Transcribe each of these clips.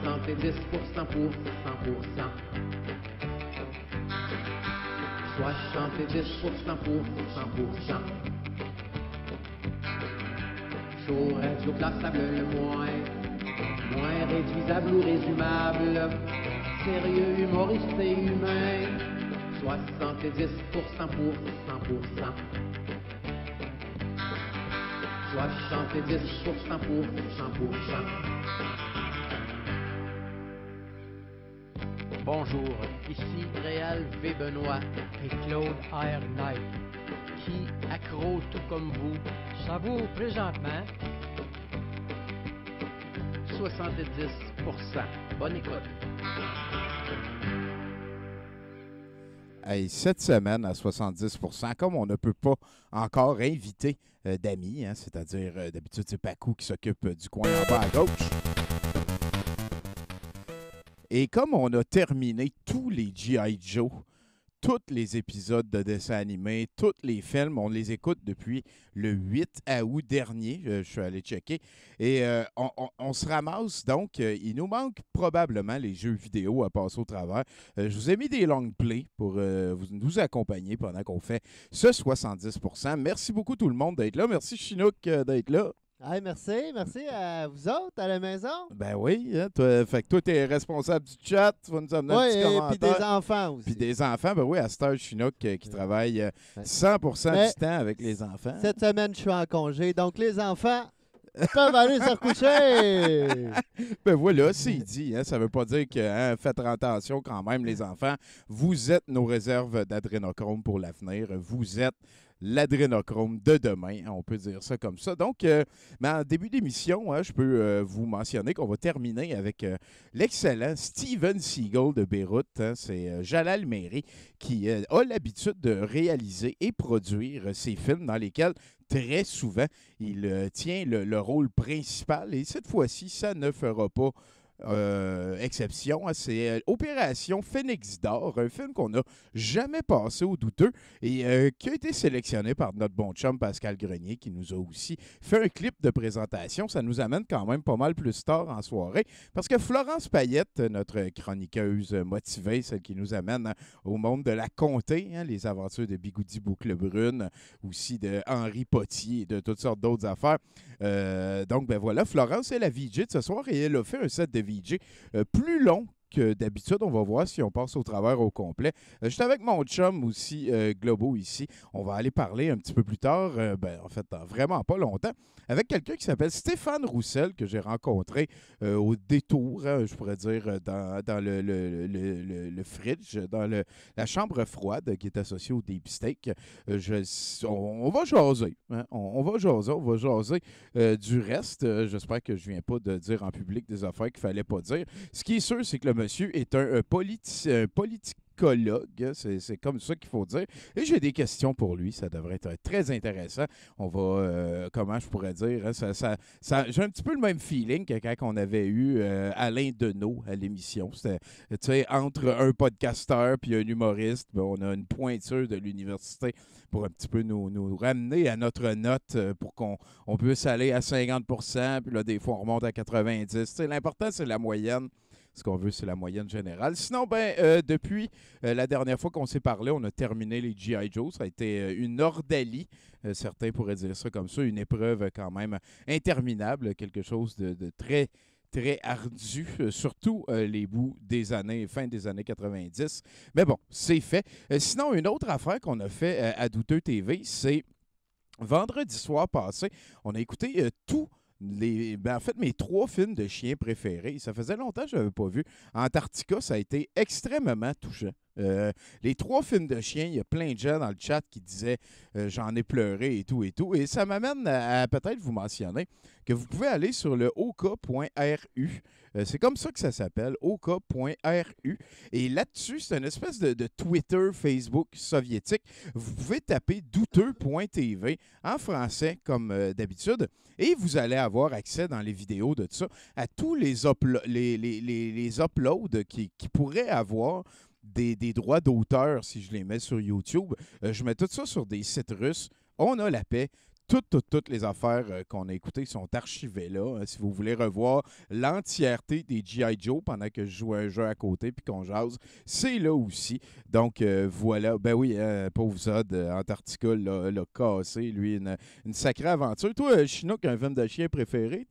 70% pour 100%. 70% pour 100%. Chaud, radio-classable le moins réduisable ou résumable. Sérieux, humoriste et humain. 70% pour 100%. 70% pour 100%. Bonjour, ici Réal V. Benoît et Claude R. Knight, qui, accro tout comme vous, savoure présentement 70%. Bonne écoute. Hey, cette semaine, à 70%, comme on ne peut pas encore inviter d'amis, hein, c'est-à-dire d'habitude c'est Pacou qui s'occupe du coin en bas à gauche. Et comme on a terminé tous les G.I. Joe, tous les épisodes de dessins animés, tous les films, on les écoute depuis le 8 août dernier. Je suis allé checker. Et on se ramasse, donc, il nous manque probablement les jeux vidéo à passer au travers. Je vous ai mis des long plays pour nous accompagner pendant qu'on fait ce 70%. Merci beaucoup tout le monde d'être là. Merci Chinook d'être là. Hey, merci à vous autres à la maison. Ben oui, hein, fait que toi, tu es responsable du chat, tu vas nous amener un petit commentaire. Oui, puis des enfants aussi. Puis des enfants, ben oui, à cette heure, Chinook qui travaille 100% du temps avec les enfants. Cette semaine, je suis en congé, donc les enfants peuvent aller se recoucher. Ben voilà, c'est dit, hein, ça veut pas dire que faites attention quand même, les enfants. Vous êtes nos réserves d'adrénochrome pour l'avenir. Vous êtes l'adrénochrome de demain, on peut dire ça comme ça. Donc, mais en début d'émission, je peux vous mentionner qu'on va terminer avec l'excellent Steven Seagal de Beyrouth. Hein, c'est Jalal Meri qui a l'habitude de réaliser et produire ces films dans lesquels très souvent il tient le rôle principal. Et cette fois-ci, ça ne fera pas exception, hein, c'est Opération Phénix d'or, un film qu'on n'a jamais passé au douteux et qui a été sélectionné par notre bon chum Pascal Grenier qui nous a aussi fait un clip de présentation. Ça nous amène quand même pas mal plus tard en soirée parce que Florence Payette, notre chroniqueuse motivée, celle qui nous amène au monde de la comté, hein, les aventures de Bigoudi Boucle Brune, aussi de Henri Potier et de toutes sortes d'autres affaires. Donc, ben voilà, Florence est la VJ de ce soir et elle a fait un set de VJ plus long que d'habitude. On va voir si on passe au travers au complet. J'étais avec mon chum aussi, Globo, ici. On va aller parler un petit peu plus tard, en fait, dans vraiment pas longtemps, avec quelqu'un qui s'appelle Stéphane Roussel, que j'ai rencontré au détour, hein, je pourrais dire, dans le fridge, dans la chambre froide qui est associée au Deep Steak. On va jaser. Hein, on va jaser du reste. J'espère que je ne viens pas de dire en public des affaires qu'il ne fallait pas dire. Ce qui est sûr, c'est que le monsieur est un politicologue, c'est comme ça qu'il faut dire. Et j'ai des questions pour lui, ça devrait être très intéressant. On va, comment je pourrais dire, hein, j'ai un petit peu le même feeling que quand on avait eu Alain Deneau à l'émission. C'était, tu sais, entre un podcasteur puis un humoriste, ben, on a une pointure de l'université pour un petit peu nous ramener à notre note pour qu'on puisse aller à 50%, puis là, des fois, on remonte à 90%. Tu sais, l'important, c'est la moyenne. Ce qu'on veut, c'est la moyenne générale. Sinon, depuis la dernière fois qu'on s'est parlé, on a terminé les G.I. Joe. Ça a été une ordalie. Certains pourraient dire ça comme ça. Une épreuve quand même interminable. Quelque chose de très, très ardu. Surtout les bouts des années, fin des années 90. Mais bon, c'est fait. Sinon, une autre affaire qu'on a fait à Douteux TV, c'est vendredi soir passé, on a écouté tout. En fait, mes 3 films de chiens préférés, ça faisait longtemps que je n'avais pas vu. Antarctica, ça a été extrêmement touchant. Les 3 films de chiens, il y a plein de gens dans le chat qui disaient j'en ai pleuré et tout et tout. Et ça m'amène à peut-être vous mentionner que vous pouvez aller sur le oka.ru. C'est comme ça que ça s'appelle, oka.ru. Et là-dessus, c'est une espèce de Twitter, Facebook soviétique. Vous pouvez taper douteux.tv en français comme d'habitude. Et vous allez avoir accès dans les vidéos de tout ça à tous les uploads qui pourraient avoir des droits d'auteur si je les mets sur YouTube. Je mets tout ça sur des sites russes. On a la paix. toutes les affaires qu'on a écoutées sont archivées là. Si vous voulez revoir l'entièreté des G.I. Joe pendant que je joue un jeu à côté puis qu'on jase, c'est là aussi. Donc, voilà. Ben oui, pauvre Zod, Antarctica l'a cassé. Lui, une sacrée aventure. Toi, Chinook, un film de chien préféré?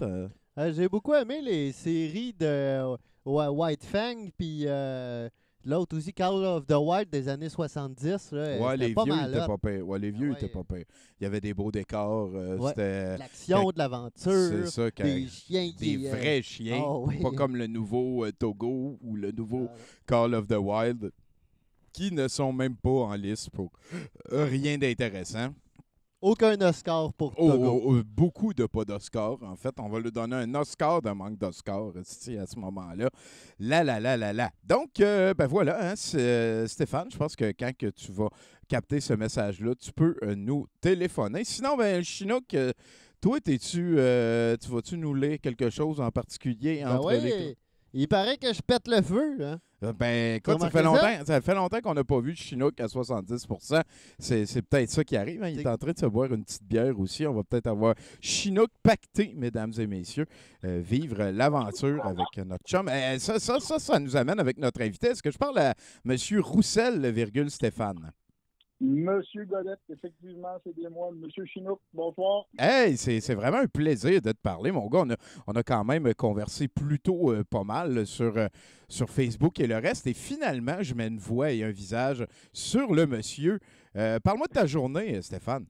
J'ai beaucoup aimé les séries de White Fang, puis l'autre aussi, Call of the Wild des années 70. Là, Ouais, les pas vieux, mal ils étaient hot. pas pires. Ouais, les vieux, ils ouais. étaient pas pires. Il y avait des beaux décors. Ouais. C'était... De l'action, de l'aventure, C'est ça, des chiens des qui... vrais chiens, oh, oui. pas comme le nouveau Togo ou le nouveau Ah, Call of the Wild, qui ne sont même pas en liste pour rien d'intéressant. aucun Oscar pour Togo. Beaucoup de pas d'Oscar. En fait, on va lui donner un Oscar de manque d'Oscar à ce moment-là. Là. Donc, ben voilà, hein, Stéphane, je pense que quand que tu vas capter ce message-là, tu peux nous téléphoner. Sinon, ben Chinook, toi, tu vas-tu nous lire quelque chose en particulier Ben entre ouais, les... il paraît que je pète le feu. Hein? Ben, écoute, T'as remarqué ça fait longtemps qu'on n'a pas vu Chinook à 70%. C'est peut-être ça qui arrive. Hein. Il est en train de se boire une petite bière aussi. On va peut-être avoir Chinook pacté, mesdames et messieurs. Vivre l'aventure avec notre chum. Ça nous amène avec notre invité. Est-ce que je parle à M. Roussel, virgule Stéphane? Monsieur Godette, effectivement, c'est bien moi. Monsieur Chinook, bonsoir. Hey, c'est vraiment un plaisir de te parler, mon gars. On a quand même conversé plutôt pas mal sur Facebook et le reste. Et finalement, je mets une voix et un visage sur le monsieur. Parle-moi de ta journée, Stéphane.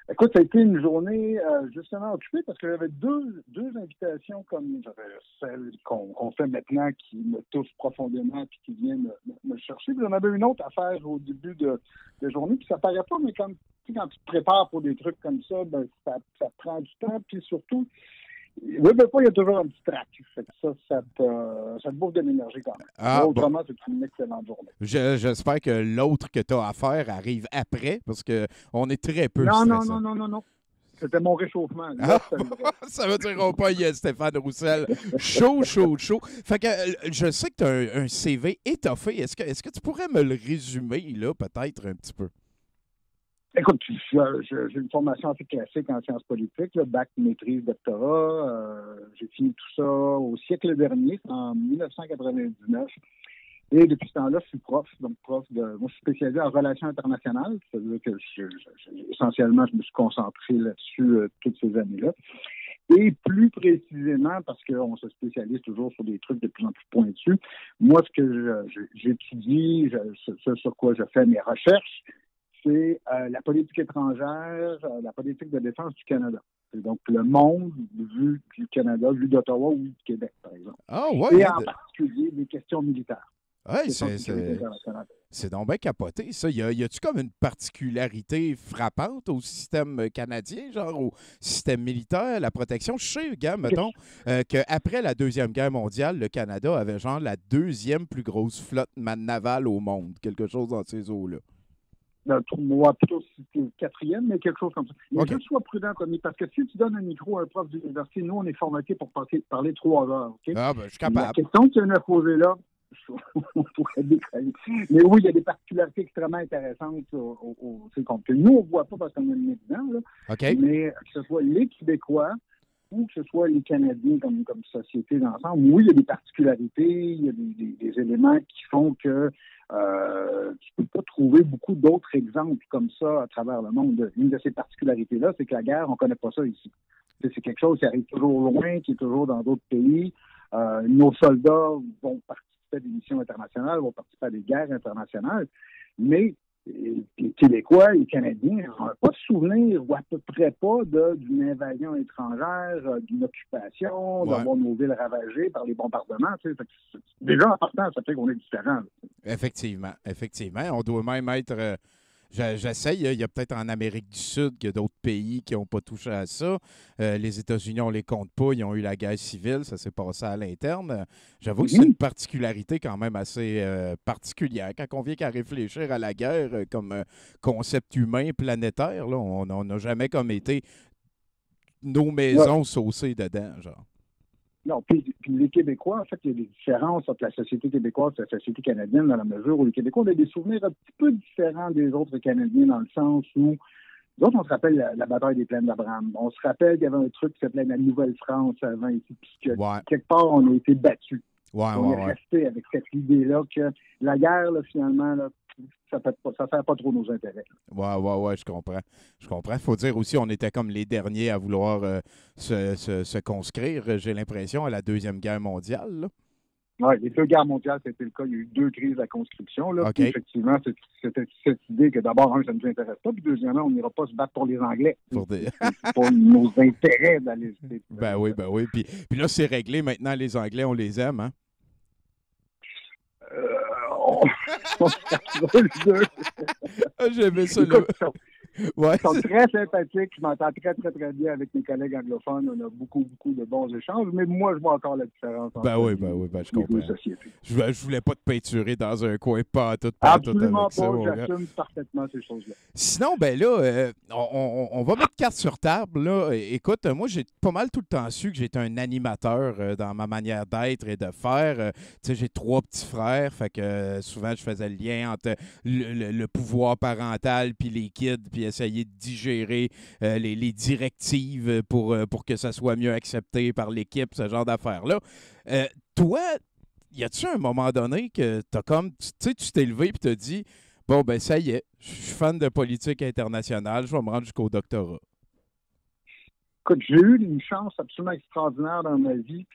Écoute, ça a été une journée justement occupée parce que j'avais deux invitations comme celle qu'on fait maintenant qui me touche profondément et qui vient me chercher. Puis j'en avais une autre à faire au début de journée. Puis ça paraît pas, mais quand tu te prépares pour des trucs comme ça, ben, ça prend du temps. Puis surtout, oui, mais pas, il y a toujours un petit trac. Fait que ça te bouffe de l'énergie quand même. Ah, autrement, c'est une excellente journée. J'espère que l'autre que tu as à faire arrive après, parce qu'on est très peu Non. stressant. C'était mon réchauffement. Ah, ça veut dire pas, il y a Stéphane Roussel. Chaud. Fait que je sais que tu as un CV étoffé. Est-ce que tu pourrais me le résumer, là, peut-être un petit peu? Écoute, j'ai une formation assez classique en sciences politiques, là, bac, maîtrise, doctorat. J'ai fini tout ça au siècle dernier, en 1999. Et depuis ce temps-là, je suis prof. Donc, moi, je suis spécialisé en relations internationales. C'est-à-dire que essentiellement, je me suis concentré là-dessus toutes ces années-là. Et plus précisément, parce qu'on se spécialise toujours sur des trucs de plus en plus pointus, moi, ce que j'étudie, ce sur quoi je fais mes recherches, c'est la politique étrangère, la politique de défense du Canada. C'est donc le monde vu du Canada, vu d'Ottawa ou du Québec, par exemple. Ah, ouais. Et en particulier les questions militaires. Ouais, c'est donc bien capoté, ça. Y a-tu comme une particularité frappante au système canadien, genre au système militaire, la protection? Je sais, gars, mettons, qu'après la Deuxième Guerre mondiale, le Canada avait genre la deuxième plus grosse flotte navale au monde, quelque chose dans ces eaux-là. Moi, plutôt c'était le quatrième, mais quelque chose comme ça. Il faut Okay. que tu sois prudent, Tommy, parce que si tu donnes un micro à un prof d'université, nous, on est formatés pour parler 3 heures. Okay? Ah, ben, je suis La capable. question que tu viens de poser là, on pourrait décrailler. Mais oui, il y a des particularités extrêmement intéressantes au que nous, on ne voit pas parce qu'on est dedans, là, OK. mais que ce soit les Québécois ou que ce soit les Canadiens comme société d'ensemble, oui, il y a des particularités, il y a des éléments qui font que tu ne peux pas trouver beaucoup d'autres exemples comme ça à travers le monde. Une de ces particularités-là, c'est que la guerre, on ne connaît pas ça ici. C'est quelque chose qui arrive toujours loin, qui est toujours dans d'autres pays. Nos soldats vont participer à des missions internationales, vont participer à des guerres internationales, mais les Québécois et les Canadiens n'ont pas de souvenir ou à peu près pas d'une invasion étrangère, d'une occupation, d'avoir nos villes ravagées par les bombardements. Tu sais, déjà, en partant, ça fait qu'on est différents. Effectivement. On doit même être... J'essaye, il y a peut-être en Amérique du Sud qu'il y a d'autres pays qui n'ont pas touché à ça. Les États-Unis, on ne les compte pas. Ils ont eu la guerre civile, ça s'est passé à l'interne. J'avoue que c'est une particularité quand même assez particulière. Quand on vient qu'à réfléchir à la guerre comme concept humain planétaire, là, on n'a jamais comme été nos maisons saucées dedans, genre. Non, puis les Québécois, en fait, il y a des différences entre la société québécoise et la société canadienne dans la mesure où les Québécois ont des souvenirs un petit peu différents des autres Canadiens dans le sens où Nous autres, on se rappelle la bataille des plaines d'Abraham. On se rappelle qu'il y avait un truc qui s'appelait la Nouvelle-France avant ici, puisque quelque part, on a été battus. On est resté avec cette idée-là que la guerre, là, finalement, là, ça ne sert pas trop nos intérêts. Ouais, je comprends. Il faut dire aussi, on était comme les derniers à vouloir se conscrire, j'ai l'impression, à la Deuxième Guerre mondiale. Oui, les 2 guerres mondiales, c'était le cas. Il y a eu 2 crises de la conscription. Là. Okay. Effectivement, c'était cette idée que d'abord, ça ne nous intéresse pas, puis deuxièmement, on n'ira pas se battre pour les Anglais. C'est pas nos intérêts d'aller. Ben oui. Puis là, c'est réglé. Maintenant, les Anglais, on les aime, hein? J'aimais ça, là. Ils sont très sympathiques. Je m'entends très, très, très bien avec mes collègues anglophones. On a beaucoup, beaucoup de bons échanges. Mais moi, je vois encore la différence entre je comprends. Je voulais pas te peinturer dans un coin pas tout Absolument avec ça. J'assume parfaitement ces choses-là. Sinon, ben là, on va mettre carte sur table. Là. Écoute, moi, j'ai pas mal tout le temps su que j'étais un animateur dans ma manière d'être et de faire. Tu sais, j'ai 3 petits frères. Fait que souvent, je faisais le lien entre le pouvoir parental puis les kids, puis essayer de digérer les directives pour que ça soit mieux accepté par l'équipe, ce genre d'affaires-là. Toi, y a-tu un moment donné que t'as comme, tu sais, tu t'es levé et t'as dit, bon, ben ça y est, je suis fan de politique internationale, je vais me rendre jusqu'au doctorat? Écoute, j'ai eu une chance absolument extraordinaire dans ma vie,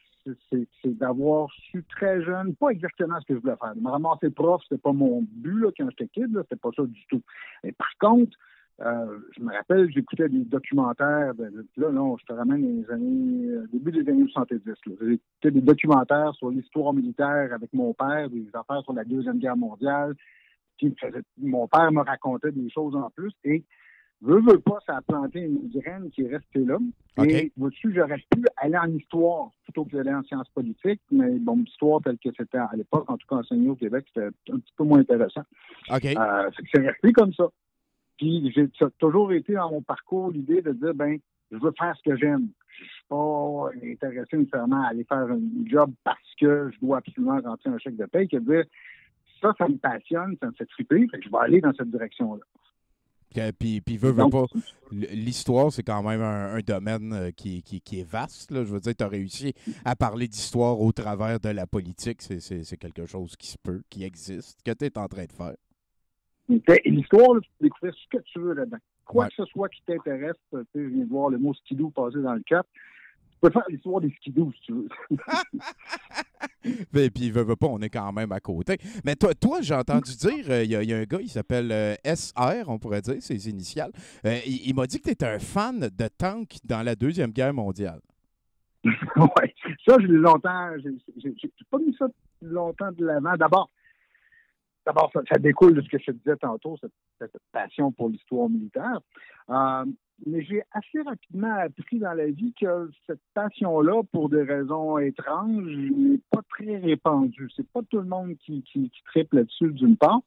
c'est d'avoir su très jeune, pas exactement ce que je voulais faire. Me ramasser prof, c'était pas mon but là, quand j'étais kid, c'était pas ça du tout. Mais par contre, je me rappelle, j'écoutais des documentaires, je te ramène les années, début des années 70. J'écoutais des documentaires sur l'histoire militaire avec mon père, des affaires sur la Deuxième Guerre mondiale. Puis mon père me racontait des choses en plus et veux pas, ça a planté une graine qui est restée là. Okay. Et vois-tu, j'aurais pu aller en histoire plutôt que d'aller en sciences politiques, mais bon, l'histoire telle que c'était à l'époque, en tout cas enseigné au Québec, c'était un petit peu moins intéressant. Okay. C'est resté comme ça. Puis j'ai toujours été dans mon parcours l'idée de dire, ben, je veux faire ce que j'aime. Je suis pas intéressé nécessairement à aller faire un job parce que je dois absolument rentrer un chèque de paye, que de dire, ça me passionne, ça me fait triper, fait que je vais aller dans cette direction-là. Puis veux pas. L'histoire, c'est quand même un domaine qui est vaste. Là. Je veux dire, tu as réussi à parler d'histoire au travers de la politique. C'est quelque chose qui se peut, qui existe, que tu es en train de faire. L'histoire, tu peux découvrir ce que tu veux là-dedans. Quoi que ce soit qui t'intéresse, tu sais, je viens de voir le mot skidoo passer dans le cap. Tu peux faire l'histoire des skidoos, si tu veux. Et puis, veux pas, on est quand même à côté. Mais toi j'ai entendu dire, il y a un gars, il s'appelle SR, on pourrait dire, ses initiales. Il m'a dit que tu étais un fan de tanks dans la Deuxième Guerre mondiale. Oui, ça, j'ai pas mis ça longtemps de l'avant. D'abord, ça découle de ce que je te disais tantôt, cette passion pour l'histoire militaire. Mais j'ai assez rapidement appris dans la vie que cette passion-là, pour des raisons étranges, n'est pas très répandue. C'est pas tout le monde qui triple là-dessus, d'une part.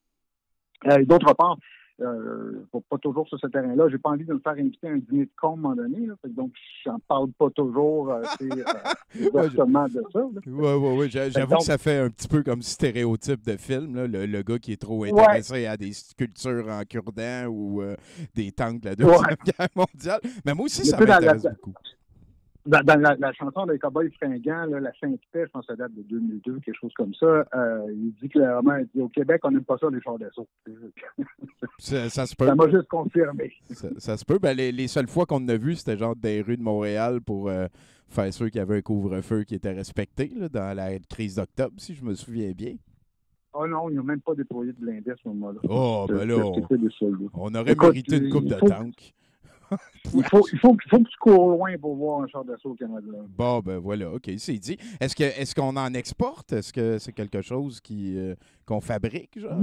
Et d'autre part, pas toujours sur ce terrain-là. J'ai pas envie de me faire inviter à un dîner de con à un moment donné. Là. Donc, j'en parle pas toujours ouvertement de ça. Oui. J'avoue que ça fait un petit peu comme stéréotype de film. Là, le gars qui est trop intéressé à des sculptures en cure-dents ou des tanks de la Deuxième Guerre mondiale. Mais moi aussi, ça m'intéresse beaucoup. Dans la chanson des Cowboys fringants, là, la Sainte-Paix, je pense que ça date de 2002, quelque chose comme ça, il dit clairement, au Québec, on n'aime pas ça, les chars d'assaut. Ça se peut. Ça m'a juste confirmé. Ça se peut. Ben, les seules fois qu'on en a vu, c'était genre des rues de Montréal pour faire sûr qu'il y avait un couvre-feu qui était respecté là, dans la crise d'octobre, si je me souviens bien. Oh non, ils n'ont même pas déployé de blindés à ce moment-là. Oh, ben là, on aurait mérité une coupe de tank. Il faut que tu cours loin pour voir un char d'assaut au Canada. Bon, ben voilà, OK, c'est dit. Est-ce qu'on en exporte? Est-ce que c'est quelque chose qu'on fabrique, genre?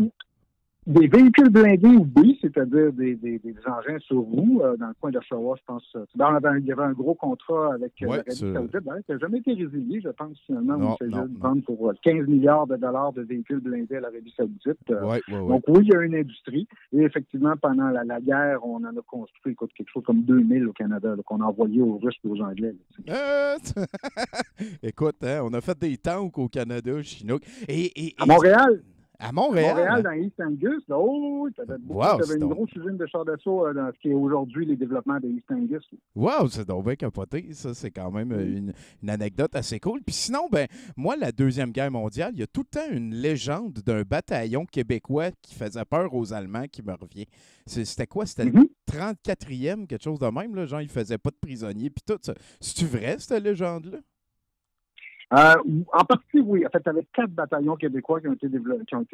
Des véhicules blindés, oui, c'est-à-dire des engins sur roues. Dans le coin d'Oshawa, je pense. Il y avait un gros contrat avec l'Arabie Saoudite, qui n'a jamais été résilié, je pense, finalement. On s'est juste vendre pour 15 milliards de dollars de véhicules blindés à l'Arabie Saoudite. Donc oui, il y a une industrie. Et effectivement, pendant la guerre, on en a construit quelque chose comme 2000 au Canada, là, qu'on a envoyé aux Russes et aux Anglais. Écoute, hein, on a fait des tanks au Canada, Chinook. À Montréal? À Montréal? Montréal, dans East Angus, là, oh, tu avais une grosse usine de chars d'assaut dans ce qui est aujourd'hui les développements de East Angus. Wow, c'est donc bien capoté. Ça, c'est quand même une anecdote assez cool. Puis sinon, ben, moi, la Deuxième Guerre mondiale, il y a tout le temps une légende d'un bataillon québécois qui faisait peur aux Allemands qui me revient. C'était quoi? C'était le 34e, quelque chose de même, là? Genre, il faisait pas de prisonniers, puis tout ça. C'est-tu vrai, cette légende-là? En partie, oui. En fait, tu avais 4 bataillons québécois qui ont été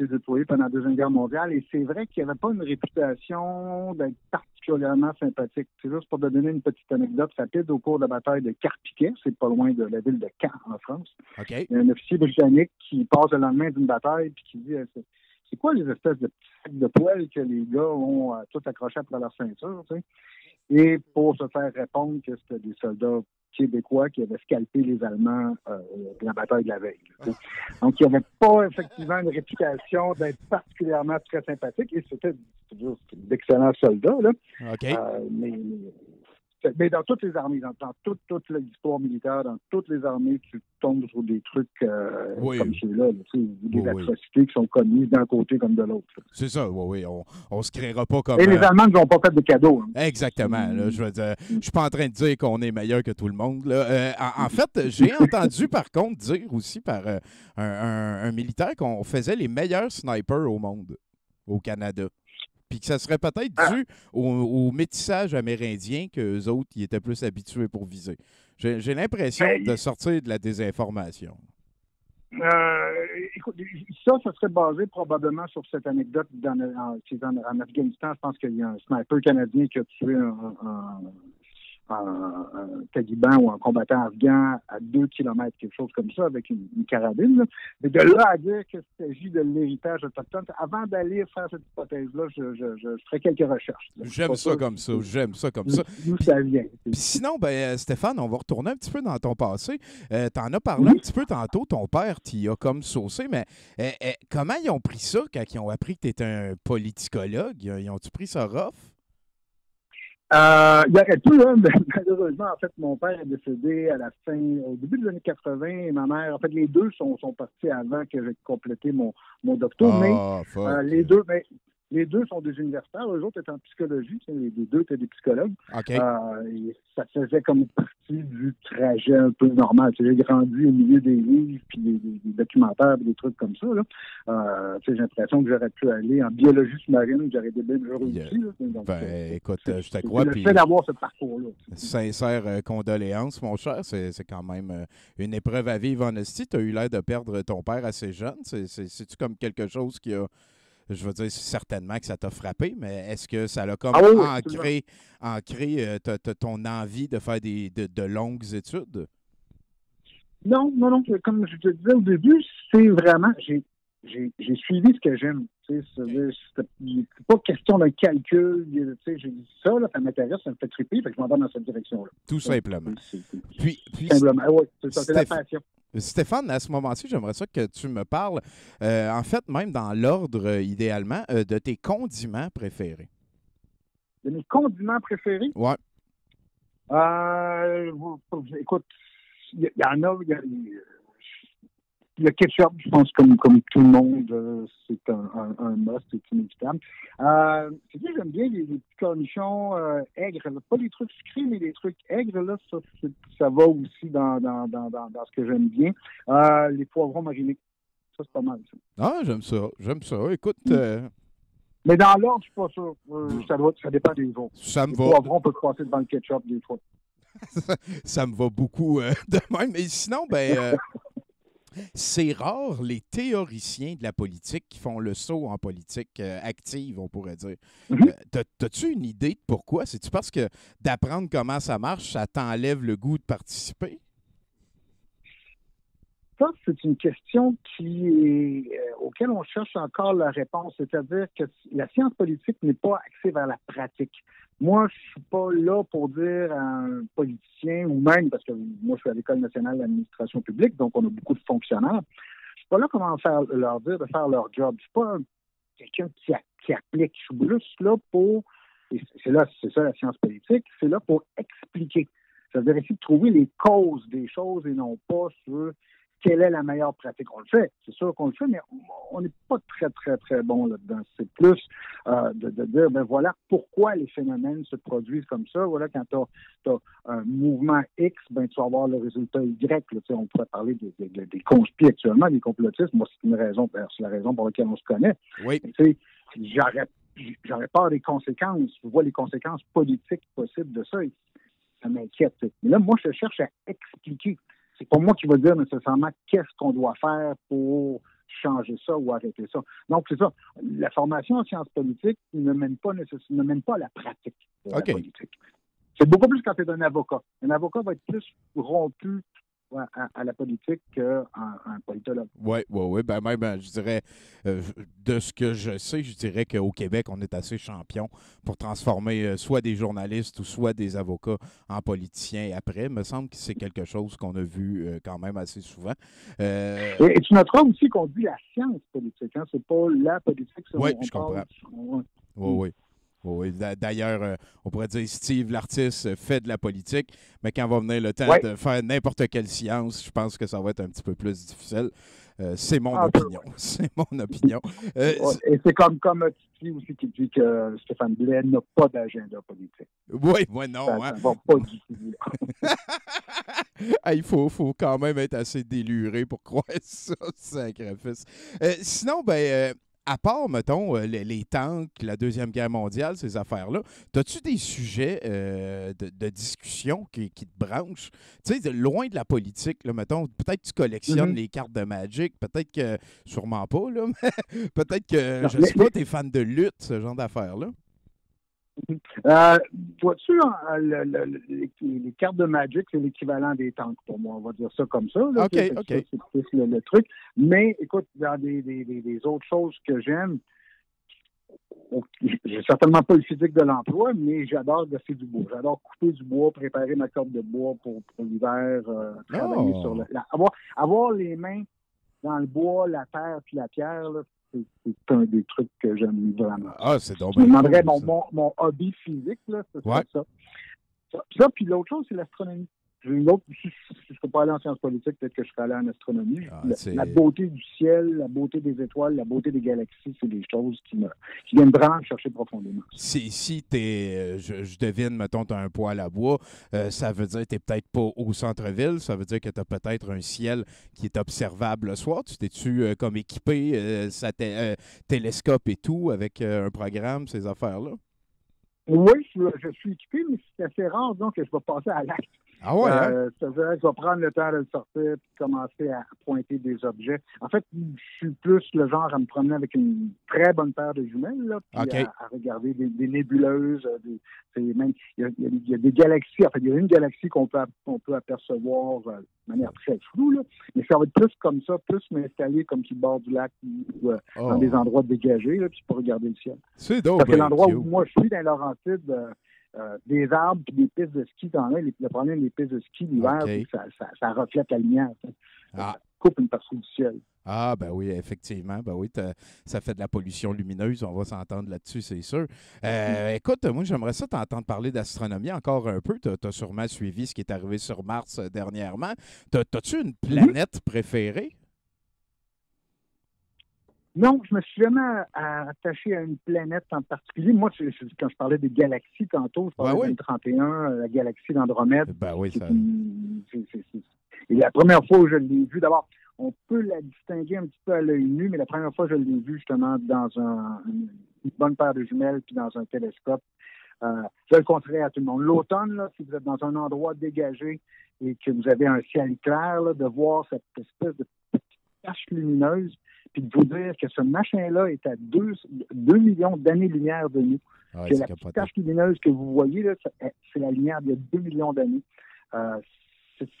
déployés pendant la Deuxième Guerre mondiale, et c'est vrai qu'il n'y avait pas une réputation d'être particulièrement sympathique. C'est juste pour te donner une petite anecdote rapide. Au cours de la bataille de Carpiquet, c'est pas loin de la ville de Caen, en France, Okay. il y a un officier britannique qui passe le lendemain d'une bataille puis qui dit c'est quoi les espèces de petits sacs de poêle que les gars ont tout accrochés après leur ceinture, tu sais? Et pour se faire répondre que c'était des soldats québécois qui avaient scalpé les Allemands de la bataille de la veille. Donc, il n'y avait pas effectivement une réputation d'être particulièrement très sympathique, et c'était d'excellents soldats, là. Okay. Mais dans toutes les armées, dans toute l'histoire militaire, dans toutes les armées, tu tombes sur des trucs comme ceux-là, des atrocités qui sont commises d'un côté comme de l'autre. C'est ça, oui. On se créera pas comme... Et les Allemands ne nous ont pas fait de cadeaux. Hein. Exactement. Là, je veux dire, je suis pas en train de dire qu'on est meilleur que tout le monde. Là. En fait, j'ai entendu par contre dire aussi par un militaire qu'on faisait les meilleurs snipers au monde, au Canada. Puis que ça serait peut-être dû au métissage amérindien qu'eux autres, ils étaient plus habitués pour viser. J'ai l'impression de sortir de la désinformation. Écoute, ça serait basé probablement sur cette anecdote en Afghanistan. Je pense qu'il y a un sniper canadien qui a tué un taliban ou un combattant afghan à 2 kilomètres, quelque chose comme ça, avec une carabine. Là. Mais de là à dire qu'il s'agit de l'héritage autochtone, avant d'aller faire cette hypothèse-là, je ferai quelques recherches. J'aime ça comme ça. D'où ça vient. Puis sinon, ben, Stéphane, on va retourner un petit peu dans ton passé. T'en as parlé un petit peu tantôt, ton père t'y a comme saucé, mais comment ils ont pris ça quand ils ont appris que tu étais un politicologue? Ils ont-tu pris ça rough? Il y aurait pu, hein, mais malheureusement, en fait, mon père est décédé au début des années 80, et ma mère, en fait, les deux sont partis avant que j'ai complété mon doctorat, les deux sont des universitaires, eux autres étaient en psychologie, les deux étaient des psychologues. Okay. Et ça faisait comme partie du trajet un peu normal. J'ai grandi au milieu des livres, puis des documentaires, puis des trucs comme ça. J'ai l'impression que j'aurais pu aller en biologie sous-marine, j'aurais été bien heureux aussi. Donc, écoute, je te crois. Le fait d'avoir ce parcours-là. Sincère condoléances, mon cher. C'est quand même une épreuve à vivre en esti. Tu as eu l'air de perdre ton père assez jeune. C'est-tu comme quelque chose qui a... Je veux dire certainement que ça t'a frappé, mais est-ce que ça l'a comme ancré ton envie de faire de longues études? Non. Comme je te disais au début, c'est vraiment... J'ai suivi ce que j'aime. C'est pas question d'un calcul. J'ai dit ça, ça m'intéresse, ça me fait triper, fait que je m'en vais dans cette direction-là. Tout simplement. Puis simplement, oui, c'est la passion. Stéphane, à ce moment-ci, j'aimerais ça que tu me parles, en fait, même dans l'ordre, idéalement, de tes condiments préférés. De mes condiments préférés? Oui. Écoute, il y en a... Le ketchup, je pense, comme tout le monde, c'est un must, c'est inévitable. C'est que j'aime bien les petits cornichons aigres. Pas les trucs sucrés, mais les trucs aigres, là, ça va aussi dans ce que j'aime bien. Les poivrons marinés, ça, c'est pas mal, ça. Ah, j'aime ça. Écoute... Mais dans l'ordre, je suis pas sûr. Ça dépend des jours. Ça me va. Les poivrons peuvent passer devant le ketchup des fois. Ça me va beaucoup de même. Mais sinon, ben... c'est rare les théoriciens de la politique qui font le saut en politique active, on pourrait dire. T'as-tu une idée de pourquoi? C'est-tu parce que d'apprendre comment ça marche, ça t'enlève le goût de participer? Ça, c'est une question auquel on cherche encore la réponse. C'est-à-dire que la science politique n'est pas axée vers la pratique. Moi, je suis pas là pour dire à un politicien, ou même, parce que moi, je suis à l'École nationale de l'administration publique, donc on a beaucoup de fonctionnaires. Je suis pas là comment leur dire de faire leur job. Je suis pas quelqu'un qui applique. Je suis juste là pour, et c'est ça la science politique, c'est là pour expliquer. Ça veut dire essayer de trouver les causes des choses et non pas sur quelle est la meilleure pratique. On le fait, c'est sûr qu'on le fait, mais on n'est pas très, très, très bon là-dedans. C'est plus de dire, ben voilà pourquoi les phénomènes se produisent comme ça. Voilà, quand tu as un mouvement X, ben tu vas avoir le résultat Y. Là, on pourrait parler des conspirations actuellement, des complotistes. Moi, c'est la raison pour laquelle on se connaît. Oui. J'aurais peur des conséquences. Je vois les conséquences politiques possibles de ça et ça m'inquiète. Mais là, moi, je cherche à expliquer. C'est pas moi qui va dire nécessairement qu'est-ce qu'on doit faire pour changer ça ou arrêter ça. Donc, c'est ça. La formation en sciences politiques ne mène pas à la pratique de la politique. C'est beaucoup plus quand tu es un avocat. Un avocat va être plus rompu à la politique qu'un politologue. Oui. Ben même, je dirais, de ce que je sais, je dirais qu'au Québec, on est assez champion pour transformer soit des journalistes ou soit des avocats en politiciens après. Il me semble que c'est quelque chose qu'on a vu quand même assez souvent. Et tu noteras aussi qu'on dit la science politique. Hein? C'est pas la politique. Oui, je comprends. Oui. D'ailleurs, on pourrait dire Steve, l'artiste, fait de la politique, mais quand va venir le temps de faire n'importe quelle science, je pense que ça va être un petit peu plus difficile. C'est mon opinion. C'est mon opinion. Et c'est comme Titi aussi qui dit que Stéphane Blais n'a pas d'agenda politique. Oui, non. Ça va pas du tout. Il faut quand même être assez déluré pour croire ça, sacrifice. Sinon, à part, mettons, les tanks, la Deuxième Guerre mondiale, ces affaires-là, as-tu des sujets de discussion qui te branchent? Tu sais, loin de la politique, là, mettons, peut-être que tu collectionnes les cartes de Magic, peut-être que, sûrement pas, là, mais peut-être que, je sais pas, tu es fan de lutte, ce genre d'affaires-là. Vois-tu, les cartes de Magic, c'est l'équivalent des tanks pour moi. On va dire ça comme ça. Là. OK. C'est plus le truc. Mais écoute, dans des autres choses que j'aime, j'ai certainement pas le physique de l'emploi, mais j'adore gosser du bois. J'adore couper du bois, préparer ma corde de bois pour l'hiver, travailler sur avoir les mains dans le bois, la terre puis la pierre, là, c'est un des trucs que j'aime vraiment. C'est donc je me demanderais mon hobby physique, là, c'est ça. Puis l'autre chose, c'est l'astronomie. J'ai une autre, si je ne peux pas aller en sciences politiques, peut-être que je serais allé en astronomie. La beauté du ciel, la beauté des étoiles, la beauté des galaxies, c'est des choses qui viennent vraiment me chercher profondément. Si je devine, mettons, tu as un poêle à bois, ça veut dire que tu n'es peut-être pas au centre-ville, ça veut dire que tu as peut-être un ciel qui est observable le soir. Tu t'es-tu comme équipé, télescope et tout, avec un programme, ces affaires-là? Oui, je suis équipé, mais c'est assez rare donc que je vais passer à l'acte. Ah ouais, C'est-à-dire que je vais prendre le temps de le sortir et commencer à pointer des objets. En fait, je suis plus le genre à me promener avec une très bonne paire de jumelles, là, puis à regarder des nébuleuses. Il y a des galaxies. En fait, il y a une galaxie qu'on peut apercevoir de manière très floue, là, mais ça va être plus comme ça, plus m'installer comme sur le bord du lac ou dans des endroits dégagés, là, puis pour regarder le ciel. C'est donc parce que l'endroit où moi je suis, dans Laurentides, des arbres et des pistes de ski, le problème des pistes de ski l'hiver, ça reflète la lumière. Ça coupe une partie du ciel. Ah, ben oui, effectivement. Ben oui, ça fait de la pollution lumineuse. On va s'entendre là-dessus, c'est sûr. Écoute, moi, j'aimerais ça t'entendre parler d'astronomie encore un peu. Tu as sûrement suivi ce qui est arrivé sur Mars dernièrement. T'as-tu une planète préférée? Non, je me suis jamais attaché à une planète en particulier. Moi, quand je parlais des galaxies tantôt, je parlais de 31, la galaxie d'Andromède. Ben oui, ça... Et la première fois où je l'ai vue, d'abord, on peut la distinguer un petit peu à l'œil nu, mais la première fois que je l'ai vue, justement, dans une bonne paire de jumelles puis dans un télescope, je le conseillerais à tout le monde. L'automne, là, si vous êtes dans un endroit dégagé et que vous avez un ciel clair, là, de voir cette espèce de petite tache lumineuse, puis de vous dire que ce machin-là est à 2 millions d'années-lumière de nous. Que la petite tache lumineuse que vous voyez, là, c'est la lumière d'il y a 2 millions d'années.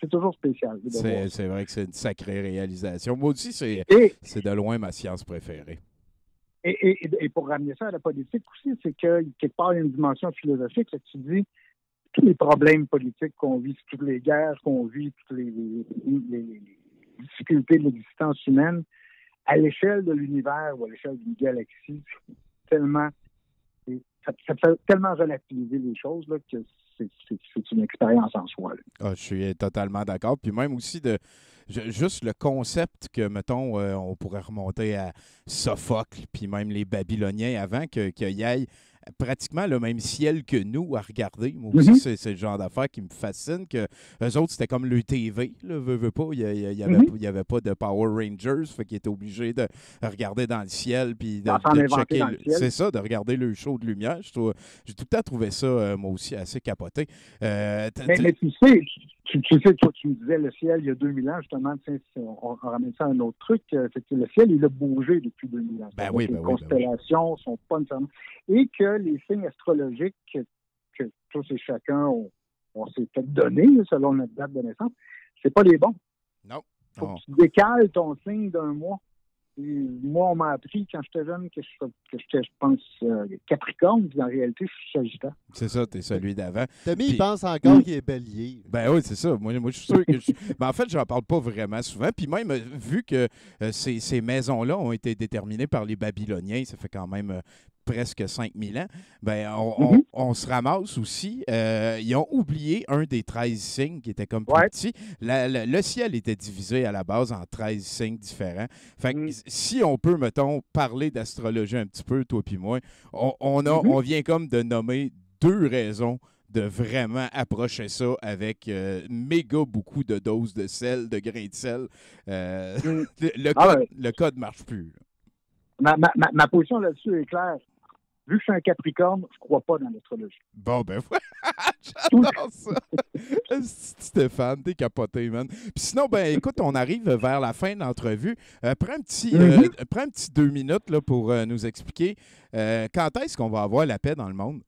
C'est toujours spécial. C'est vrai que c'est une sacrée réalisation. Moi aussi, c'est de loin ma science préférée. Et pour ramener ça à la politique aussi, c'est que quelque part, il y a une dimension philosophique. Là, tu dis, tous les problèmes politiques qu'on vit, toutes les guerres qu'on vit, toutes les difficultés de l'existence humaine, à l'échelle de l'univers ou à l'échelle d'une galaxie, ça fait tellement relativiser les choses là, que c'est une expérience en soi. Là. Ah, je suis totalement d'accord. Puis même aussi juste le concept que, mettons, on pourrait remonter à Sophocle, puis même les Babyloniens avant, qu'il y ait pratiquement le même ciel que nous à regarder. Moi aussi, c'est le genre d'affaire qui me fascine. Que eux autres, c'était comme le TV, là, veux pas. Il y avait pas de Power Rangers, fait qu'ils étaient obligés de regarder dans le ciel, puis de checker. C'est ça, de regarder le show de lumière. J'ai tout le temps trouvé ça, moi aussi, assez capoté. Mais tu sais, toi, tu me disais le ciel il y a 2000 ans, justement, on ramène ça à un autre truc, c'est que le ciel, il a bougé depuis 2000 ans. Les constellations sont pas nécessairement... Et que les signes astrologiques que tous et chacun on s'est fait donner, selon notre date de naissance, c'est pas les bons. Non. Faut que tu décales ton signe d'un mois. Et moi, on m'a appris quand j'étais jeune que j'étais, je pense, Capricorne, puis en réalité, je suis Sagittaire. C'est ça, t'es celui d'avant. Tommy, il pense encore qu'il est Bélier. Ben oui, c'est ça. Moi, je suis sûr que ben, en fait, j'en parle pas vraiment souvent. Puis même, vu que ces maisons-là ont été déterminées par les Babyloniens, ça fait quand même presque 5000 ans, ben, on se ramasse aussi. Ils ont oublié un des 13 signes qui était comme plus petit. Le ciel était divisé à la base en 13 signes différents. Fait que si on peut, mettons, parler d'astrologie un petit peu, toi puis moi, on vient comme de nommer 2 raisons de vraiment approcher ça avec méga beaucoup de doses de sel, de grains de sel. Le code ne marche plus. Ma position là-dessus est claire. Vu que je suis un Capricorne, je ne crois pas dans l'astrologie. Bon, ben j'adore ça. Stéphane, t'es capoté, man. Puis sinon, ben écoute, on arrive vers la fin de l'entrevue. Prends un petit 2 minutes là, pour nous expliquer quand est-ce qu'on va avoir la paix dans le monde?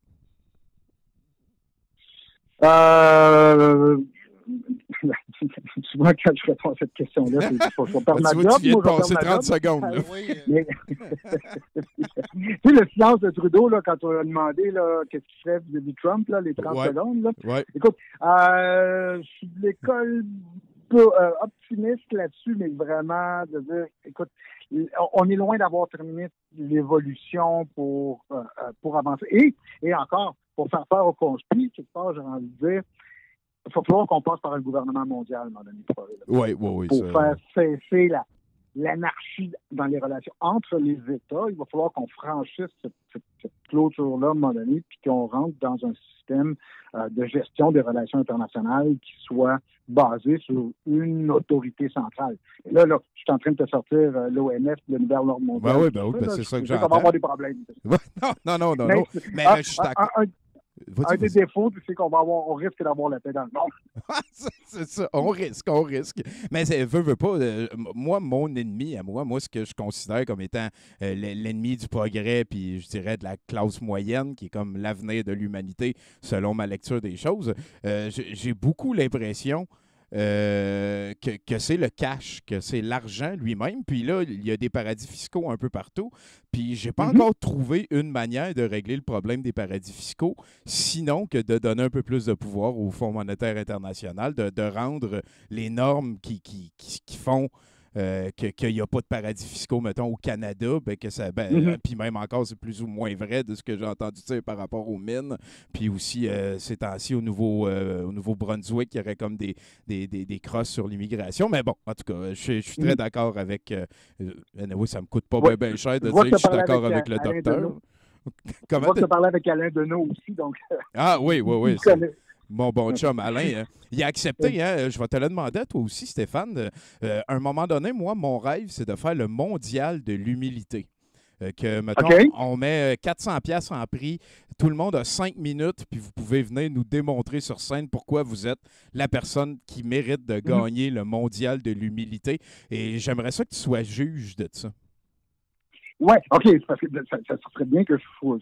Souvent, quand je réponds à cette question-là, je vais perdre ma job. Tu viens de passer 30 secondes. Là. Mais, tu sais, le silence de Trudeau, là, quand on a demandé là, qu'est-ce qu'il ferait vis-à-vis Trump, là, les 30 secondes. Là. Ouais. Écoute, je suis de l'école optimiste là-dessus, mais vraiment de dire, écoute, on est loin d'avoir terminé l'évolution pour avancer. Et encore, pour faire peur au conspi, quelque part, j'ai envie de dire, il va falloir qu'on passe par un gouvernement mondial à un moment donné pour faire cesser l'anarchie dans les relations entre les États. Il va falloir qu'on franchisse cette clôture-là à un moment donné, puis qu'on rentre dans un système de gestion des relations internationales qui soit basé sur une autorité centrale. Et là, je suis en train de te sortir l'OMF, le nouvel ordre mondial. Ben oui, c'est ça que j'entends. On va avoir des problèmes. Non. Mais je suis d'accord. Un des défauts, c'est on risque d'avoir la paix dans le monde. C'est ça, on risque. Mais veut pas. Moi, mon ennemi à moi, ce que je considère comme étant l'ennemi du progrès, puis je dirais de la classe moyenne, qui est comme l'avenir de l'humanité, selon ma lecture des choses, j'ai beaucoup l'impression que c'est le cash, que c'est l'argent lui-même. Puis là, il y a des paradis fiscaux un peu partout. Puis j'ai pas encore trouvé une manière de régler le problème des paradis fiscaux, sinon que de donner un peu plus de pouvoir au Fonds monétaire international, de rendre les normes qui font qu'il n'y a pas de paradis fiscaux, mettons, au Canada, puis même encore, c'est plus ou moins vrai de ce que j'ai entendu dire par rapport aux mines. Puis aussi, ces temps-ci, au Nouveau-Brunswick, il y aurait comme des crosses sur l'immigration. Mais bon, en tout cas, je suis très d'accord avec... anyway, ça me coûte pas bien cher de dire que je suis d'accord avec le docteur. Comment je vais te parler avec Alain Deneau aussi, donc... Ah oui. Mon bon chum, Alain, il a accepté. Hein, je vais te le demander à toi aussi, Stéphane. À un moment donné, moi, mon rêve, c'est de faire le mondial de l'humilité. Mettons, on met 400$ en prix. Tout le monde a 5 minutes, puis vous pouvez venir nous démontrer sur scène pourquoi vous êtes la personne qui mérite de gagner le mondial de l'humilité. Et j'aimerais ça que tu sois juge de ça. Oui, OK. Parce que ça serait bien que je sois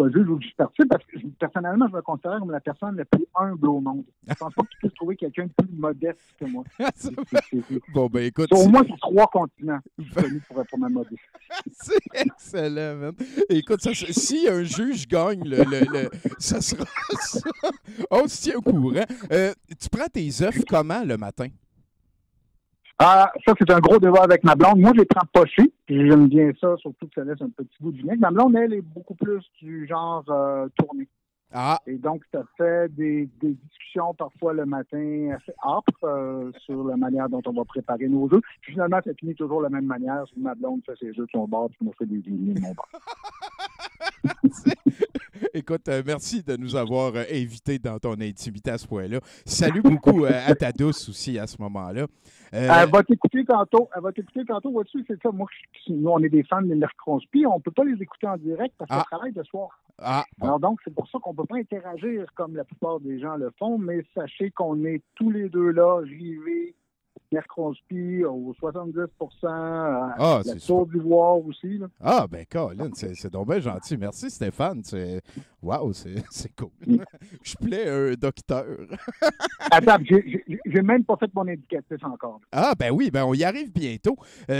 juge ou que je participe, parce que personnellement, je me considère comme la personne la plus humble au monde. Je pense pas que tu puisses trouver quelqu'un de plus modeste que moi. Bon, ben écoute... Au moins sur 3 continents, je suis connu pour ma modestie. C'est excellent, man. Écoute, si un juge gagne, ça sera ça. On se tient au courant. Tu prends tes œufs comment le matin? Ça, c'est un gros débat avec ma blonde. Moi, je les prends pochés. J'aime bien ça, surtout que ça laisse un petit goût de vinaigre. Ma blonde, elle, est beaucoup plus du genre tourné. Ah, Et donc, ça fait des discussions parfois le matin assez âpres sur la manière dont on va préparer nos jeux. Puis finalement, ça finit toujours de la même manière. Ma blonde fait ses jeux de son bord, puis moi, je fais des lignes de mon bord. écoute, merci de nous avoir invités dans ton intimité à ce point-là. Salut beaucoup à ta douce aussi à ce moment-là. Elle va t'écouter tantôt. Vois-tu, c'est ça. Moi, nous, on est des fans de Merc Crosby. On ne peut pas les écouter en direct parce qu'elle travaille de soir. Ah, bon. Alors donc, c'est pour ça qu'on ne peut pas interagir comme la plupart des gens le font, mais sachez qu'on est tous les deux là, rivés. Merc Crosby au 70 la Tour d'Ivoire aussi. Là. Ah, ben, Colin, c'est donc bien gentil. Merci, Stéphane. Wow, c'est cool. Je plais un docteur. Attends, j'ai même pas fait mon indicatif encore. Ah, ben oui, ben on y arrive bientôt.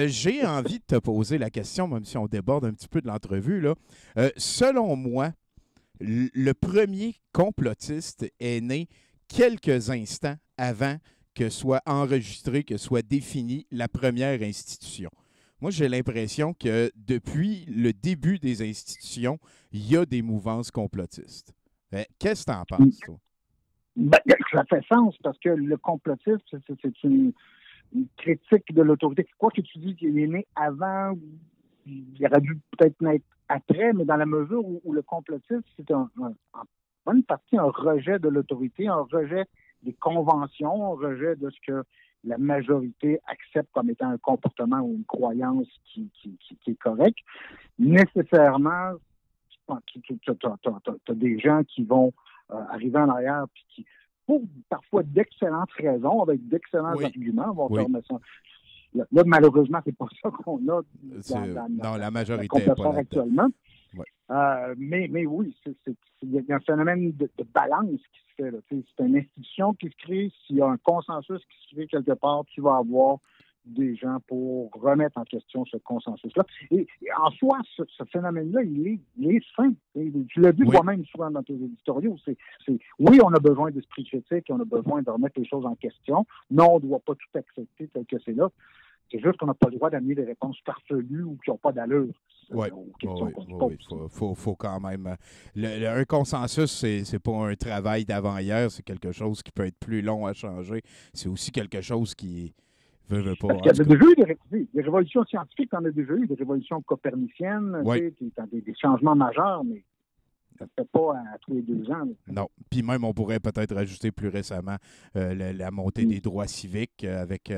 J'ai envie de te poser la question, même si on déborde un petit peu de l'entrevue, là. Selon moi, le premier complotiste est né quelques instants avant que soit enregistrée, que soit définie la première institution. Moi, j'ai l'impression que depuis le début des institutions, il y a des mouvances complotistes. Qu'est-ce que tu en penses, toi? Ben, ça fait sens parce que le complotisme, c'est une critique de l'autorité. Quoi que tu dis qu'il est né avant, il aurait dû peut-être naître après, mais dans la mesure où le complotisme, c'est en bonne partie un rejet de l'autorité, un rejet des conventions, un rejet de ce que la majorité accepte comme étant un comportement ou une croyance qui est correct. Nécessairement, tu as des gens qui vont arriver en arrière puis qui, pour parfois d'excellentes raisons, avec d'excellents arguments, vont faire ça. Là, malheureusement, c'est pas ça qu'on a dans la majorité complètement actuellement. Ouais. Mais oui, il y a un phénomène de balance qui se fait. Là. C'est une institution qui se crée. S'il y a un consensus qui se crée quelque part, tu vas avoir des gens pour remettre en question ce consensus-là. Et en soi, ce phénomène-là, il est sain. Tu l'as dit toi-même souvent dans tes éditoriaux. Oui, on a besoin d'esprit critique, on a besoin de remettre les choses en question. Non, on ne doit pas tout accepter tel que c'est là. C'est juste qu'on n'a pas le droit d'amener des réponses farfelues ou qui n'ont pas d'allure. Oui, faut quand même. Un consensus, c'est pas un travail d'avant-hier, c'est quelque chose qui peut être plus long à changer. C'est aussi quelque chose qui veut pas. Parce qu'il y a déjà eu des révolutions scientifiques, on a déjà eu des révolutions coperniciennes, des changements majeurs, mais ça ne se fait pas à tous les 2 ans. Là. Non. Puis même, on pourrait peut-être rajouter plus récemment la montée des droits civiques avec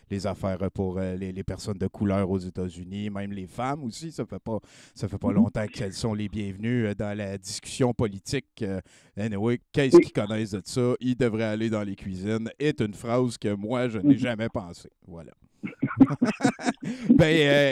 les affaires pour les personnes de couleur aux États-Unis, même les femmes aussi. Ça fait pas longtemps qu'elles sont les bienvenues dans la discussion politique. Anyway, qu'est-ce qu'ils connaissent de ça? Ils devraient aller dans les cuisines. Est une phrase que moi, je n'ai jamais pensé. Voilà.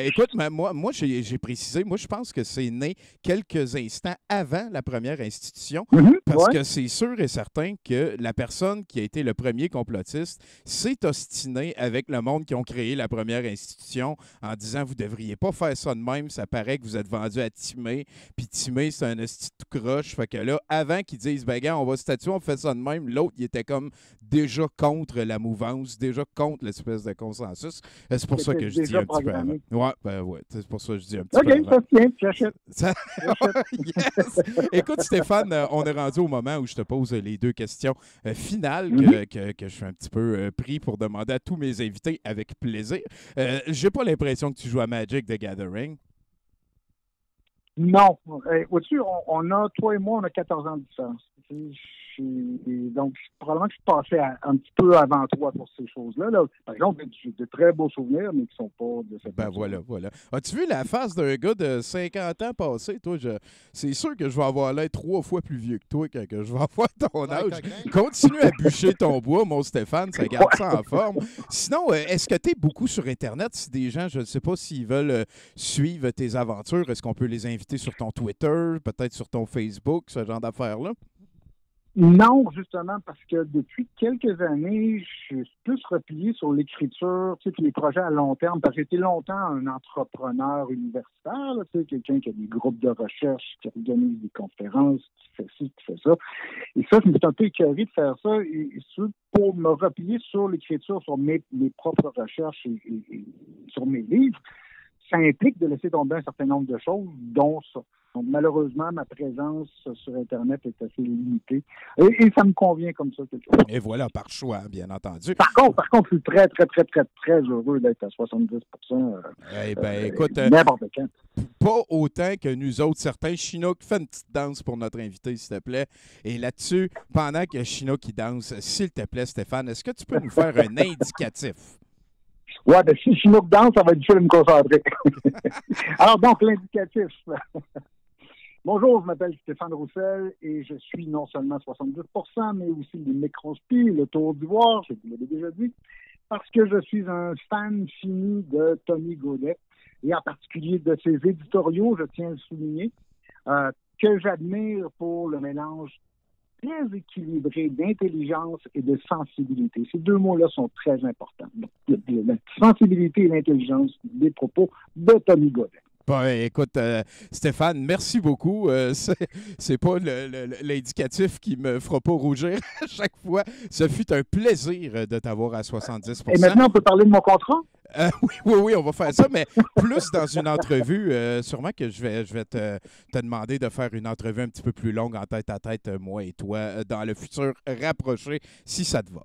Écoute, moi j'ai précisé, moi je pense que c'est né quelques instants avant la première institution, parce que c'est sûr et certain que la personne qui a été le premier complotiste s'est ostiné avec le monde qui ont créé la première institution en disant vous devriez pas faire ça de même, ça paraît que vous êtes vendu à Timé, puis Timé c'est un esti tout croche, fait que là, avant qu'ils disent ben gars, on va statuer, on fait ça de même, l'autre il était comme déjà contre la mouvance, déjà contre l'espèce de consensus. C'est pour ça que je dis un petit peu avant. Ouais, c'est pour ça que je dis un petit peu avant. OK, ça se tient, j'achète. Yes! Écoute, Stéphane, on est rendu au moment où je te pose les 2 questions finales que je suis un petit peu pris pour demander à tous mes invités avec plaisir. J'ai pas l'impression que tu joues à Magic the Gathering. Non. Au-dessus, toi et moi, on a 14 ans de différence. Donc, probablement que je passais un petit peu avant toi pour ces choses-là. Là. Par exemple, j'ai de très beaux souvenirs, mais qui ne sont pas de cette façon. Voilà. As-tu vu la face d'un gars de 50 ans passé? Toi, c'est sûr que je vais avoir l'air 3 fois plus vieux que toi quand je vais avoir ton âge. Continue à bûcher ton bois, mon Stéphane, ça garde ça en forme. Sinon, est-ce que tu es beaucoup sur Internet? Si des gens, je ne sais pas s'ils veulent suivre tes aventures, est-ce qu'on peut les inviter sur ton Twitter, peut-être sur ton Facebook, ce genre d'affaires-là? Non, justement, parce que depuis quelques années, je suis plus replié sur l'écriture, puis les projets à long terme, parce que j'étais longtemps un entrepreneur universitaire, quelqu'un qui a des groupes de recherche, qui organise des conférences, qui fait ci, qui fait ça. Et ça, je me suis un peu écœuré de faire ça, et pour me replier sur l'écriture, sur mes propres recherches et sur mes livres, ça implique de laisser tomber un certain nombre de choses, dont ça. Donc, malheureusement, ma présence sur Internet est assez limitée. Et ça me convient comme ça. Et voilà, par choix, bien entendu. Par contre, je suis très, très, très, très, très heureux d'être à 70%. Eh bien, écoute, n'importe quand. pas autant que nous autres. Certains, Chinook, fais une petite danse pour notre invité, s'il te plaît. Et là-dessus, pendant que Chinook qui danse, s'il te plaît, Stéphane, est-ce que tu peux nous faire un indicatif? Ouais, ben si Chinook danse, ça va être difficile de me concentrer. Alors, donc, l'indicatif. Bonjour, je m'appelle Stéphane Roussel et je suis non seulement 70%, mais aussi le microspi, le tour d'ivoire, je vous l'avais déjà dit, parce que je suis un fan fini de Tony Godet et en particulier de ses éditoriaux, je tiens à le souligner, que j'admire pour le mélange très équilibré d'intelligence et de sensibilité. Ces deux mots-là sont très importants. Donc, la sensibilité et l'intelligence des propos de Tony Godet. Bon, écoute, Stéphane, merci beaucoup. C'est pas l'indicatif qui me fera pas rougir à chaque fois. Ce fut un plaisir de t'avoir à 70%. Et maintenant, on peut parler de mon contrat? Oui, on va faire ça, mais plus dans une entrevue. Sûrement que je vais te demander de faire une entrevue un petit peu plus longue en tête à tête, moi et toi, dans le futur rapproché, si ça te va.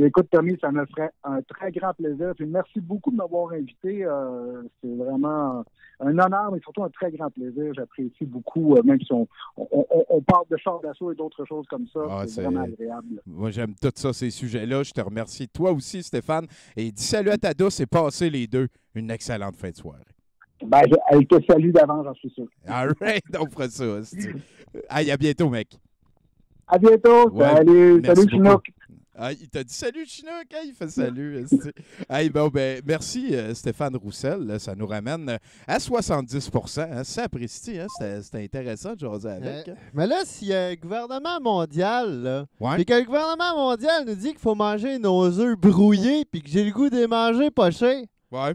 Écoute, Tommy, ça me ferait un très grand plaisir. Puis merci beaucoup de m'avoir invité. C'est vraiment un honneur, mais surtout un très grand plaisir. J'apprécie beaucoup, même si on parle de chars d'assaut et d'autres choses comme ça. C'est vraiment agréable. Moi, j'aime tout ça, ces sujets-là. Je te remercie. Toi aussi, Stéphane. Et dis salut à ta douce et passez les deux une excellente fin de soirée. Ben, elle te salue d'avance, j'en suis sûr. All right, on fera ça. Allez, à bientôt, mec. À bientôt. Ouais, salut, Chinook. Ah, il t'a dit salut, Chinook. Ah, il fait salut. Hey, bon, ben, merci, Stéphane Roussel. Ça nous ramène à 70%. Hein. Ça apprécie. Hein. C'était intéressant de jaser avec. Mais là, s'il y a un gouvernement mondial, là, Ouais. puis que le gouvernement mondial nous dit qu'il faut manger nos œufs brouillés, puis que j'ai le goût de les manger pochés, Ouais.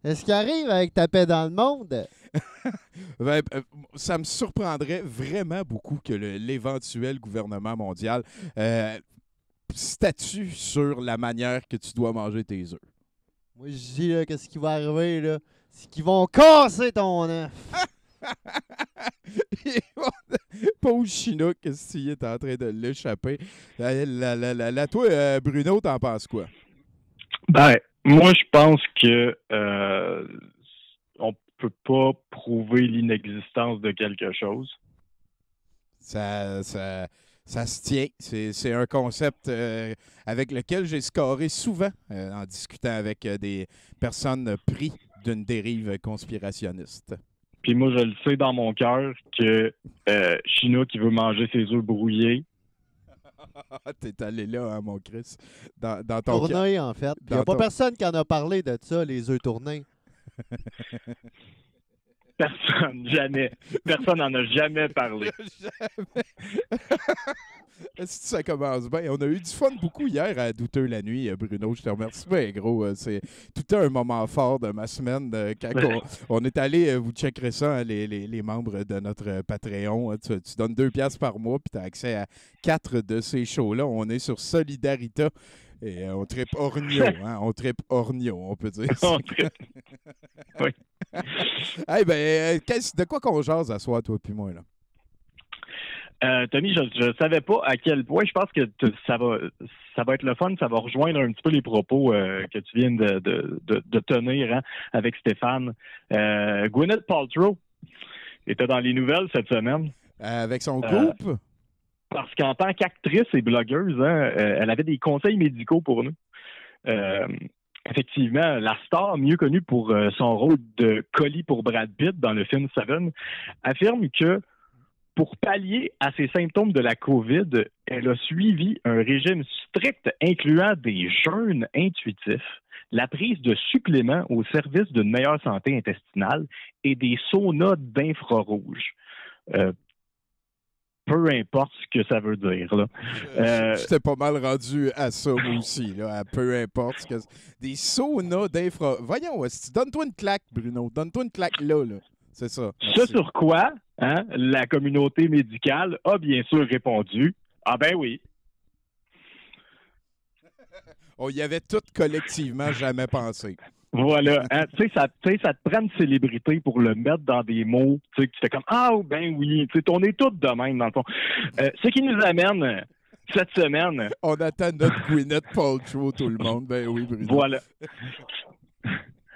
est-ce qu'il arrive avec ta paix dans le monde? Ben, ça me surprendrait vraiment beaucoup que l'éventuel gouvernement mondial statue sur la manière que tu dois manger tes œufs. Moi, je dis, là, qu'est-ce qui va arriver, là? C'est qu'ils vont casser ton œuf. Pauvre Chinook, s'il est en train de l'échapper. Toi, Bruno, t'en penses quoi? Ben, moi, je pense que on peut pas prouver l'inexistence de quelque chose. Ça se tient. C'est un concept avec lequel j'ai scoré souvent en discutant avec des personnes prises d'une dérive conspirationniste. Puis moi, je le sais dans mon cœur que Chinook qui veut manger ses œufs brouillés. T'es allé là, hein, mon Chris. Dans ton Tournés, en fait. Il n'y a pas personne qui en a parlé de ça, les œufs tournés. Personne, jamais. Personne n'en a jamais parlé. Jamais. Est-ce que ça commence bien? On a eu du fun beaucoup hier à Douteux la nuit, Bruno. Je te remercie bien, gros. C'est tout un moment fort de ma semaine. Quand on est allé, vous checkerez ça, hein, les membres de notre Patreon. Tu donnes 2$ par mois, puis tu as accès à 4 de ces shows-là. On est sur Solidarita. Et on tripe orgno, hein? On tripe orgno, on peut dire ça. On tripe. Oui. Hey, ben, de quoi qu'on jase à soir, toi puis moi, là? Tony, je ne savais pas à quel point. Je pense que ça va être le fun. Ça va rejoindre un petit peu les propos que tu viens de tenir, hein, avec Stéphane. Gwyneth Paltrow était dans les nouvelles cette semaine. Avec son couple? Parce qu'en tant qu'actrice et blogueuse, hein, elle avait des conseils médicaux pour nous. Effectivement, la star, mieux connue pour son rôle de colis pour Brad Pitt dans le film Seven, affirme que pour pallier à ses symptômes de la COVID, elle a suivi un régime strict incluant des jeûnes intuitifs, la prise de suppléments au service d'une meilleure santé intestinale et des saunas d'infrarouge. Peu importe ce que ça veut dire. J'étais pas mal rendu à ça, moi aussi. Là, à peu importe ce que... Des saunas d'infra... Voyons, donne-toi une claque, Bruno. Donne-toi une claque là. C'est ça. Merci. Ce sur quoi, hein, la communauté médicale a bien sûr répondu « Ah ben oui ». On y avait toutes collectivement jamais pensé. Voilà. Hein, ça te prend une célébrité pour le mettre dans des mots. Tu sais, que tu fais comme ah ben oui. Tu sais, on est tous de même dans le fond. Ce qui nous amène cette semaine. On attend notre Gwyneth Paltrow, tout le monde. Ben oui, Bruno. Voilà.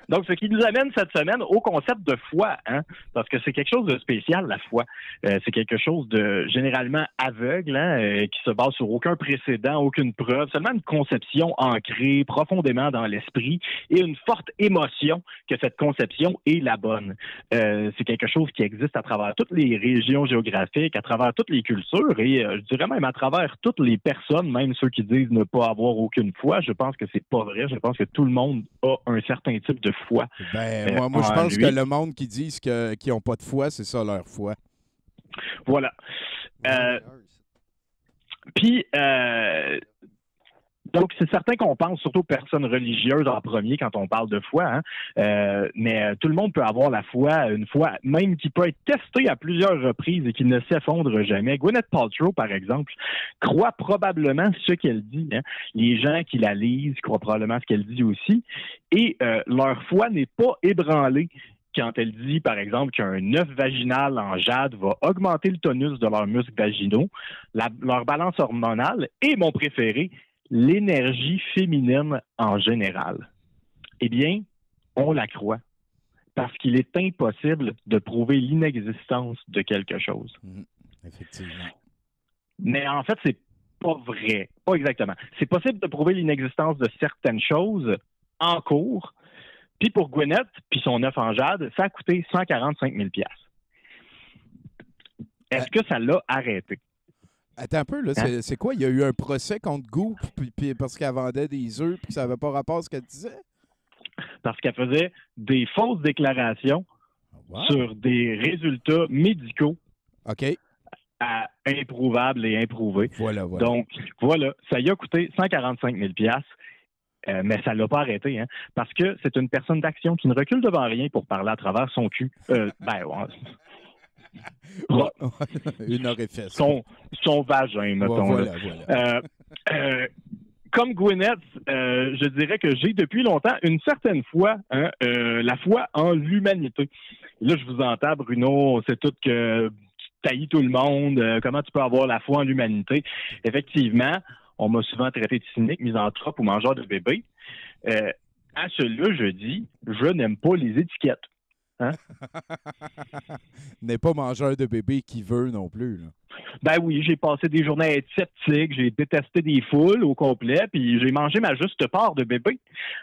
Donc, ce qui nous amène cette semaine au concept de foi, hein, parce que c'est quelque chose de spécial, la foi. C'est quelque chose de généralement aveugle, hein, qui se base sur aucun précédent, aucune preuve, seulement une conception ancrée profondément dans l'esprit et une forte émotion que cette conception est la bonne. C'est quelque chose qui existe à travers toutes les régions géographiques, à travers toutes les cultures et je dirais même à travers toutes les personnes, même ceux qui disent ne pas avoir aucune foi. Je pense que c'est pas vrai. Je pense que tout le monde a un certain type de foi. Ben, moi je pense que le monde qui dit qu'ils n'ont pas de foi, c'est ça leur foi. Voilà. Puis, donc, c'est certain qu'on pense surtout aux personnes religieuses en premier quand on parle de foi, hein? Mais tout le monde peut avoir la foi, une foi même qui peut être testée à plusieurs reprises et qui ne s'effondre jamais. Gwyneth Paltrow, par exemple, croit probablement ce qu'elle dit. Hein? Les gens qui la lisent croient probablement ce qu'elle dit aussi. Et leur foi n'est pas ébranlée quand elle dit, par exemple, qu'un œuf vaginal en jade va augmenter le tonus de leurs muscles vaginaux, leur balance hormonale et, mon préféré, l'énergie féminine en général. Eh bien, on la croit. Parce qu'il est impossible de prouver l'inexistence de quelque chose. Effectivement. Mais en fait, c'est pas vrai. Pas exactement. C'est possible de prouver l'inexistence de certaines choses en cours. Puis pour Gwyneth, puis son œuf en jade, ça a coûté 145 000 $. Est-ce que ça l'a arrêté? Attends un peu, là, c'est quoi? Il y a eu un procès contre Goop puis parce qu'elle vendait des œufs puis que ça n'avait pas rapport à ce qu'elle disait? Parce qu'elle faisait des fausses déclarations sur des résultats médicaux improuvables et improuvés. Voilà. Donc, voilà, ça y a coûté 145 000 $. Mais ça ne l'a pas arrêté, hein, parce que c'est une personne d'action qui ne recule devant rien pour parler à travers son cul. Une orifice. Son vagin, mettons. Voilà. Comme Gwyneth, je dirais que j'ai depuis longtemps une certaine foi, hein, la foi en l'humanité. Là, je vous entends, Bruno, c'est tout que tu taillis tout le monde, comment tu peux avoir la foi en l'humanité. Effectivement, on m'a souvent traité de cynique, misanthrope ou mangeur de bébé. À cela, je dis, je n'aime pas les étiquettes. Hein? N'est pas mangeur de bébé qui veut non plus. Là. Ben oui, j'ai passé des journées à être sceptique, j'ai détesté des foules au complet, puis j'ai mangé ma juste part de bébé.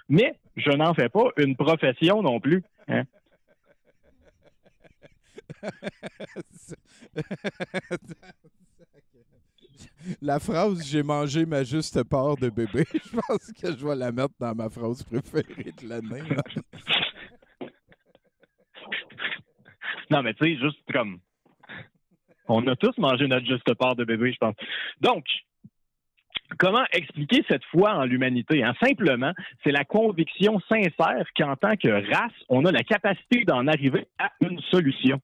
Mais je n'en fais pas une profession non plus. Hein? La phrase « j'ai mangé ma juste part de bébé », je pense que je vais la mettre dans ma phrase préférée de l'année. Non, mais tu sais, juste comme... On a tous mangé notre juste part de bébé, je pense. Donc, comment expliquer cette foi en l'humanité? Hein? Simplement, c'est la conviction sincère qu'en tant que race, on a la capacité d'en arriver à une solution,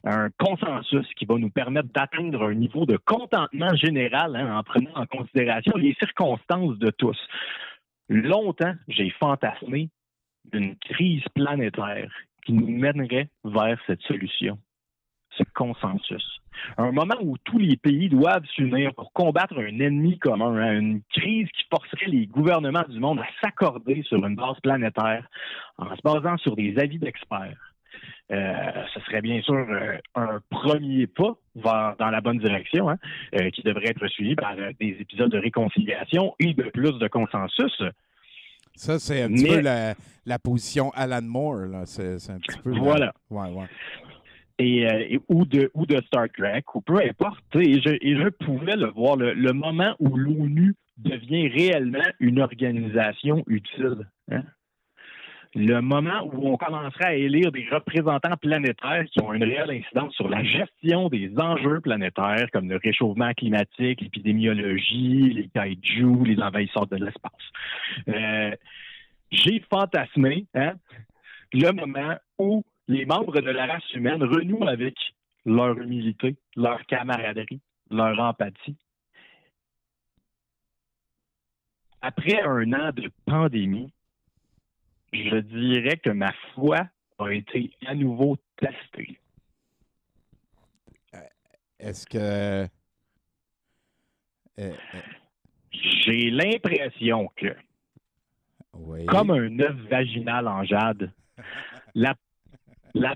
un consensus qui va nous permettre d'atteindre un niveau de contentement général, hein, en prenant en considération les circonstances de tous. Longtemps, j'ai fantasmé une crise planétaire qui nous mènerait vers cette solution, ce consensus. Un moment où tous les pays doivent s'unir pour combattre un ennemi commun, hein, une crise qui forcerait les gouvernements du monde à s'accorder sur une base planétaire en se basant sur des avis d'experts. Ce serait bien sûr un premier pas dans la bonne direction, hein, qui devrait être suivi par des épisodes de réconciliation et de plus de consensus. Ça, c'est un petit peu la position Alan Moore. Là. C'est un petit peu... Voilà. Ouais. Ou de Star Trek, ou peu importe. Et je pouvais le voir, le moment où l'ONU devient réellement une organisation utile. Hein? Le moment où on commencerait à élire des représentants planétaires qui ont une réelle incidence sur la gestion des enjeux planétaires, comme le réchauffement climatique, l'épidémiologie, les kaijus, les envahisseurs de l'espace. J'ai fantasmé le moment où les membres de la race humaine renouent avec leur humilité, leur camaraderie, leur empathie. Après un an de pandémie, je dirais que ma foi a été à nouveau testée. Est-ce que... J'ai l'impression que, oui. comme un œuf vaginal en jade, la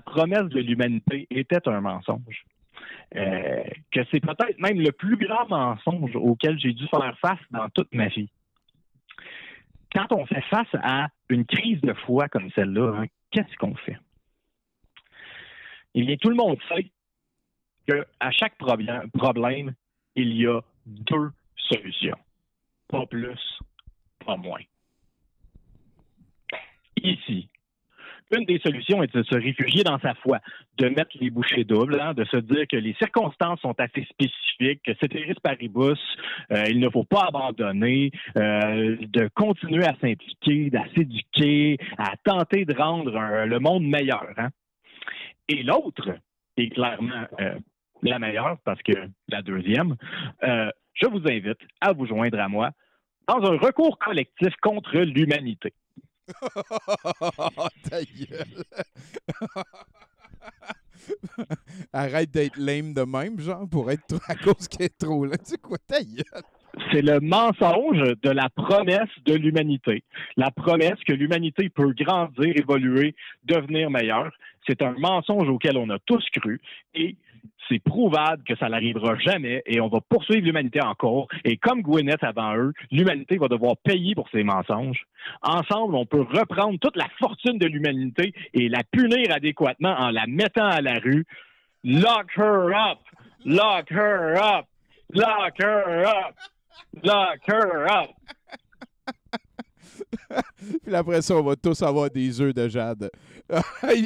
promesse de l'humanité était un mensonge. Que c'est peut-être même le plus grand mensonge auquel j'ai dû faire face dans toute ma vie. Quand on fait face à une crise de foi comme celle-là, hein, qu'est-ce qu'on fait? Eh bien, tout le monde sait qu'à chaque problème, il y a 2 solutions. Pas plus, pas moins. Ici, une des solutions est de se réfugier dans sa foi, de mettre les bouchées doubles, hein, de se dire que les circonstances sont assez spécifiques, que ceteris paribus, il ne faut pas abandonner, de continuer à s'impliquer, à s'éduquer, à tenter de rendre le monde meilleur. Hein. Et l'autre est clairement la meilleure, parce que la deuxième, je vous invite à vous joindre à moi dans un recours collectif contre l'humanité. Ta gueule! Arrête d'être lame de même, genre, pour être à cause qu'elle est trop là. Tu sais quoi, ta gueule? C'est le mensonge de la promesse de l'humanité. La promesse que l'humanité peut grandir, évoluer, devenir meilleure. C'est un mensonge auquel on a tous cru et c'est prouvable que ça n'arrivera jamais et on va poursuivre l'humanité encore. Et comme Gwyneth avant eux, l'humanité va devoir payer pour ces mensonges. Ensemble, on peut reprendre toute la fortune de l'humanité et la punir adéquatement en la mettant à la rue. Lock her up! Lock her up! Lock her up! Lock her up! Puis après ça, on va tous avoir des œufs de jade.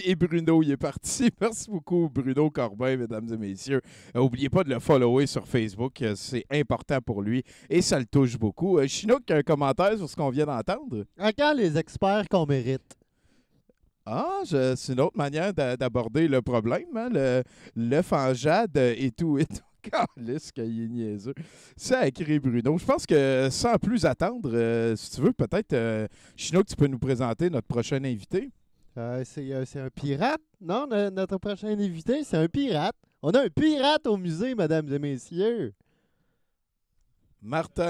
Et Bruno, il est parti. Merci beaucoup, Bruno Corbin, mesdames et messieurs. N'oubliez pas de le follower sur Facebook. C'est important pour lui et ça le touche beaucoup. Chinook, un commentaire sur ce qu'on vient d'entendre? Quand les experts qu'on mérite. Ah, c'est une autre manière d'aborder le problème. Hein? L'œuf en jade et tout. Et tout. Calisse qu'il est niaiseux. Ça a écrit Bruno. Je pense que sans plus attendre, si tu veux, peut-être, Chinook, tu peux nous présenter notre prochain invité. C'est un pirate. Non, notre prochain invité, c'est un pirate. On a un pirate au musée, mesdames et messieurs. Martin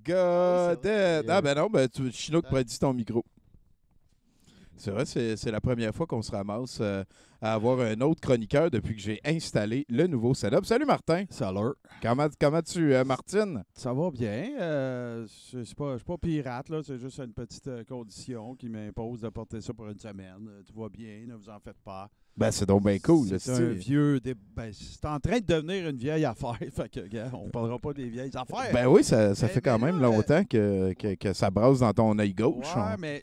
Godet. Ah ben non, Chinook prédit ton micro. C'est vrai, c'est la première fois qu'on se ramasse à avoir un autre chroniqueur depuis que j'ai installé le nouveau setup. Salut Martin. Salut. Comment tu, Martine? Ça va bien. Je ne suis pas pirate, là. C'est juste une petite condition qui m'impose de porter ça pour une semaine. Tout va bien, ne vous en faites pas. Ben, c'est donc bien cool. C'est un vieux... c'est en train de devenir une vieille affaire. Fait que, gars, on parlera pas des vieilles affaires. Ben oui, ça fait quand même longtemps que ça brasse dans ton œil gauche. Ouais, mais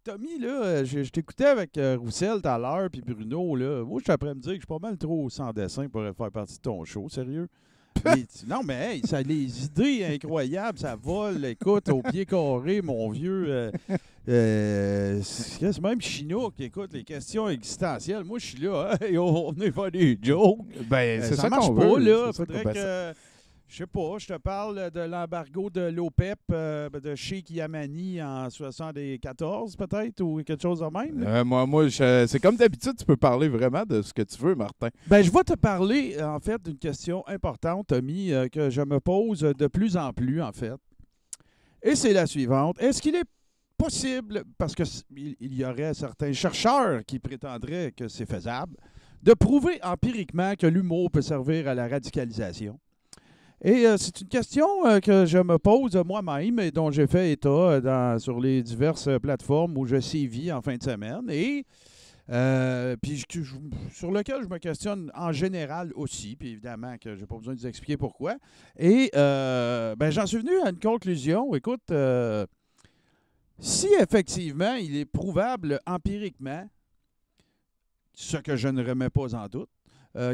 Tommy, là, je t'écoutais avec Roussel tout à l'heure, puis Bruno, là. Moi, je suis après me dire que je suis pas mal trop sans dessin pour faire partie de ton show, sérieux. Non, mais hey, ça a les idées incroyables, ça vole, écoute, au pied carré, mon vieux. C'est même Chinook qui écoute les questions existentielles. Moi, je suis là, hey, on venait faire des jokes. Ben, c'est ça marche qu'on pas, veut. là. Faudrait que... Je sais pas, je te parle de l'embargo de l'OPEP de Sheikh Yamani en 74 peut-être, ou quelque chose de même. Moi c'est comme d'habitude, tu peux parler vraiment de ce que tu veux, Martin. Ben, je vais te parler, en fait, d'une question importante, Tommy, que je me pose de plus en plus, en fait. Et c'est la suivante. Est-ce qu'il est possible, parce qu'il y aurait certains chercheurs qui prétendraient que c'est faisable, de prouver empiriquement que l'humour peut servir à la radicalisation? Et c'est une question que je me pose moi-même et dont j'ai fait état sur les diverses plateformes où je sévis en fin de semaine. Et puis sur lequel je me questionne en général aussi. Puis évidemment que je n'ai pas besoin de vous expliquer pourquoi. Et j'en suis venu à une conclusion. Écoute, si effectivement il est prouvable empiriquement, ce que je ne remets pas en doute,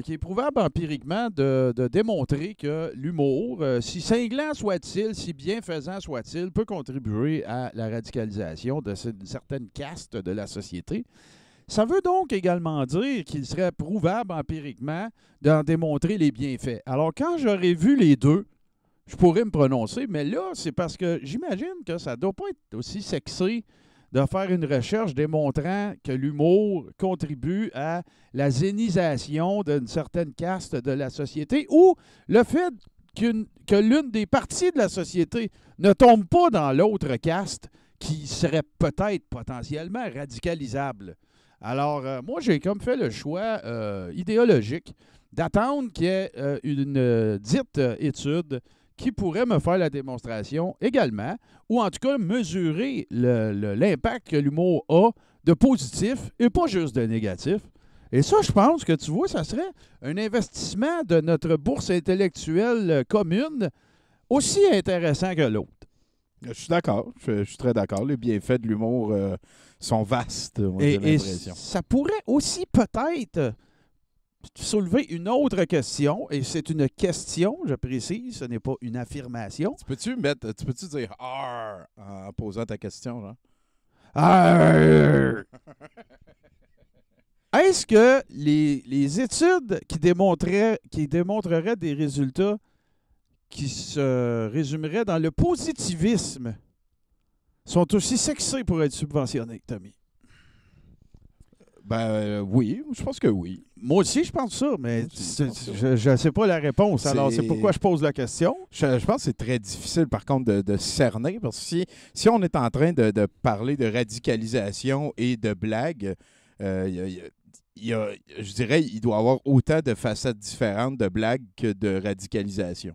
qui est prouvable empiriquement de démontrer que l'humour, si cinglant soit-il, si bienfaisant soit-il, peut contribuer à la radicalisation d'une certaine caste de la société. Ça veut donc également dire qu'il serait prouvable empiriquement d'en démontrer les bienfaits. Alors, quand j'aurai vu les deux, je pourrais me prononcer, mais là, c'est parce que j'imagine que ça ne doit pas être aussi sexy de faire une recherche démontrant que l'humour contribue à la zénisation d'une certaine caste de la société ou le fait que l'une des parties de la société ne tombe pas dans l'autre caste qui serait peut-être potentiellement radicalisable. Alors, moi, j'ai comme fait le choix idéologique d'attendre qu'il y ait une dite étude qui pourrait me faire la démonstration également, ou en tout cas mesurer l'impact que l'humour a de positif et pas juste de négatif. Et ça, je pense que, tu vois, ça serait un investissement de notre bourse intellectuelle commune aussi intéressant que l'autre. Je suis d'accord. Je suis très d'accord. Les bienfaits de l'humour sont vastes, moi, j'ai Et l'impression. ça pourrait aussi peut-être soulever une autre question, et c'est une question, je précise, ce n'est pas une affirmation. Tu peux-tu dire « R » en posant ta question, genre? Est-ce que les études qui démontreraient des résultats qui se résumeraient dans le positivisme sont aussi sexy pour être subventionnés, Tommy? Oui, je pense que oui. Moi aussi, je pense ça, mais je ne sais pas la réponse. Alors, c'est pourquoi je pose la question. Je pense que c'est très difficile, par contre, de cerner, parce que si on est en train de parler de radicalisation et de blagues, je dirais il doit y avoir autant de facettes différentes de blagues que de radicalisation.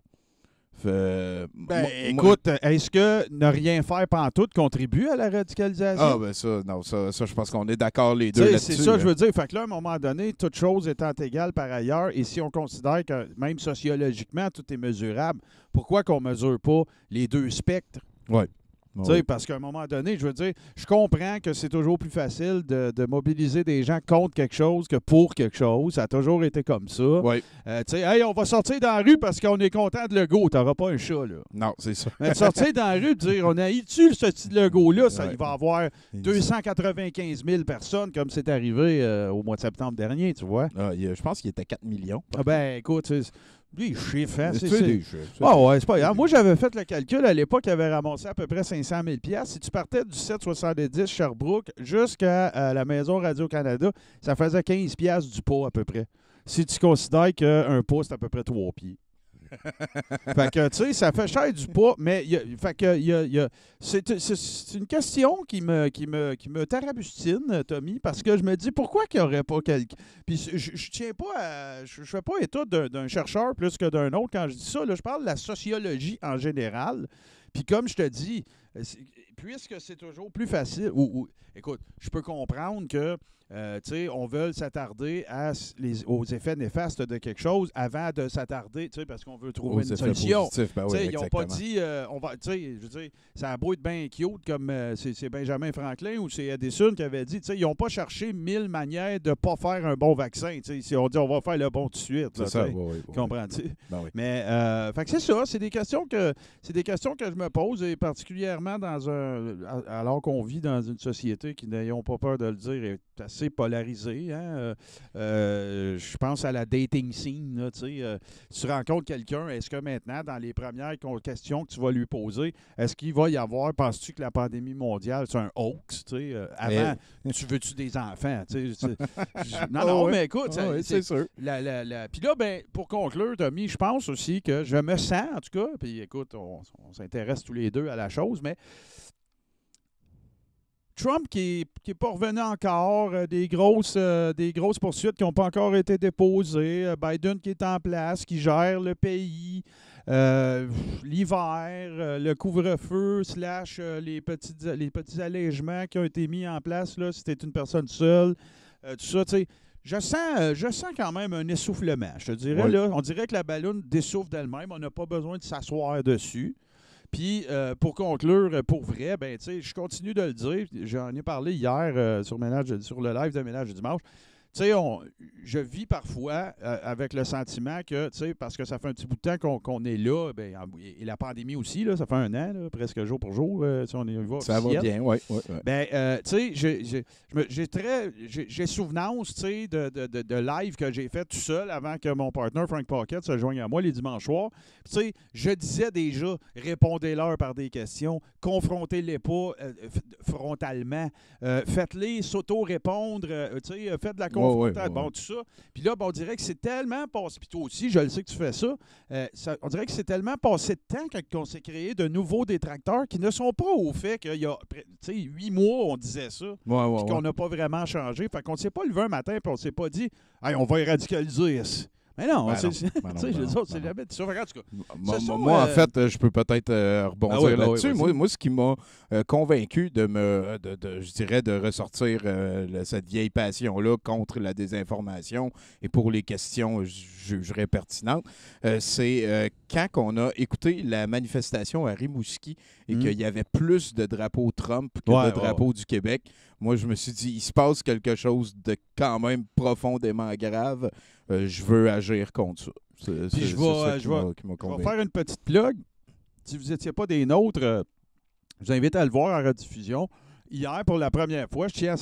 Écoute, est-ce que ne rien faire pantoute contribue à la radicalisation? Ça, je pense qu'on est d'accord les deux là-dessus. C'est ça, je veux dire. Fait que là, à un moment donné, toute chose étant égale par ailleurs, et si on considère que même sociologiquement, tout est mesurable, pourquoi qu'on ne mesure pas les deux spectres? Oui. Parce qu'à un moment donné, je veux dire, je comprends que c'est toujours plus facile de mobiliser des gens contre quelque chose que pour quelque chose. Ça a toujours été comme ça. Oui. Hey, on va sortir dans la rue parce qu'on est content de Legault. T'auras pas un chat, là. Non, c'est ça. Mais sortir dans la rue, dire on a tu ce petit Legault-là, Ouais. il va y avoir 295 000 personnes, comme c'est arrivé au mois de septembre dernier, tu vois. Je pense qu'il était 4 millions. Écoute, les chiffres, hein, C'est des chiffres. c'est pas grave. Moi, j'avais fait le calcul à l'époque, il avait ramassé à peu près 500 000 $. Si tu partais du 770 Sherbrooke jusqu'à la maison Radio-Canada, ça faisait 15 $ du pot à peu près. Si tu considères qu'un pot, c'est à peu près 3 pieds. Fait que, tu sais, ça fait cher du poids, mais c'est une question qui me tarabustine, Tommy, parce que je me dis, pourquoi qu'il n'y aurait pas quelqu'un... Puis je tiens pas à... Je fais pas état d'un chercheur plus que d'un autre quand je dis ça. Là, je parle de la sociologie en général. Puis comme je te dis, puisque c'est toujours plus facile... Écoute, je peux comprendre que on veut s'attarder aux effets néfastes de quelque chose avant de s'attarder, parce qu'on veut trouver une solution. Ils n'ont pas dit, je veux dire, ça a beau être bien cute comme c'est Benjamin Franklin ou c'est Edison qui avait dit, ils n'ont pas cherché 1000 manières de ne pas faire un bon vaccin. Si on dit on va faire le bon tout de suite. C'est ça, comprends-tu? Ben oui. Mais, fait que c'est ça, c'est des questions que je me pose, et particulièrement alors qu'on vit dans une société qui, n'ayons pas peur de le dire, est assez polarisée. Hein? Je pense à la dating scene. Là, si tu rencontres quelqu'un, est-ce que maintenant, dans les premières questions que tu vas lui poser, est-ce qu'il va y avoir, penses-tu que la pandémie mondiale, c'est un hoax? Avant, tu veux-tu des enfants? Non, mais écoute, c'est sûr. Puis là, pour conclure, Tommy, je pense aussi que je me sens, en tout cas, puis écoute, on s'intéresse tous les deux à la chose, mais Trump qui n'est pas revenu encore, des grosses poursuites qui n'ont pas encore été déposées, Biden qui est en place, qui gère le pays, l'hiver, le couvre-feu / les petits allègements qui ont été mis en place là, si tu es une personne seule, tout ça, tu sais. Je sens quand même un essoufflement, je te dirais. Oui. Là, on dirait que la ballonne dessouffle d'elle-même. On n'a pas besoin de s'asseoir dessus. Puis, pour conclure, pour vrai, je continue de le dire. J'en ai parlé hier sur le live de Ménage du dimanche. sais, je vis parfois avec le sentiment que, tu sais, parce que ça fait un petit bout de temps qu'on est là, ben, et la pandémie aussi, là, ça fait 1 an, là, presque jour pour jour, si on y va. Ça va bien, oui. Ben, tu sais, j'ai souvenance, tu sais, de live que j'ai fait tout seul avant que mon partner Frank Pocket se joigne à moi les dimanches soirs. Tu sais, je disais déjà, répondez-leur par des questions, confrontez-les pas frontalement, faites-les s'auto-répondre, tu sais, faites de la confrontation, bon, tout ça. Puis là, ben, on dirait que c'est tellement passé, puis toi aussi, je le sais que tu fais ça, on dirait que c'est tellement passé de temps qu'on s'est créé de nouveaux détracteurs qui ne sont pas au fait qu'il y a, tu sais, 8 mois, on disait ça, puis qu'on n'a pas vraiment changé. Fait qu'on ne s'est pas levé un matin, puis on ne s'est pas dit, hey, on va radicaliser. Mais non, c'est jamais ça. En tout cas, moi, en fait, je peux peut-être rebondir là-dessus. Moi, ce qui m'a convaincu je dirais, de ressortir cette vieille passion-là contre la désinformation et pour les questions, je jugerais pertinentes, c'est quand on a écouté la manifestation à Rimouski et qu'il y avait plus de drapeaux Trump que de drapeaux du Québec. Moi, je me suis dit, il se passe quelque chose de quand même profondément grave. Je veux agir contre ça. Puis je vais faire une petite plug. Si vous n'étiez pas des nôtres, je vous invite à le voir en rediffusion. Hier, pour la première fois, je tiens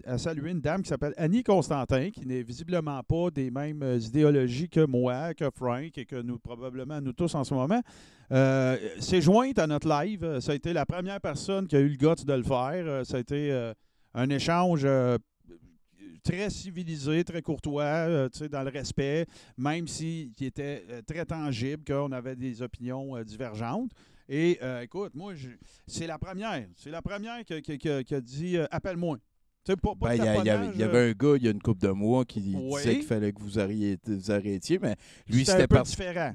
à saluer une dame qui s'appelle Annie Constantin, qui n'est visiblement pas des mêmes idéologies que moi, que Frank et que probablement nous tous en ce moment. C'est jointe à notre live. Ça a été la première personne qui a eu le guts de le faire. Ça a été un échange très civilisé, très courtois, dans le respect, même s'il était très tangible, qu'on avait des opinions divergentes. Et écoute, moi, c'est la première. C'est la première qui a dit appelle-moi. Il y avait un gars, il y a une couple de mois, qui disait qu'il fallait que vous arrêtiez, mais lui, c'était un peu différent.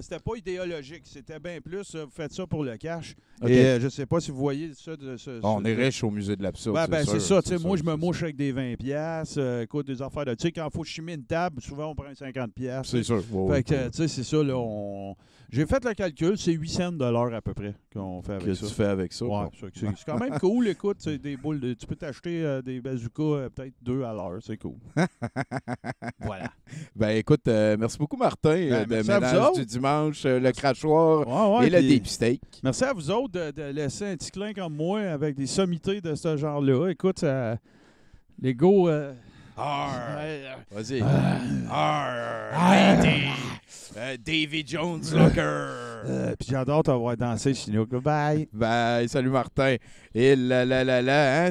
C'était pas idéologique. C'était bien plus, vous faites ça pour le cash. Okay. Et je ne sais pas si vous voyez ça. On est riche au musée de l'absurde. C'est ça. Moi, je me mouche avec des 20$. Écoute, des affaires de. Tu sais, quand il faut chimer une table, souvent, on prend 50$. C'est sûr. Fait que, tu sais, c'est ça. Là, j'ai fait le calcul, c'est 8 cents à peu près qu'on fait avec ça. Qu'est-ce que tu fais avec ça? Ouais, c'est quand même cool. Écoute, c'est des boules tu peux t'acheter des bazookas peut-être 2 à l'heure. C'est cool. Voilà. Ben écoute, merci beaucoup, Martin, de Ménage du dimanche, le crachoir et le deep steak. Merci à vous autres de laisser un petit clin comme moi avec des sommités de ce genre-là. Écoute, les go... Vas-y. Davy Jones Locker. Puis j'adore t'avoir dansé, Chinook. Bye. Bye. Salut, Martin. Et hein,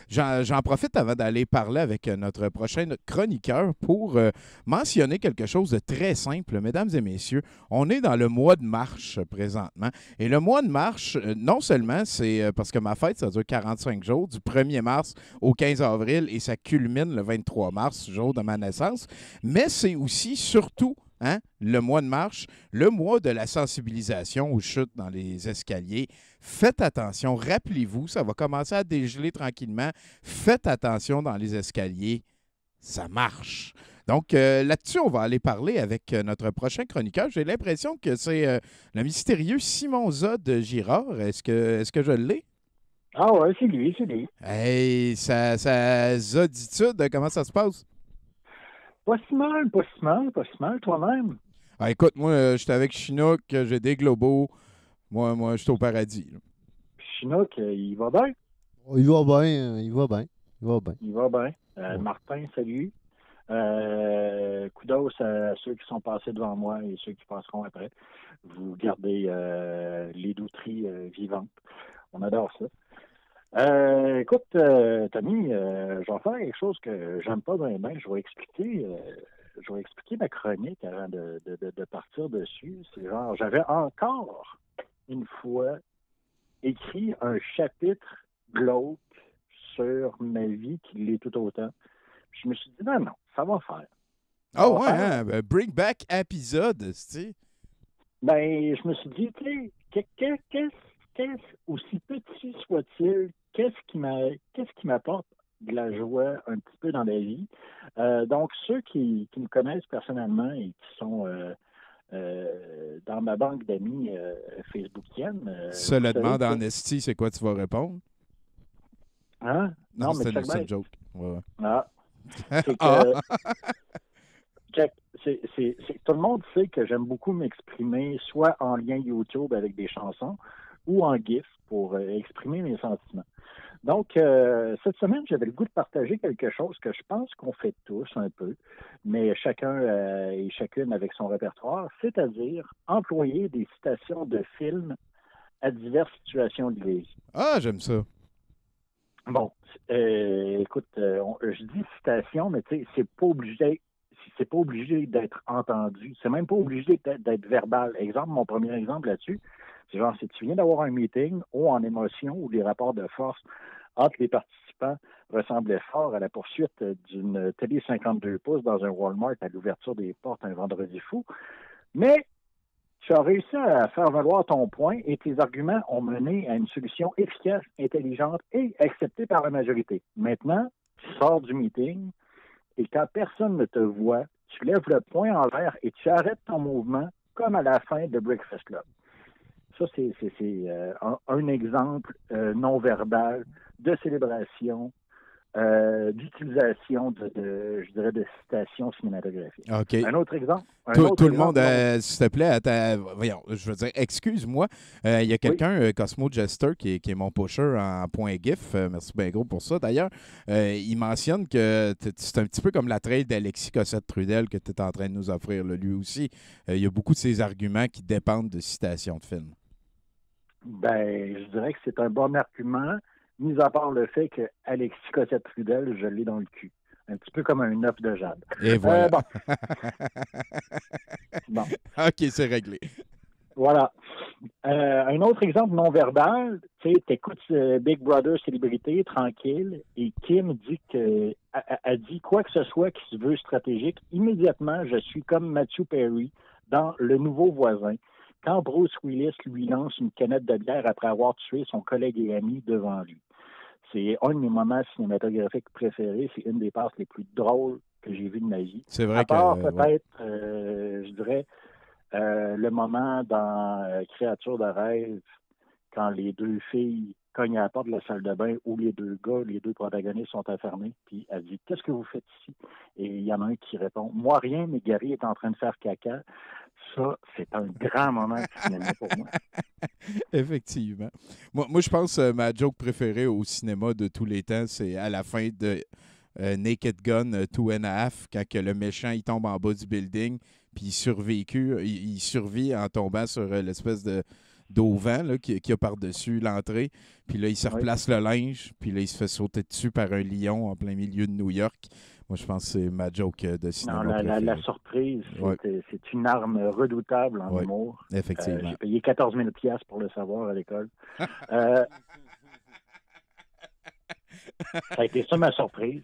j'en profite avant d'aller parler avec notre prochain chroniqueur pour mentionner quelque chose de très simple. Mesdames et messieurs, on est dans le mois de mars présentement. Et le mois de mars, non seulement c'est parce que ma fête, ça dure 45 jours, du 1er mars au 15 avril, et ça culmine le 23 mars, jour de ma naissance, mais c'est aussi, surtout, le mois de mars, le mois de la sensibilisation aux chutes dans les escaliers. Faites attention, rappelez-vous, ça va commencer à dégeler tranquillement. Faites attention dans les escaliers, ça marche. Donc là-dessus, on va aller parler avec notre prochain chroniqueur. J'ai l'impression que c'est le mystérieux Simon Zod Girard. Est-ce que je l'ai? Ah ouais, c'est lui. Hey, sa zoditude, comment ça se passe? Pas si mal, toi-même. Ah, écoute, moi, j'étais avec Chinook, j'ai des globaux. Moi, je suis au paradis. Là. Chinook, il va bien? Il va bien. Martin, salut. Kudos à ceux qui sont passés devant moi et ceux qui passeront après. Vous gardez les douteries vivantes. On adore ça. Écoute, Tommy, je vais faire quelque chose que j'aime pas bien. Je vais expliquer ma chronique avant de partir dessus. C'est genre, j'avais encore une fois écrit un chapitre glauque sur ma vie qui l'est tout autant. Puis je me suis dit, non, ça va faire. Oh ouais, ben, bring back épisode, tu sais. Ben, je me suis dit, tu sais, aussi petit soit-il, qu'est-ce qui m'apporte de la joie un petit peu dans la vie. Donc, ceux qui me connaissent personnellement et qui sont dans ma banque d'amis facebookienne... la demande en esti, c'est quoi tu vas répondre? Hein? Non, c'est une joke. Ouais. Ah. C'est que tout le monde sait que j'aime beaucoup m'exprimer soit en lien YouTube avec des chansons ou en GIF pour exprimer mes sentiments. Donc, cette semaine, j'avais le goût de partager quelque chose que je pense qu'on fait tous un peu, mais chacun et chacune avec son répertoire, c'est-à-dire employer des citations de films à diverses situations de vie. Ah, j'aime ça. Bon, écoute, je dis citation, mais tu sais, c'est pas obligé d'être entendu. C'est même pas obligé d'être verbal. Exemple, mon premier exemple là-dessus, c'est genre, si tu viens d'avoir un meeting ou en émotion ou des rapports de force entre les participants ressemblaient fort à la poursuite d'une télé 52 pouces dans un Walmart à l'ouverture des portes un vendredi fou. Mais tu as réussi à faire valoir ton point et tes arguments ont mené à une solution efficace, intelligente et acceptée par la majorité. Maintenant, tu sors du meeting et quand personne ne te voit, tu lèves le poing en l'air et tu arrêtes ton mouvement comme à la fin de Breakfast Club. Ça, c'est un exemple non verbal de célébration, d'utilisation je dirais, de citations cinématographiques. OK. Un autre exemple. Tout le monde, s'il te plaît, voyons, je veux dire, excuse-moi, il y a quelqu'un, Cosmo Jester, qui est mon pusher en point GIF, merci bien gros pour ça. D'ailleurs, il mentionne que c'est un petit peu comme la trail d'Alexis Cossette-Trudel que tu es en train de nous offrir, là, lui aussi. Il y a beaucoup de ses arguments qui dépendent de citations de films. Ben, je dirais que c'est un bon argument, mis à part le fait que Alexis Cossette-Trudel, je l'ai dans le cul. Un petit peu comme un œuf de jade. Et voilà. Bon. OK, c'est réglé. Voilà. Un autre exemple non verbal, tu sais, t'écoutes Big Brother Célébrité, tranquille, et Kim dit a dit quoi que ce soit qui se veut stratégique, immédiatement, je suis comme Matthew Perry dans Le Nouveau Voisin, quand Bruce Willis lui lance une canette de bière après avoir tué son collègue et ami devant lui. C'est un de mes moments cinématographiques préférés. C'est une des passes les plus drôles que j'ai vues de ma vie. C'est vrai à part que... peut-être, je dirais, le moment dans Créature de rêve, quand les deux filles cognent à la porte de la salle de bain où les deux gars, les deux protagonistes sont enfermés, puis elle dit « Qu'est-ce que vous faites ici? » Et il y en a un qui répond « Moi, rien, mais Gary est en train de faire caca. » Ça, c'est un grand moment de cinéma pour moi. Effectivement. Moi, je pense que ma joke préférée au cinéma de tous les temps, c'est à la fin de Naked Gun 2.5, quand que le méchant il tombe en bas du building, puis il survit en tombant sur l'espèce d'auvent là, qui a par-dessus l'entrée. Puis là, il se replace le linge, puis là, il se fait sauter dessus par un lion en plein milieu de New York. Moi, je pense que c'est ma joke de cinéma. Non, la surprise, c'est une arme redoutable en humour. Effectivement. J'ai payé 14 000 $ pour le savoir à l'école. Ça a été ça ma surprise.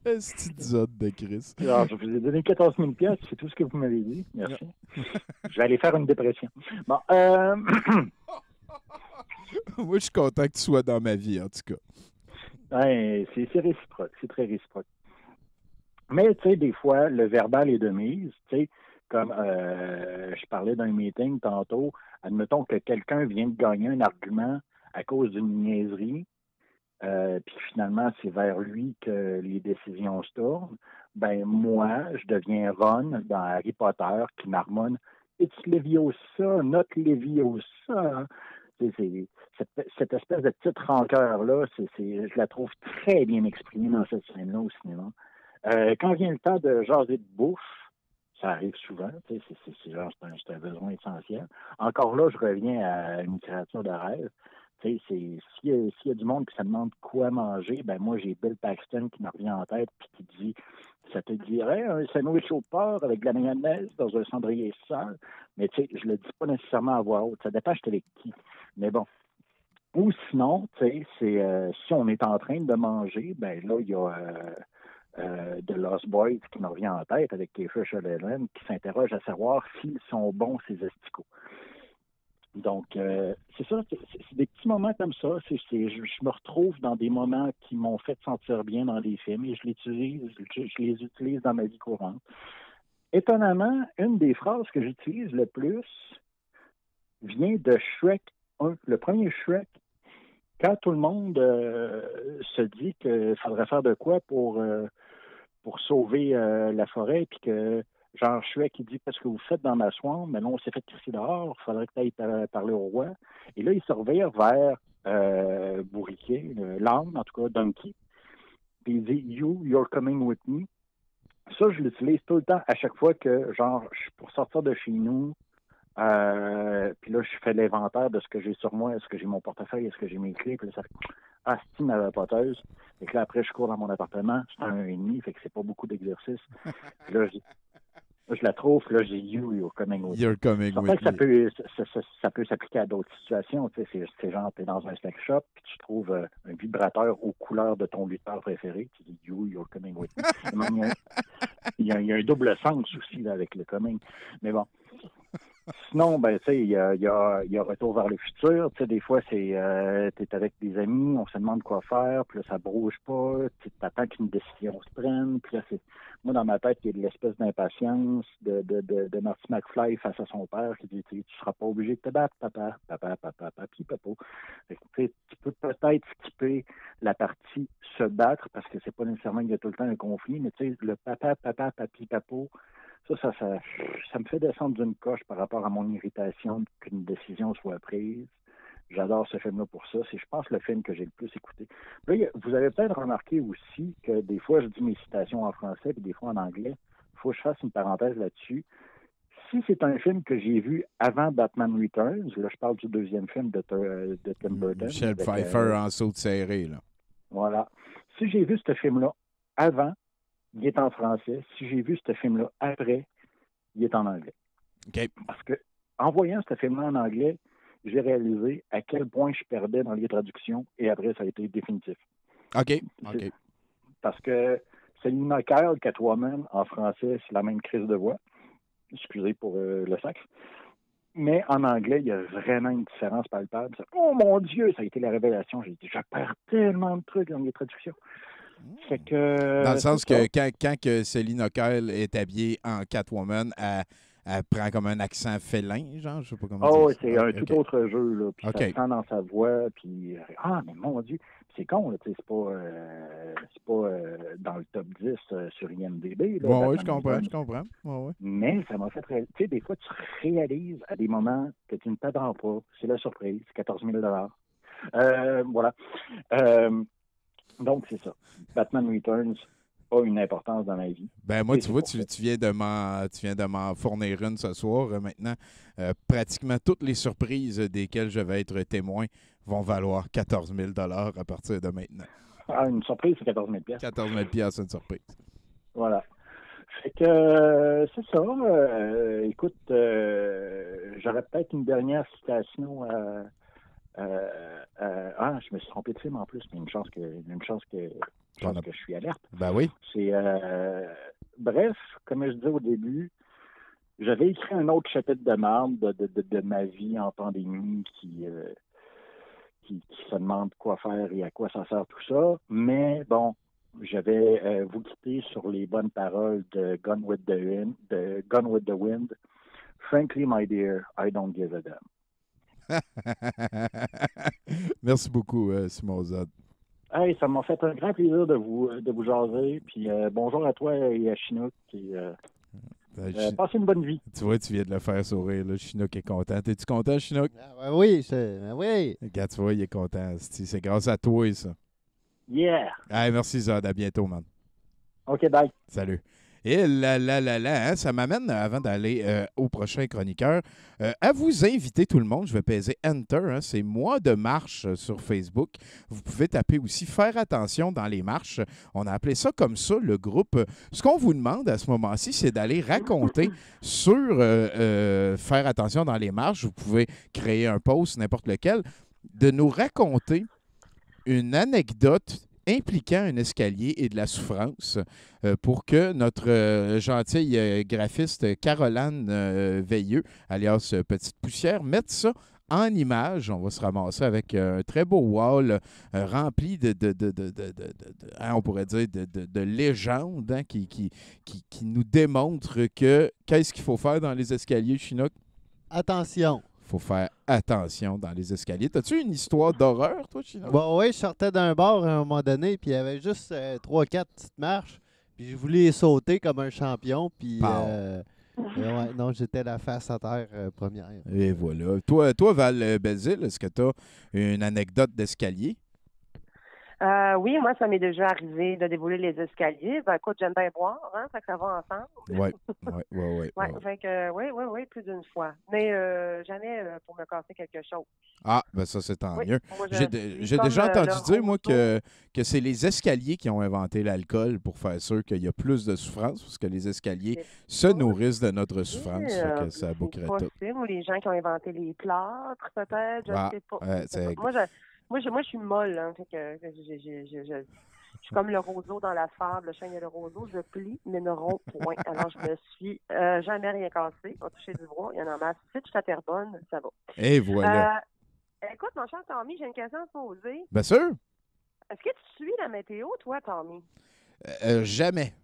C'est une zone de Chris. Alors, je vous ai donné 14 000 $, c'est tout ce que vous m'avez dit. Merci. Je vais aller faire une dépression. Bon, moi, je suis content que tu sois dans ma vie, en tout cas. Ouais, c'est réciproque. C'est très réciproque. Mais, tu sais, des fois, le verbal est de mise. Tu sais, comme je parlais d'un meeting tantôt, admettons que quelqu'un vient de gagner un argument à cause d'une niaiserie, puis finalement, c'est vers lui que les décisions se tournent. Ben, moi, je deviens Ron dans Harry Potter qui marmonne « It's Leviosa, not Leviosa ». Cette espèce de petite rancœur-là, je la trouve très bien exprimée dans cette scène-là au cinéma. Quand vient le temps de jaser de bouffe, ça arrive souvent, c'est un besoin essentiel. Encore là, je reviens à une créature de rêve. S'il y a du monde qui se demande quoi manger, ben moi, j'ai Bill Paxton qui me revient en tête puis qui dit « Ça te dirait un sandwich au porc avec de la mayonnaise dans un cendrier sale? » Mais tu sais, je le dis pas nécessairement à voix haute. Ça dépend j'étais avec qui. Mais bon. Ou sinon, tu sais, c'est si on est en train de manger, ben là, il y a The Lost Boys qui me revient en tête avec Kiefer Sutherland qui s'interroge à savoir s'ils sont bons, ces esticots. Donc, c'est ça, c'est des petits moments comme ça. Je me retrouve dans des moments qui m'ont fait sentir bien dans des films et je les utilise dans ma vie courante. Étonnamment, une des phrases que j'utilise le plus vient de Shrek 1. Le premier Shrek, quand tout le monde se dit qu'il faudrait faire de quoi pour sauver la forêt, puis que, genre, Shrek, qui dit, qu'est-ce que vous faites dans ma swamp? Mais non, on s'est fait crisser dehors, il faudrait que tu ailles parler au roi. Et là, il se revire vers Bourriquet, l'âne, en tout cas, Donkey, puis il dit, you're coming with me. Ça, je l'utilise tout le temps, à chaque fois que, genre, je suis pour sortir de chez nous, puis là, je fais l'inventaire de ce que j'ai sur moi. Est-ce que j'ai mon portefeuille? Est-ce que j'ai mes clés? Puis là, ça fait « Ah, c'est ma vapoteuse. » Fait que là, après, je cours dans mon appartement. C'est 1,5, fait que c'est pas beaucoup d'exercice. Puis là, je la trouve. Puis là, j'ai « you're coming with me. » You're coming Ça with fait que me. ça peut s'appliquer à d'autres situations. Tu sais, c'est genre, t'es dans un snack shop, puis tu trouves un vibrateur aux couleurs de ton lutteur préféré. Tu dis « you're coming with me. » Il y a un double sens aussi là, avec le coming. Mais bon. Sinon, ben, tu sais, il y a Retour vers le futur. Tu sais, des fois, c'est t'es avec des amis, on se demande quoi faire, puis là, ça bouge pas, tu t'attends qu'une décision se prenne, puis là, c'est... Moi, dans ma tête, il y a de l'espèce d'impatience de Marty McFly face à son père qui dit, tu seras pas obligé de te battre, papa, papi, papo. Fait que, tu sais, tu peux peut-être skipper la partie se battre, parce que c'est pas nécessairement qu'il y a tout le temps un conflit, mais tu sais, le papa, papi, papo, ça me fait descendre d'une coche par rapport à mon irritation qu'une décision soit prise. J'adore ce film-là pour ça. C'est, je pense, le film que j'ai le plus écouté. Là, vous avez peut-être remarqué aussi que des fois, je dis mes citations en français et des fois en anglais. Il faut que je fasse une parenthèse là-dessus. Si c'est un film que j'ai vu avant Batman Returns, là, je parle du deuxième film de Tim Burton. Michel Pfeiffer en saut serré, là. Voilà. Si j'ai vu ce film-là avant, il est en français. Si j'ai vu ce film-là après, il est en anglais. OK. Parce que en voyant ce film-là en anglais, j'ai réalisé à quel point je perdais dans les traductions et après, ça a été définitif. OK. Parce que Selina Kyle, Catwoman, en français, c'est la même crise de voix. Excusez pour le sac. Mais en anglais, il y a vraiment une différence palpable. Oh mon Dieu, ça a été la révélation. J'ai dit, je perds tellement de trucs dans les traductions. Fait que, dans le sens que quand que Selina Kyle est habillée en Catwoman, elle prend comme un accent félin, genre, je sais pas comment dire. Oui, c'est un tout autre jeu, là. Puis ça se sent dans sa voix, puis mais mon Dieu, c'est con, là, c'est pas dans le top 10 sur IMDb. Oui, je comprends. Ouais. Mais ça m'a fait... Tu sais, des fois, tu réalises à des moments que tu ne t'attends pas. C'est la surprise, 14 000 voilà. Donc, c'est ça. Batman Returns a une importance dans ma vie. Ben moi, tu vois, tu viens de m'en fournir une ce soir. Maintenant, pratiquement toutes les surprises desquelles je vais être témoin vont valoir 14 000 à partir de maintenant. Ah, une surprise, c'est 14 000 14 000 c'est une surprise. Voilà. Fait que, c'est ça. Écoute, j'aurais peut-être une dernière citation je me suis trompé de film en plus, mais une chance que je suis alerte. Ben oui. C'est bref, comme je disais au début, j'avais écrit un autre chapitre de marde de ma vie en pandémie qui se demande quoi faire et à quoi ça sert tout ça. Mais bon, je vais vous quitter sur les bonnes paroles de Gone with the Wind. Frankly, my dear, I don't give a damn. Merci beaucoup, Simon Zod. Hey, ça m'a fait un grand plaisir de vous jaser. Puis bonjour à toi et à Chinook. Passez une bonne vie. Tu vois, tu viens de le faire sourire. Là. Chinook est content. Es-tu content, Chinook? Oui. Regarde, tu vois, il est content. C'est grâce à toi, ça. Yeah! Hey, merci, Zod. À bientôt, man. OK, bye. Salut. Et là, ça m'amène, avant d'aller au prochain chroniqueur, à vous inviter tout le monde. Je vais peser Enter. C'est Mois de marche sur Facebook. Vous pouvez taper aussi Faire attention dans les marches. On a appelé ça comme ça, le groupe. Ce qu'on vous demande à ce moment-ci, c'est d'aller raconter sur Faire attention dans les marches. Vous pouvez créer un post, n'importe lequel, de nous raconter une anecdote impliquant un escalier et de la souffrance pour que notre gentille graphiste Caroline Veilleux, alias Petite Poussière, mette ça en image. On va se ramasser avec un très beau wall rempli on pourrait dire, de légendes qui nous démontrent qu'est-ce qu'il faut faire dans les escaliers, Chinook? Attention, faut faire attention dans les escaliers. T'as-tu une histoire d'horreur, toi, Chino? Bon, oui, je sortais d'un bar à un moment donné, puis il y avait juste 3-4 petites marches. Puis je voulais sauter comme un champion, puis ouais, non, j'étais la face à terre première. Et voilà. Toi Val Belzile, est-ce que tu as une anecdote d'escalier? Oui, moi, ça m'est déjà arrivé de dévoiler les escaliers. Ben, écoute, j'aime bien boire, hein, fait que ça va ensemble. Oui. Fait que, oui, plus d'une fois. Mais jamais pour me casser quelque chose. Ah, ben ça, c'est tant mieux. Moi, J'ai déjà entendu dire, moi, que c'est les escaliers qui ont inventé l'alcool pour faire sûr qu'il y a plus de souffrance, parce que les escaliers se nourrissent de notre souffrance. Fait que ça bouclerait tout. Possible, ou les gens qui ont inventé les plâtres, peut-être, je sais pas. Moi, je suis molle, hein, fait que je suis comme le roseau dans la fable, le chien et le roseau, je plie, mais ne romps point. Alors, je me suis jamais rien cassé, on touché du bois, il y en a masse. Si je suis à Terrebonne, ça va. Et voilà. Écoute, mon cher Tommy, j'ai une question à te poser. Bien sûr. Est-ce que tu suis la météo, toi, Tommy? Jamais.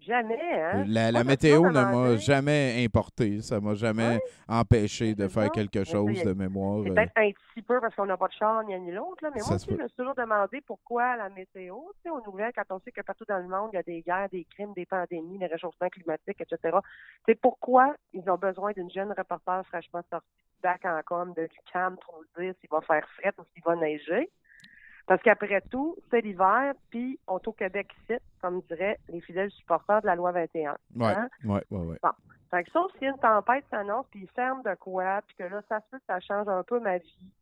Jamais, hein? La météo ne m'a jamais importé. Ça m'a jamais empêché de faire quelque chose de mémoire. C'est peut-être un petit peu parce qu'on n'a pas de char ni un ni l'autre, là, mais Ça moi aussi, je me suis toujours demandé pourquoi la météo, tu sais, aux nouvelles, quand on sait que partout dans le monde, il y a des guerres, des crimes, des pandémies, des réchauffements climatiques, etc. C'est pourquoi ils ont besoin d'une jeune reporter fraîchement sortie du bac en com de l'UQAM pour nous dire s'il va faire fret ou s'il va neiger. Parce qu'après tout, c'est l'hiver, puis on est au Québec ici, comme diraient les fidèles supporters de la loi 21. Oui. Bon. Fait que sauf s'il y a une tempête s'annonce, puis il ferme de quoi, puis que là, ça se peut que ça change un peu ma vie.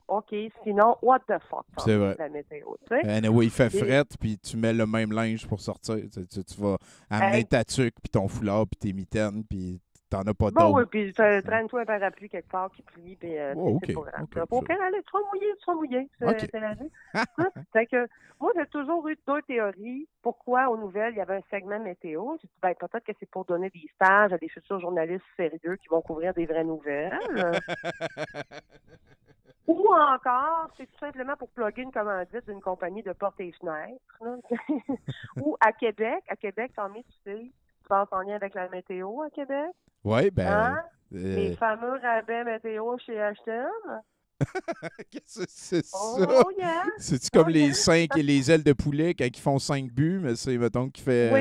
OK, sinon, what the fuck? C'est vrai. La météo, tu sais. Anyway, il fait fret, puis tu mets le même linge pour sortir. Tu vas amener ta tuque, puis ton foulard, puis tes mitaines, puis t'en as pas d'autres. Oui, puis traîne-toi un parapluie quelque part qui plie, puis c'est pas grave. Au pire, allez, tu vas mouiller, c'est la vie. Fait que moi, j'ai toujours eu deux théories. Pourquoi, aux nouvelles, il y avait un segment météo? J'ai dit, peut-être que c'est pour donner des stages à des futurs journalistes sérieux qui vont couvrir des vraies nouvelles. Ou encore, c'est tout simplement pour plugger une commandite d'une compagnie de portes et fenêtres. Ou à Québec, Tommy, tu sais, tu penses en lien avec la météo à Québec? Oui, Les fameux rabais météo chez H&M. Qu'est-ce que c'est ça? Oh, yeah. C'est-tu comme les 5 et les ailes de poulet quand ils font 5 buts, mais c'est, mettons, qui fait...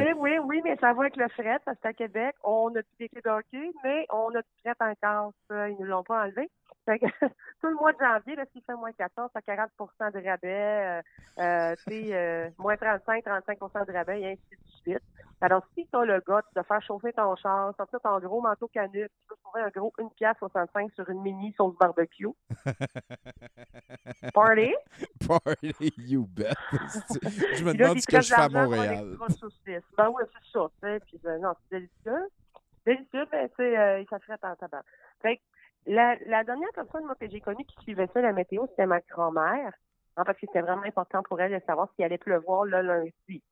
Oui, mais ça va avec le fret, parce qu'à Québec, on a des clés d'hockey, mais on a du fret encore. Ils ne l'ont pas enlevé. Fait que, tout le mois de janvier, là, s'il fait moins 14, c'est 40 de rabais, moins 35 de rabais, et ainsi de suite. Alors, si tu as le gars de faire chauffer ton char, sortir ton gros manteau canut, tu peux trouver un gros 1,65$ sur une mini sauce barbecue. Party, you bet. Je me demande ce que je fais à Montréal. Ben oui, c'est ça. Puis, non, c'est délicieux. Délicieux, mais ça ferait en tabac. Fait que, la dernière personne, moi, que j'ai connue qui suivait ça, la météo, c'était ma grand-mère. Hein, parce que c'était vraiment important pour elle de savoir s'il allait pleuvoir le lundi.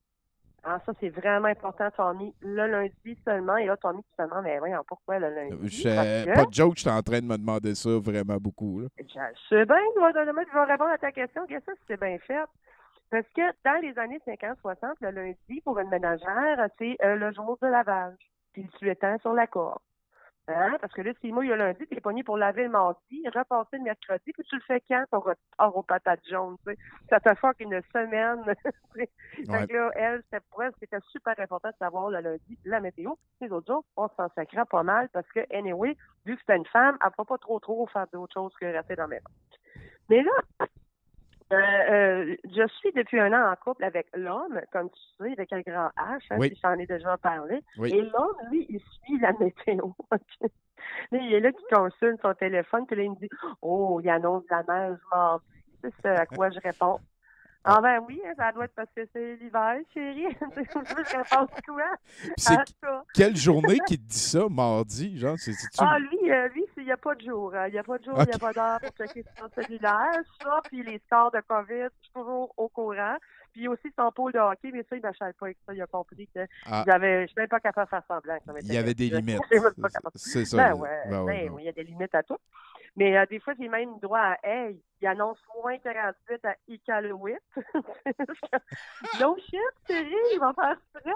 Ah, ça, c'est vraiment important, Tommy. Le lundi seulement. Et là, Tommy, tu te demandes, mais voyons, pourquoi le lundi? Pas de joke, je suis en train de me demander ça vraiment beaucoup. Là. Je sais bien, je vais répondre à ta question. Qu'est-ce que c'est bien fait? Parce que dans les années 50-60, le lundi, pour une ménagère, c'est le jour de lavage. Puis tu l'étends sur la corde. Hein? Parce que là, si moi, il y a lundi, t'es pogné pour laver le mardi, repasser le mercredi, puis tu le fais quand, ton retard aux patates jaunes, tu sais. Ça te fait qu'une semaine. Fait que là, pour elle, c'était super important de savoir le lundi la météo. Les autres jours, on s'en sacrait pas mal parce que, anyway, vu que c'était une femme, elle ne peut pas trop faire d'autres choses que rester dans la maison. Mais là, je suis depuis un an en couple avec l'homme, comme tu sais, avec un grand H, si j'en ai déjà parlé. Oui. Et l'homme, lui, il suit la météo. Là, il est là qui consulte son téléphone, puis là, il me dit « Oh, il annonce la neige mardi. » C'est ce à quoi je réponds. Ah ben oui, ça doit être parce que c'est l'hiver, chérie. Je réponds quoi? C'est quelle journée qui te dit ça, mardi? Genre, lui, il n'y a pas de jour. Il n'y a pas de jour, il n'y a pas d'heure pour checker son cellulaire. Ça, puis les scores de COVID, je suis toujours au courant. Puis aussi son pôle de hockey, mais ça, il ne m'achète pas avec ça. Il a compris que je ne suis même pas capable de faire semblant. Il y avait des limites. C'est ça. Ben oui, il y a des limites à tout. Mais des fois, j'ai même droit à « Hey, il annonce moins 48 à Iqaluit. » No shit, chérie, il va faire frais.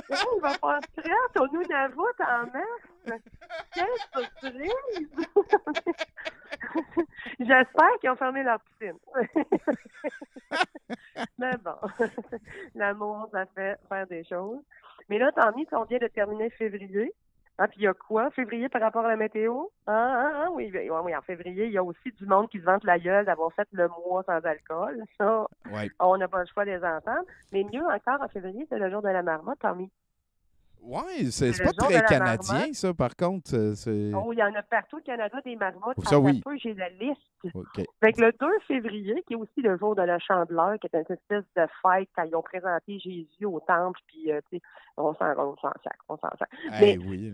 Il va faire stress au Nunavut en mars. Quelle surprise! J'espère qu'ils ont fermé leur piscine. Mais bon, l'amour, ça fait faire des choses. Mais là, Tommy, on vient de terminer février. Ah, puis il y a quoi, février, par rapport à la météo? Oui, en février, il y a aussi du monde qui se vante la gueule d'avoir fait le mois sans alcool. Ça, on n'a pas le choix de les entendre. Mais mieux encore, en février, c'est le jour de la marmotte, Tommy. Oui, c'est pas très canadien, ça, par contre. Oh, il y en a partout au Canada, des marmottes. Ça, oui. Peu, j'ai la liste. Okay. Fait que le 2 février, qui est aussi le jour de la Chandeleur, qui est une espèce de fête quand ils ont présenté Jésus au temple, puis, tu sais, on s'en sac. Hey, oui.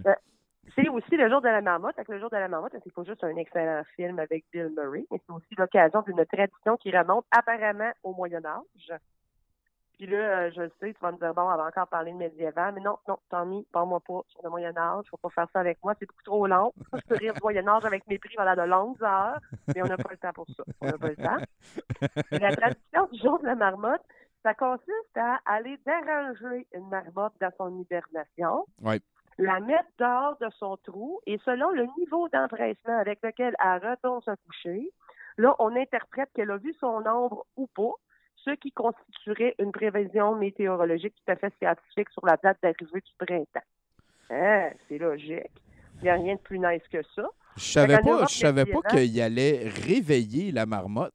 C'est aussi le jour de la marmotte. Fait que le jour de la marmotte, c'est pas juste un excellent film avec Bill Murray, mais c'est aussi l'occasion d'une tradition qui remonte apparemment au Moyen-Âge. Puis là, je le sais, tu vas me dire, bon, on va encore parler de médiéval, mais non, Tommy, parle-moi pas sur le Moyen-Âge, faut pas faire ça avec moi, c'est beaucoup trop long. Je peux rire du Moyen-Âge avec mépris pendant de longues heures, mais on n'a pas le temps pour ça. On n'a pas le temps. Et la tradition du jour de la marmotte, ça consiste à aller déranger une marmotte dans son hibernation, la mettre dehors de son trou, et selon le niveau d'empressement avec lequel elle retourne se coucher, là, on interprète qu'elle a vu son ombre ou pas, ce qui constituerait une prévision météorologique tout à fait scientifique sur la date d'arrivée du printemps. C'est logique. Il n'y a rien de plus nice que ça. Je savais pas qu'il allait réveiller la marmotte.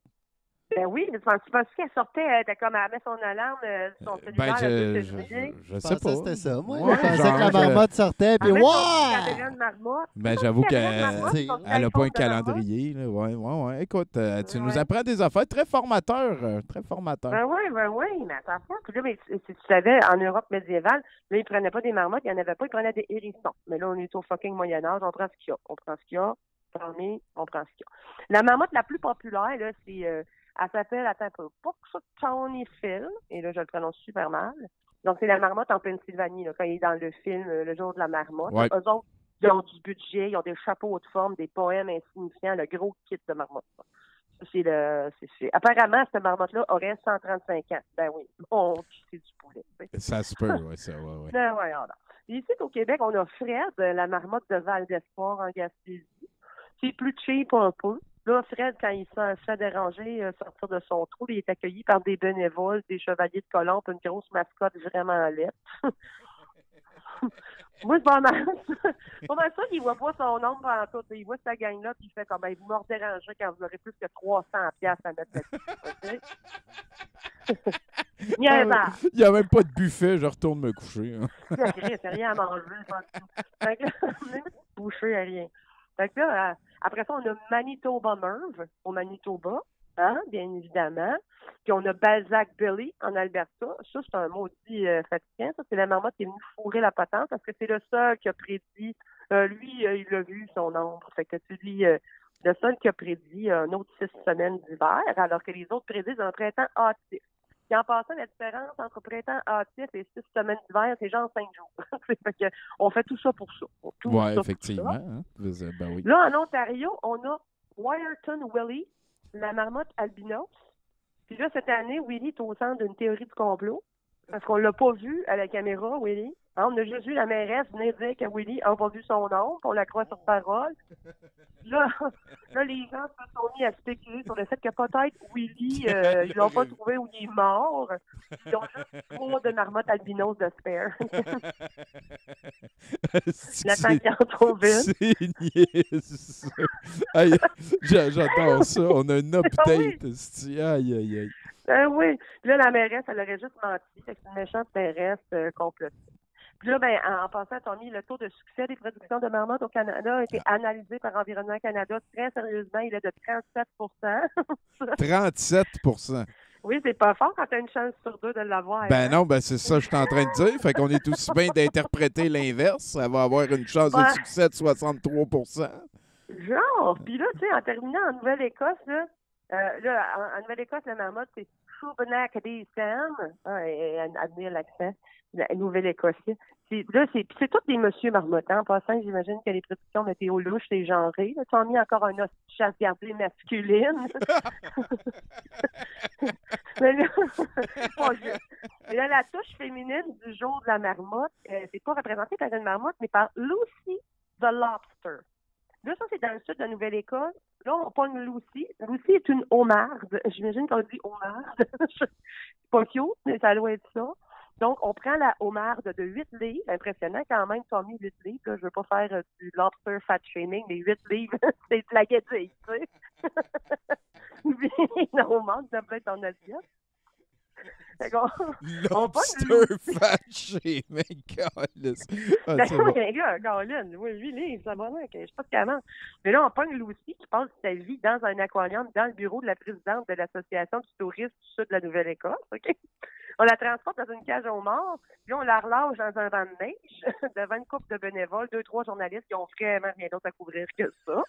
Ben oui, tu penses qu'elle sortait, elle met son alarme, son cellulaire. Je sais pas. C'était ça. Moi, je pensais que la marmotte sortait, puis Ben j'avoue qu'elle n'a pas un calendrier. Ouais. Écoute, tu nous apprends des affaires très formateurs. Ben oui, mais attention. Puis là, si tu savais, en Europe médiévale, là, ils ne prenaient pas des marmottes, il n'y en avait pas, ils prenaient des hérissons. Mais là, on est au fucking Moyen-Âge, on prend ce qu'il y a. Tommy, on prend ce qu'il y a. La marmotte la plus populaire, là, c'est... elle s'appelle, Tony Phil, et là, je le prononce super mal. Donc, c'est la marmotte en Pennsylvanie, là, quand il est dans le film Le jour de la marmotte. Ouais. Eux autres, ils ont du budget, ils ont des chapeaux haute forme, des poèmes insignifiants, le gros kit de marmotte. Ça, apparemment, cette marmotte-là aurait 135 ans. Ben oui, c'est du poulet. Ça se peut, oui, ça, oui. Ben ouais, alors. Ici, au Québec, on a Fred, la marmotte de Val-d'Espoir en Gaspésie. C'est plus cheap un peu. Là, Fred, quand il se fait déranger, sortir de son trou, il est accueilli par des bénévoles, des chevaliers de Colombe, une grosse mascotte vraiment laide. Moi, c'est pas mal ça qu'il voit pas son nombre pendant tout. Il voit cette gang-là, puis il fait comme, vous me redérangez quand vous aurez plus que 300$ à mettre là-dessus. Il n'y a même pas de buffet, je retourne me coucher. C'est rien à manger. Fait que là, on est bouché à rien. Fait que là, après ça, on a Manitoba Merv au Manitoba, bien évidemment. Puis on a Balzac Billy en Alberta. Ça, c'est un maudit fatigant. Ça, c'est la marmotte qui est venue fourrer la patente parce que c'est le seul qui a prédit. Lui, il a vu son ombre. Fait que c'est lui, le seul qui a prédit un autre 6 semaines d'hiver, alors que les autres prédisent un printemps hâtif. Puis en passant, la différence entre printemps hâtif et 6 semaines d'hiver, c'est genre 5 jours. Fait que on fait tout ça pour ça. Oui, effectivement. Hein? Ben oui. Là, en Ontario, on a Wyerton Willie, la marmotte albinos. Puis là, cette année, Willie est au centre d'une théorie du complot. Parce qu'on l'a pas vu à la caméra, Willie. On a juste vu la mairesse venir dire que Willie n'a pas vu son oncle, on la croit sur parole. Là, les gens se sont mis à spéculer sur le fait que peut-être Willie, ils l'ont pas trouvé où il est mort. Ils ont juste 3 de marmottes albinos de spare. La temps qu'ils en trouvent une. C'est niaiseux. J'adore ça. On a une update. Aïe. Oui. Puis là, la mairesse, elle aurait juste menti. C'est une méchante mairesse complotiste. Puis là, en passant, Tommy, le taux de succès des productions de marmottes au Canada a été analysé par Environnement Canada très sérieusement. Il est de 37%. 37%? Oui, c'est pas fort quand tu as une chance sur 2 de l'avoir. Non, c'est ça que je suis en train de dire. Fait qu'on est aussi bien d'interpréter l'inverse. Elle va avoir une chance de succès de 63%. Genre! Puis là, tu sais, en terminant en Nouvelle-Écosse, en Nouvelle-Écosse, la marmotte, c'est Shubenacadie Sam. Admire l'accent. Nouvelle-Écossais. C'est tous des monsieur marmottants. En passant, j'imagine que les prédictions météo louches, c'est genré. Tu as mis encore un os de chasse gardée masculine. Mais là, Et là, la touche féminine du jour de la marmotte, c'est pas représenté par une marmotte, mais par Lucy the Lobster. Là, ça, c'est dans le sud de la Nouvelle-Écosse. Là, on pogne Lucy. Lucy est une homarde. J'imagine qu'on dit homarde. C'est pas cute, mais ça doit être ça. Donc, on prend la homarde de 8 livres. Impressionnant quand même, Tommy, 8 livres. Là, je veux pas faire du lobster fat shaming, mais 8 livres, c'est de la guédille, tu sais. La homarde, ça peut être en assiette. Lobster fat shaming, câlisse. Ah, c'est bon. Oui, 8 livres, ça va là, je sais pas ce qu'elle mange. Mais là, on pogne Lucy qui passe sa vie dans un aquarium, dans le bureau de la présidente de l'Association du tourisme du sud de la Nouvelle-Écosse, OK? On la transporte dans une cage aux morts, puis on la relâche dans un banc de neige devant une couple de bénévoles, 2-3 journalistes qui ont vraiment rien d'autre à couvrir que ça.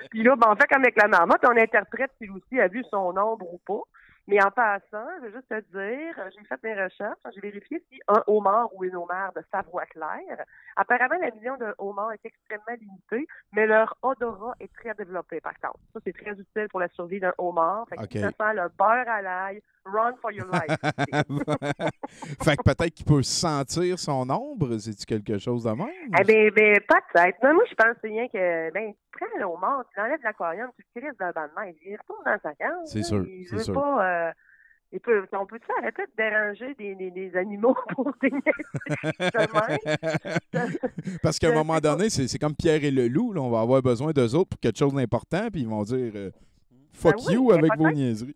Puis là, ben, on fait comme avec la marmotte, on interprète si Lucy a vu son ombre ou pas. Mais en passant, je veux juste te dire, j'ai fait mes recherches, j'ai vérifié si un homard ou une homarde, ça voit clair. Apparemment, la vision d'un homard est extrêmement limitée, mais leur odorat est très développé, par contre. Ça, c'est très utile pour la survie d'un homard. Fait que ça sent le beurre à l'ail, run for your life. Fait que peut-être qu'il peut sentir son ombre, c'est-tu quelque chose de même? Eh bien, peut-être. Non, moi, je pense rien que, tu prends le homard, tu l'enlèves de l'aquarium, tu le crises d'un banc de neige, il retourne dans sa cage. C'est sûr, c'est sûr. On peut-tu arrêter de déranger des animaux pour des Parce qu'à un moment donné, c'est comme Pierre et le loup. Là, on va avoir besoin d'eux autres pour quelque chose d'important, puis ils vont dire fuck you avec vos niaiseries.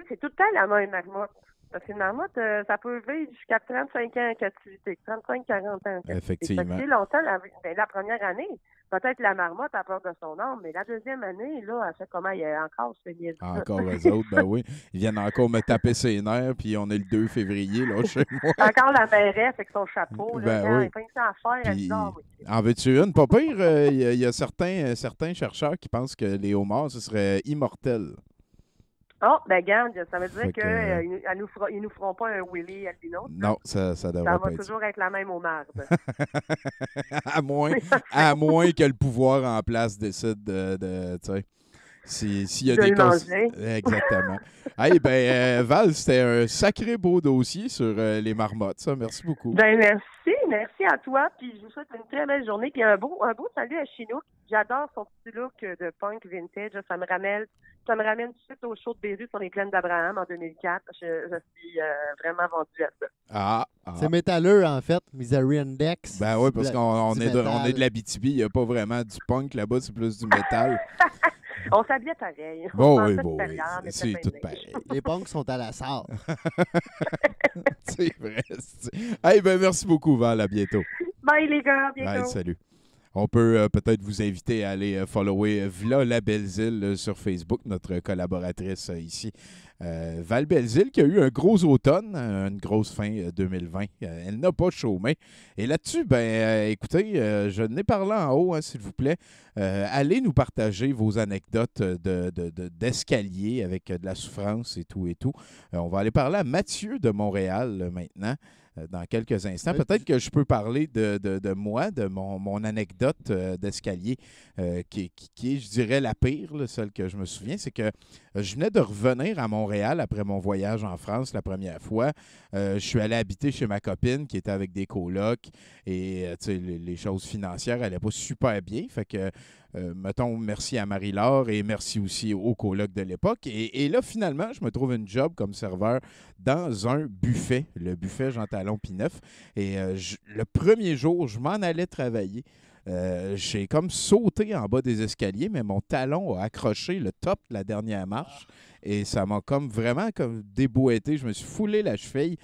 C'est tout le temps la même marmotte. Parce qu'une marmotte, ça peut vivre jusqu'à 35 ans en captivité, 35-40 ans en captivité. Effectivement. Ça longtemps, la première année, peut-être la marmotte a peur de son âme, mais la deuxième année, là, elle fait comment? Il y a encore ce niaiserie. Encore eux autres, ben oui. Ils viennent encore me taper ses nerfs, puis on est le 2 février, là, chez moi. Encore la mairesse avec son chapeau, là, quand oui. elle fait ça à faire, elle dit non, oui. En veux-tu une? Pas pire, il y a certains chercheurs qui pensent que les homards, ce serait immortel. Oh, ben garde, ça veut dire qu'ils nous feront pas un Willy albino. Non, ça devrait pas être. Ça va toujours être la même homarde. à moins que le pouvoir en place décide de tu sais, s'il y a de des le manger. Exactement. Hey, Val, c'était un sacré beau dossier sur les marmottes, ça. Merci beaucoup. Ben merci à toi, puis je vous souhaite une très belle journée, puis un beau salut à Chinook. J'adore son petit look de punk vintage, ça me ramène tout de suite au show de Béru sur les plaines d'Abraham en 2004. Je suis vraiment vendue à ça. C'est métalleux, en fait. Misery Index. Ben oui, parce qu'on est de l'Abitibi. Il n'y a pas vraiment du punk là-bas, c'est plus du métal. On s'habillait pareil. Oui. C'est tout pareil. Les punks sont à la salle. C'est vrai. Hey, merci beaucoup, Val. À bientôt. Bye, les gars. À bientôt. Bye, salut. On peut peut-être vous inviter à aller follower V'là la Belzile sur Facebook, notre collaboratrice ici. Val Belzile qui a eu un gros automne, une grosse fin 2020. Elle n'a pas chômé. Et là-dessus, écoutez, je n'ai parlé en haut, s'il vous plaît. Allez nous partager vos anecdotes d'escalier avec de la souffrance et tout et tout. On va aller parler à Mathieu de Montréal maintenant. Dans quelques instants. Peut-être que je peux parler de moi, de mon anecdote d'escalier qui est, je dirais, la pire, celle que je me souviens. C'est que je venais de revenir à Montréal après mon voyage en France la première fois. Je suis allé habiter chez ma copine qui était avec des colocs et les choses financières n'allaient pas super bien. Fait que mettons, merci à Marie-Laure et merci aussi aux colocs de l'époque. Et là, finalement, je me trouve une job comme serveur dans un buffet, le buffet Jean Talon P9. Et le premier jour, je m'en allais travailler. J'ai comme sauté en bas des escaliers, mais mon talon a accroché le top de la dernière marche et ça m'a comme vraiment déboîté. Je me suis foulé la cheville.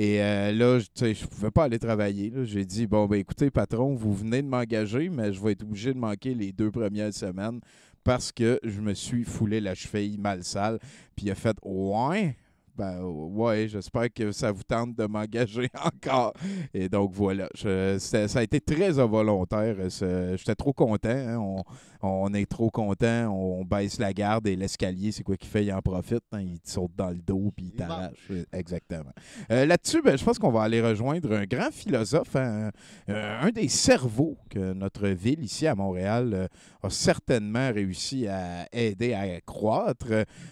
Et là, je ne pouvais pas aller travailler. J'ai dit, écoutez, patron, vous venez de m'engager, mais je vais être obligé de manquer les 2 premières semaines parce que je me suis foulé la cheville mal sale. Puis il a fait, ouais. Ouais, j'espère que ça vous tente de m'engager encore. Et donc, voilà. Ça a été très involontaire. J'étais trop content. Hein. On est trop content. On baisse la garde et l'escalier, c'est quoi qu'il fait? Il en profite. Hein. Il te saute dans le dos puis il t'arrache. Exactement. Là-dessus, je pense qu'on va aller rejoindre un grand philosophe, hein, un des cerveaux que notre ville ici à Montréal a certainement réussi à aider à croître.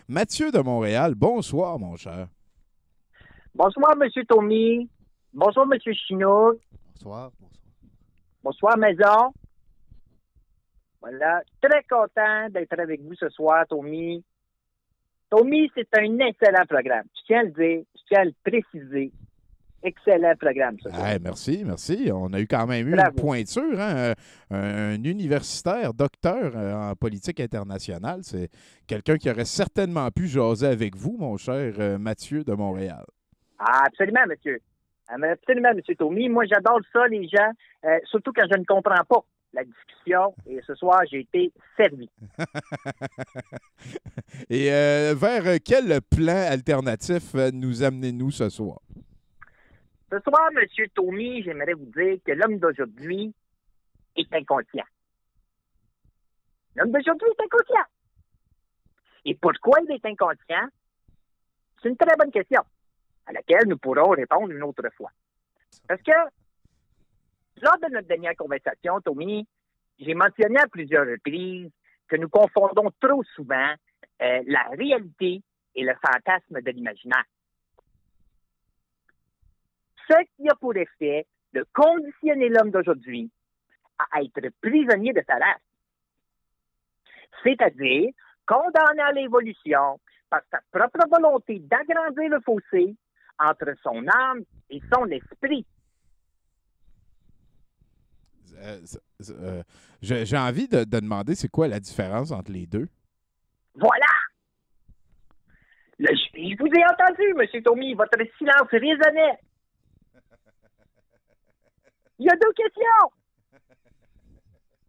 Mathieu de Montréal, bonsoir, mon cher. Bonsoir, M. Tommy. Bonsoir, M. Chinook. Bonsoir. Bonsoir, Maison. Voilà. Très content d'être avec vous ce soir, Tommy. Tommy, c'est un excellent programme. Je tiens à le dire, je tiens à le préciser. Excellent programme, ce soir. Merci. On a eu quand même Bravo. une pointure, hein? Un universitaire, docteur en politique internationale. C'est quelqu'un qui aurait certainement pu jaser avec vous, mon cher Mathieu de Montréal. Ah, absolument, monsieur. Absolument, M. Tommy. Moi, j'adore ça, les gens, surtout quand je ne comprends pas la discussion. Et ce soir, j'ai été servi. Et vers quel plan alternatif nous amenez-nous ce soir? Ce soir, M. Tommy, j'aimerais vous dire que l'homme d'aujourd'hui est inconscient. L'homme d'aujourd'hui est inconscient. Et pourquoi il est inconscient? C'est une très bonne question, à laquelle nous pourrons répondre une autre fois. Parce que, lors de notre dernière conversation, Tommy, j'ai mentionné à plusieurs reprises que nous confondons trop souvent la réalité et le fantasme de l'imaginaire. Ce qui a pour effet de conditionner l'homme d'aujourd'hui à être prisonnier de sa race. C'est-à-dire condamnant l'évolution par sa propre volonté d'agrandir le fossé entre son âme et son esprit. J'ai envie de demander c'est quoi la différence entre les deux? Voilà! Je vous ai entendu, M. Tommy. Votre silence résonnait. Il y a deux questions.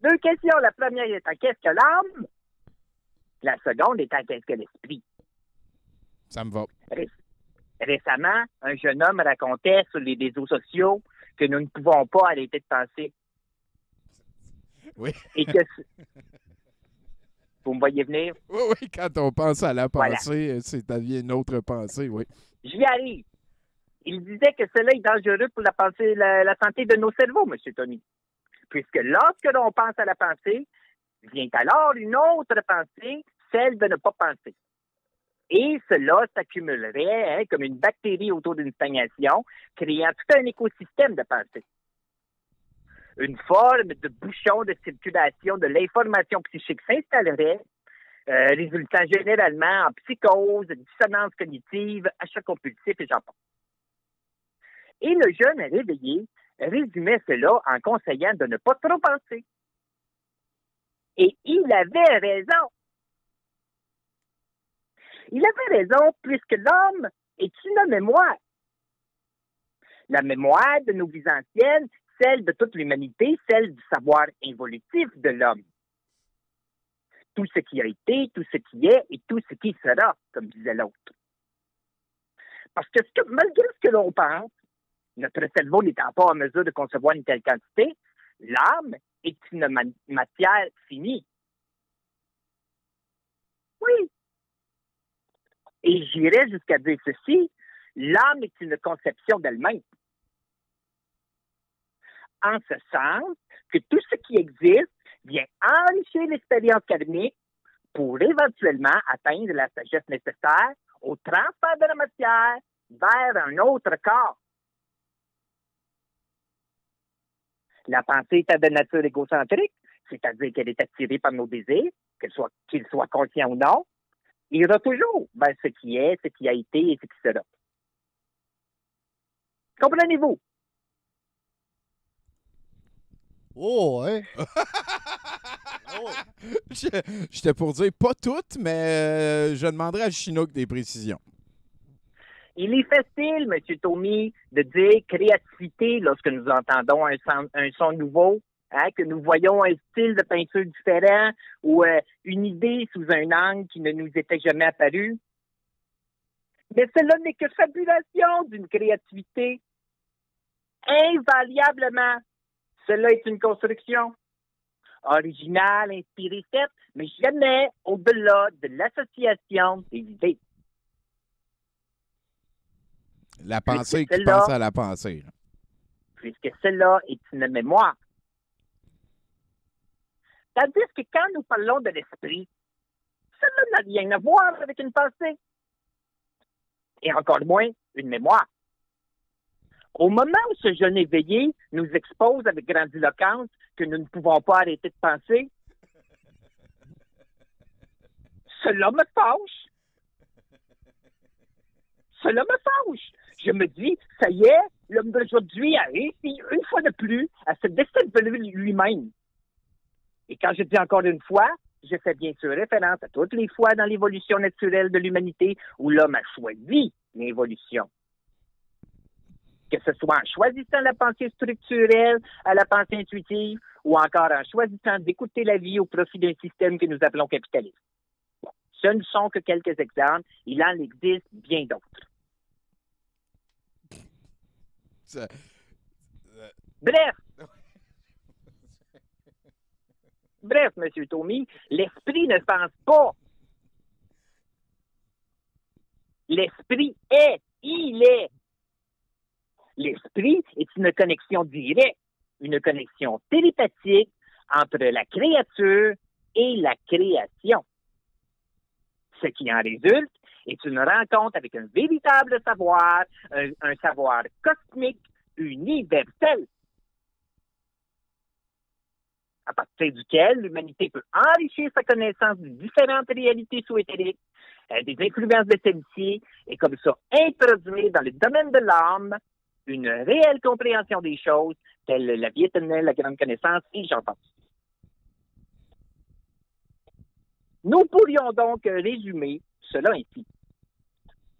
Deux questions. La première étant qu'est-ce que l'âme? La seconde étant qu'est-ce que l'esprit? Ça me va. Récemment, un jeune homme racontait sur les réseaux sociaux que nous ne pouvons pas arrêter de penser. Oui. Et que vous me voyez venir? Oui, quand on pense à la pensée, c'est une autre pensée, oui. J'y arrive. Il disait que cela est dangereux pour la santé de nos cerveaux, M. Tony. Puisque lorsque l'on pense à la pensée, vient alors une autre pensée, celle de ne pas penser. Et cela s'accumulerait comme une bactérie autour d'une stagnation, créant tout un écosystème de pensée. Une forme de bouchon de circulation de l'information psychique s'installerait, résultant généralement en psychose, dissonance cognitive, achat compulsif et j'en passe. Et le jeune réveillé résumait cela en conseillant de ne pas trop penser. Et il avait raison. Il avait raison puisque l'homme est une mémoire. La mémoire de nos vies anciennes, celle de toute l'humanité, celle du savoir évolutif de l'homme. Tout ce qui a été, tout ce qui est et tout ce qui sera, comme disait l'autre. Parce que malgré ce que l'on pense, notre cerveau n'étant pas en mesure de concevoir une telle quantité, l'âme est une matière finie. Oui. Et j'irais jusqu'à dire ceci, l'âme est une conception d'elle-même. En ce sens que tout ce qui existe vient enrichir l'expérience karmique pour éventuellement atteindre la sagesse nécessaire au transfert de la matière vers un autre corps. La pensée est de nature égocentrique, c'est-à-dire qu'elle est attirée par nos désirs, qu'ils soient conscients ou non. Il y aura toujours ce qui est, ce qui a été et ce qui sera. Comprenez-vous? Oh, ouais. Oh. J'étais pour dire pas toutes, mais je demanderai à Chinook des précisions. Il est facile, M. Tommy, de dire créativité lorsque nous entendons un son nouveau, que nous voyons un style de peinture différent ou une idée sous un angle qui ne nous était jamais apparu. Mais cela n'est que fabulation d'une créativité. Invariablement, cela est une construction originale, inspirée, certes, mais jamais au-delà de l'association des idées. La pensée qui pense à la pensée. Puisque cela est une mémoire. C'est-à-dire que quand nous parlons de l'esprit, cela n'a rien à voir avec une pensée. Et encore moins une mémoire. Au moment où ce jeune éveillé nous expose avec grandiloquence que nous ne pouvons pas arrêter de penser, cela me fâche. Cela me fâche. Je me dis, ça y est, l'homme d'aujourd'hui a réussi une fois de plus à se déstabiliser lui-même. Et quand je dis encore une fois, je fais bien sûr référence à toutes les fois dans l'évolution naturelle de l'humanité où l'homme a choisi l'évolution. Que ce soit en choisissant la pensée structurelle à la pensée intuitive ou encore en choisissant d'écouter la vie au profit d'un système que nous appelons capitalisme. Bon, ce ne sont que quelques exemples. Il en existe bien d'autres. Bref, M. Tommy, l'esprit ne pense pas. L'esprit est, il est. L'esprit est une connexion directe, une connexion télépathique entre la créature et la création. Ce qui en résulte est une rencontre avec un véritable savoir, un savoir cosmique, universel, à partir duquel l'humanité peut enrichir sa connaissance de différentes réalités sous-éthériques, des influences de celles-ci, et comme ça introduire dans le domaine de l'âme une réelle compréhension des choses, telle la vie éternelle, la grande connaissance, et j'en passe. Nous pourrions donc résumer cela ainsi.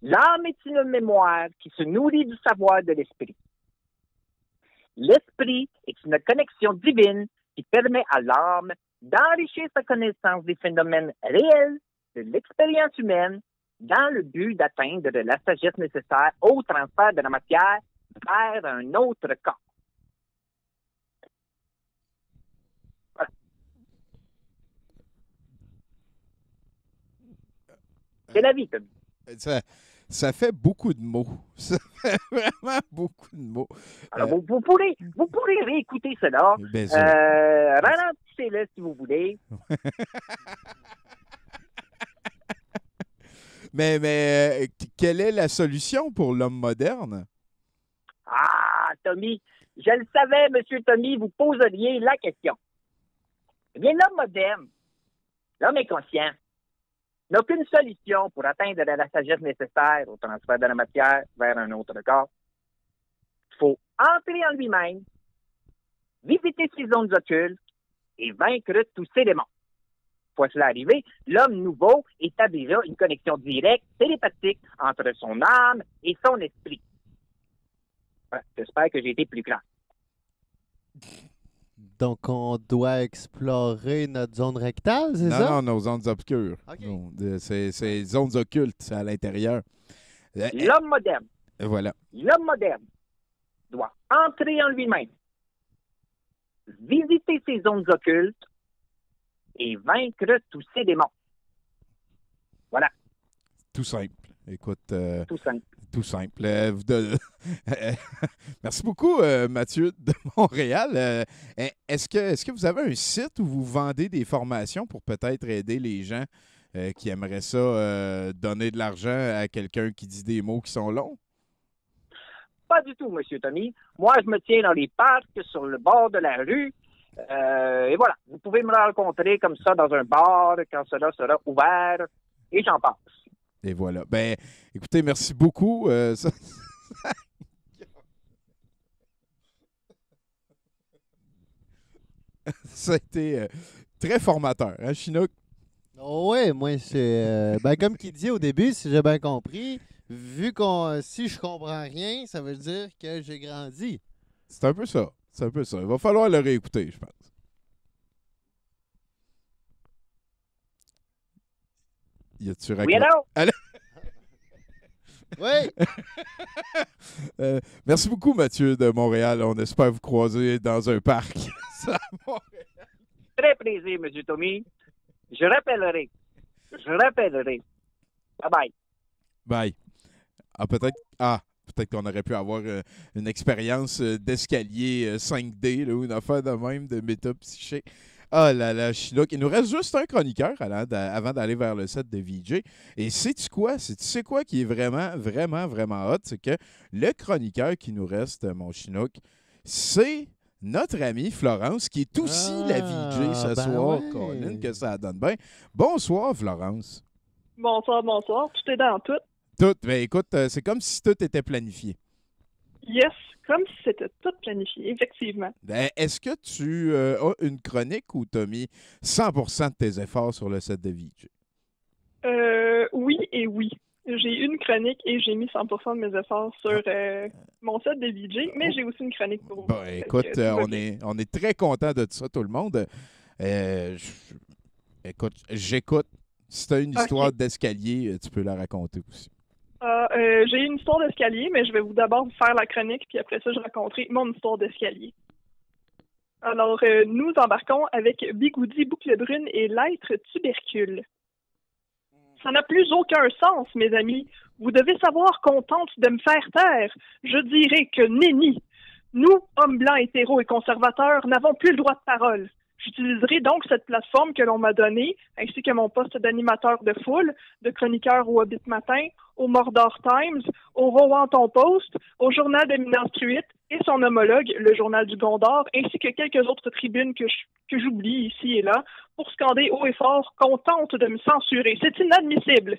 L'âme est une mémoire qui se nourrit du savoir de l'esprit. L'esprit est une connexion divine qui permet à l'âme d'enrichir sa connaissance des phénomènes réels de l'expérience humaine dans le but d'atteindre la sagesse nécessaire au transfert de la matière vers un autre corps. Voilà. C'est la vie, Tommy. Ça fait beaucoup de mots. Ça fait vraiment beaucoup de mots. Alors, vous pourrez réécouter cela. Ralentissez-le si vous voulez. mais quelle est la solution pour l'homme moderne? Ah, Tommy, je le savais, M. Tommy, vous poseriez la question. Eh bien, l'homme moderne, l'homme inconscient, n'a qu'une solution pour atteindre la sagesse nécessaire au transfert de la matière vers un autre corps. Il faut entrer en lui-même, visiter ses zones occultes et vaincre tous ses démons. Une fois cela arrivé, l'homme nouveau établira une connexion directe, télépathique entre son âme et son esprit. Voilà, j'espère que j'ai été plus clair. Donc, on doit explorer notre zone rectale, c'est ça? Non, nos zones obscures. Okay. Non, c'est zones occultes, c'est à l'intérieur. L'homme moderne. Voilà. L'homme moderne doit entrer en lui-même, visiter ses zones occultes et vaincre tous ses démons. Voilà. Tout simple. Écoute. Tout simple. Tout simple. Merci beaucoup, Mathieu de Montréal. Est-ce que vous avez un site où vous vendez des formations pour peut-être aider les gens qui aimeraient ça, donner de l'argent à quelqu'un qui dit des mots qui sont longs? Pas du tout, M. Tommy. Moi, je me tiens dans les parcs, sur le bord de la rue. Et voilà, vous pouvez me rencontrer comme ça dans un bar quand cela sera ouvert. Et j'en passe. Et voilà. Ben, écoutez, merci beaucoup. Ça a été très formateur, hein, Chinook? Oh oui, moi, c'est... comme qu'il dit au début, si j'ai bien compris, si je comprends rien, ça veut dire que j'ai grandi. C'est un peu ça. C'est un peu ça. Il va falloir le réécouter, je pense. Y a-tu Oui, allô? Oui! Merci beaucoup, Mathieu de Montréal. On espère vous croiser dans un parc. Très plaisir, M. Tommy. Je rappellerai. Bye-bye. Bye. Peut-être qu'on aurait pu avoir une expérience d'escalier 5D, là, une affaire de même, de métapsyché. Ah là là, Chinook. Il nous reste juste un chroniqueur avant d'aller vers le set de VJ. Et sais-tu quoi? Tu sais quoi qui est vraiment, vraiment, vraiment hot? C'est que le chroniqueur qui nous reste, mon Chinook, c'est notre amie Florence, qui est aussi la VJ ce soir. Ouais. Colin, que ça donne bien. Bonsoir, Florence. Bonsoir, bonsoir. Tout est dans tout. Tout. Ben écoute, c'est comme si tout était planifié. Yes, comme si c'était tout planifié, effectivement. Ben, est-ce que tu as une chronique ou tu as mis 100% de tes efforts sur le set de VJ? Oui et oui. J'ai une chronique et j'ai mis 100% de mes efforts sur mon set de VJ, mais j'ai aussi une chronique pour vous. Ben, écoute, on est très content de ça, tout le monde. Écoute, j'écoute. Si tu as une histoire d'escalier, tu peux la raconter aussi. J'ai une histoire d'escalier, mais je vais vous d'abord faire la chronique, puis après ça, je raconterai mon histoire d'escalier. Alors, nous embarquons avec Bigoudi, Boucle Brune et l'être tubercule. Ça n'a plus aucun sens, mes amis. Vous devez savoir qu'on tente de me faire taire. Je dirais que nenni. Nous, hommes blancs, hétéros et conservateurs, n'avons plus le droit de parole. J'utiliserai donc cette plateforme que l'on m'a donnée, ainsi que mon poste d'animateur de foule, de chroniqueur au Hobbit Matin, au Mordor Times, au Rowanton Post, au Journal de Minas Truitt et son homologue, le Journal du Gondor, ainsi que quelques autres tribunes que j'oublie ici et là, pour scander haut et fort qu'on tente de me censurer. C'est inadmissible!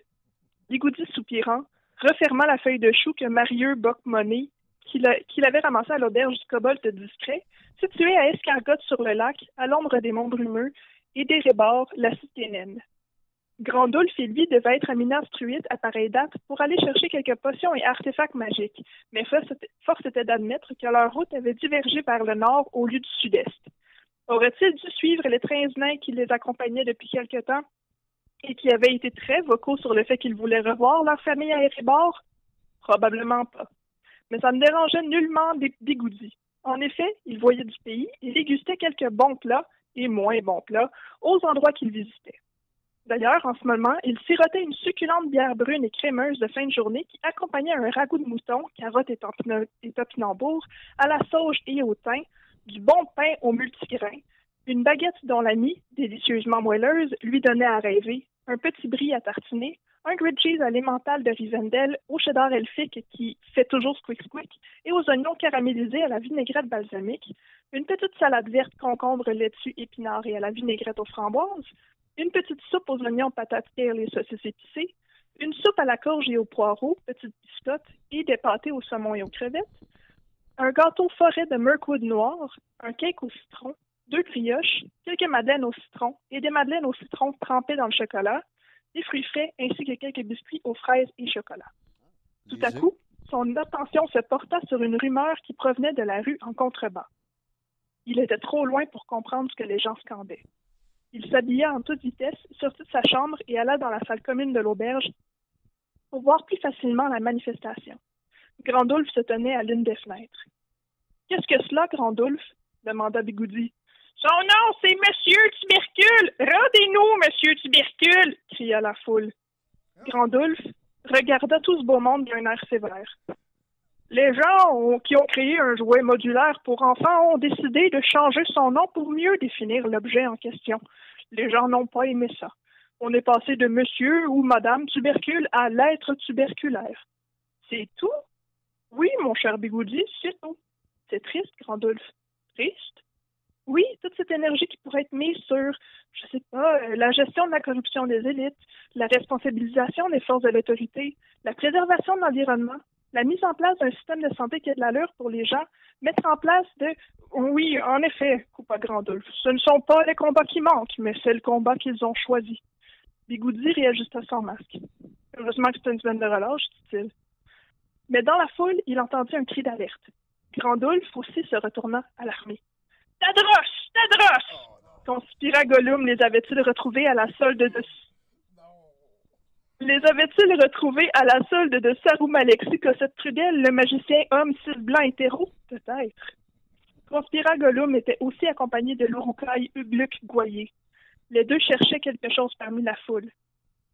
Bigoudi soupirant, refermant la feuille de chou que Marieux Boc-Monnaie, qu'il avait ramassé à l'auberge du Kobold discret, situé à Escargotte sur le lac, à l'ombre des monts brumeux, et des rébords, la cité naine. Grandulf et lui devaient être à Minas Truitt à pareille date pour aller chercher quelques potions et artefacts magiques, mais force était d'admettre que leur route avait divergé vers le nord au lieu du sud-est. Auraient-ils dû suivre les 13 nains qui les accompagnaient depuis quelque temps et qui avaient été très vocaux sur le fait qu'ils voulaient revoir leur famille à Erebor? Probablement pas. Mais ça ne dérangeait nullement des Bigoudi. En effet, ils voyaient du pays et dégustaient quelques bons plats et moins bons plats aux endroits qu'ils visitaient. D'ailleurs, en ce moment, ils sirotaient une succulente bière brune et crémeuse de fin de journée qui accompagnait un ragoût de mouton, carottes et topinambours, à la sauge et au thym, du bon pain au multigrain, une baguette dont la mie, délicieusement moelleuse, lui donnait à rêver, un petit brie à tartiner, un grilled cheese à l'emmental de Rivendell au cheddar elfique qui fait toujours squick squick et aux oignons caramélisés à la vinaigrette balsamique, une petite salade verte, concombre, laitue, épinards et à la vinaigrette aux framboises, une petite soupe aux oignons, patates et les saucisses épicées, une soupe à la courge et aux poireaux, petite biscotte et des pâtés au saumon et aux crevettes, un gâteau forêt de Mirkwood noir, un cake au citron, 2 brioches, quelques madeleines au citron et des madeleines au citron trempées dans le chocolat, des fruits frais ainsi que quelques biscuits aux fraises et chocolat. Tout à coup, son attention se porta sur une rumeur qui provenait de la rue en contrebas. Il était trop loin pour comprendre ce que les gens scandaient. Il s'habilla en toute vitesse, sortit de sa chambre et alla dans la salle commune de l'auberge pour voir plus facilement la manifestation. Grandulf se tenait à l'une des fenêtres. « Qu'est-ce que cela, Grandulf? » demanda Bigoudi. « Son nom, c'est Monsieur Tubercule! Rendez-nous, Monsieur Tubercule! » cria la foule. Grandulf regarda tout ce beau monde d'un air sévère. « Les gens qui ont créé un jouet modulaire pour enfants ont décidé de changer son nom pour mieux définir l'objet en question. Les gens n'ont pas aimé ça. On est passé de Monsieur ou Madame Tubercule à l'être tuberculaire. C'est tout? Oui, mon cher Bigoudi, c'est tout. C'est triste, Grandulf. Triste? Oui, toute cette énergie qui pourrait être mise sur, je sais pas, la gestion de la corruption des élites, la responsabilisation des forces de l'autorité, la préservation de l'environnement, la mise en place d'un système de santé qui a de l'allure pour les gens, mettre en place de... Oui, en effet, coupa Grandulf, ce ne sont pas les combats qui manquent, mais c'est le combat qu'ils ont choisi. Bigoudi réajusta son masque. Heureusement que c'était une semaine de relâche, dit-il. Mais dans la foule, il entendit un cri d'alerte. Grandulf aussi se retourna alarmé. « Tadros! Tadros! » conspira Gollum. Les avait-il retrouvés à la solde de... Les avait-il retrouvés à la solde de Sarum Alexis, Cossette Trudel, le magicien homme cis blanc hétéro? Peut-être. Conspira Gollum était aussi accompagné de l'Urukai Ugluk Goyer. Les deux cherchaient quelque chose parmi la foule.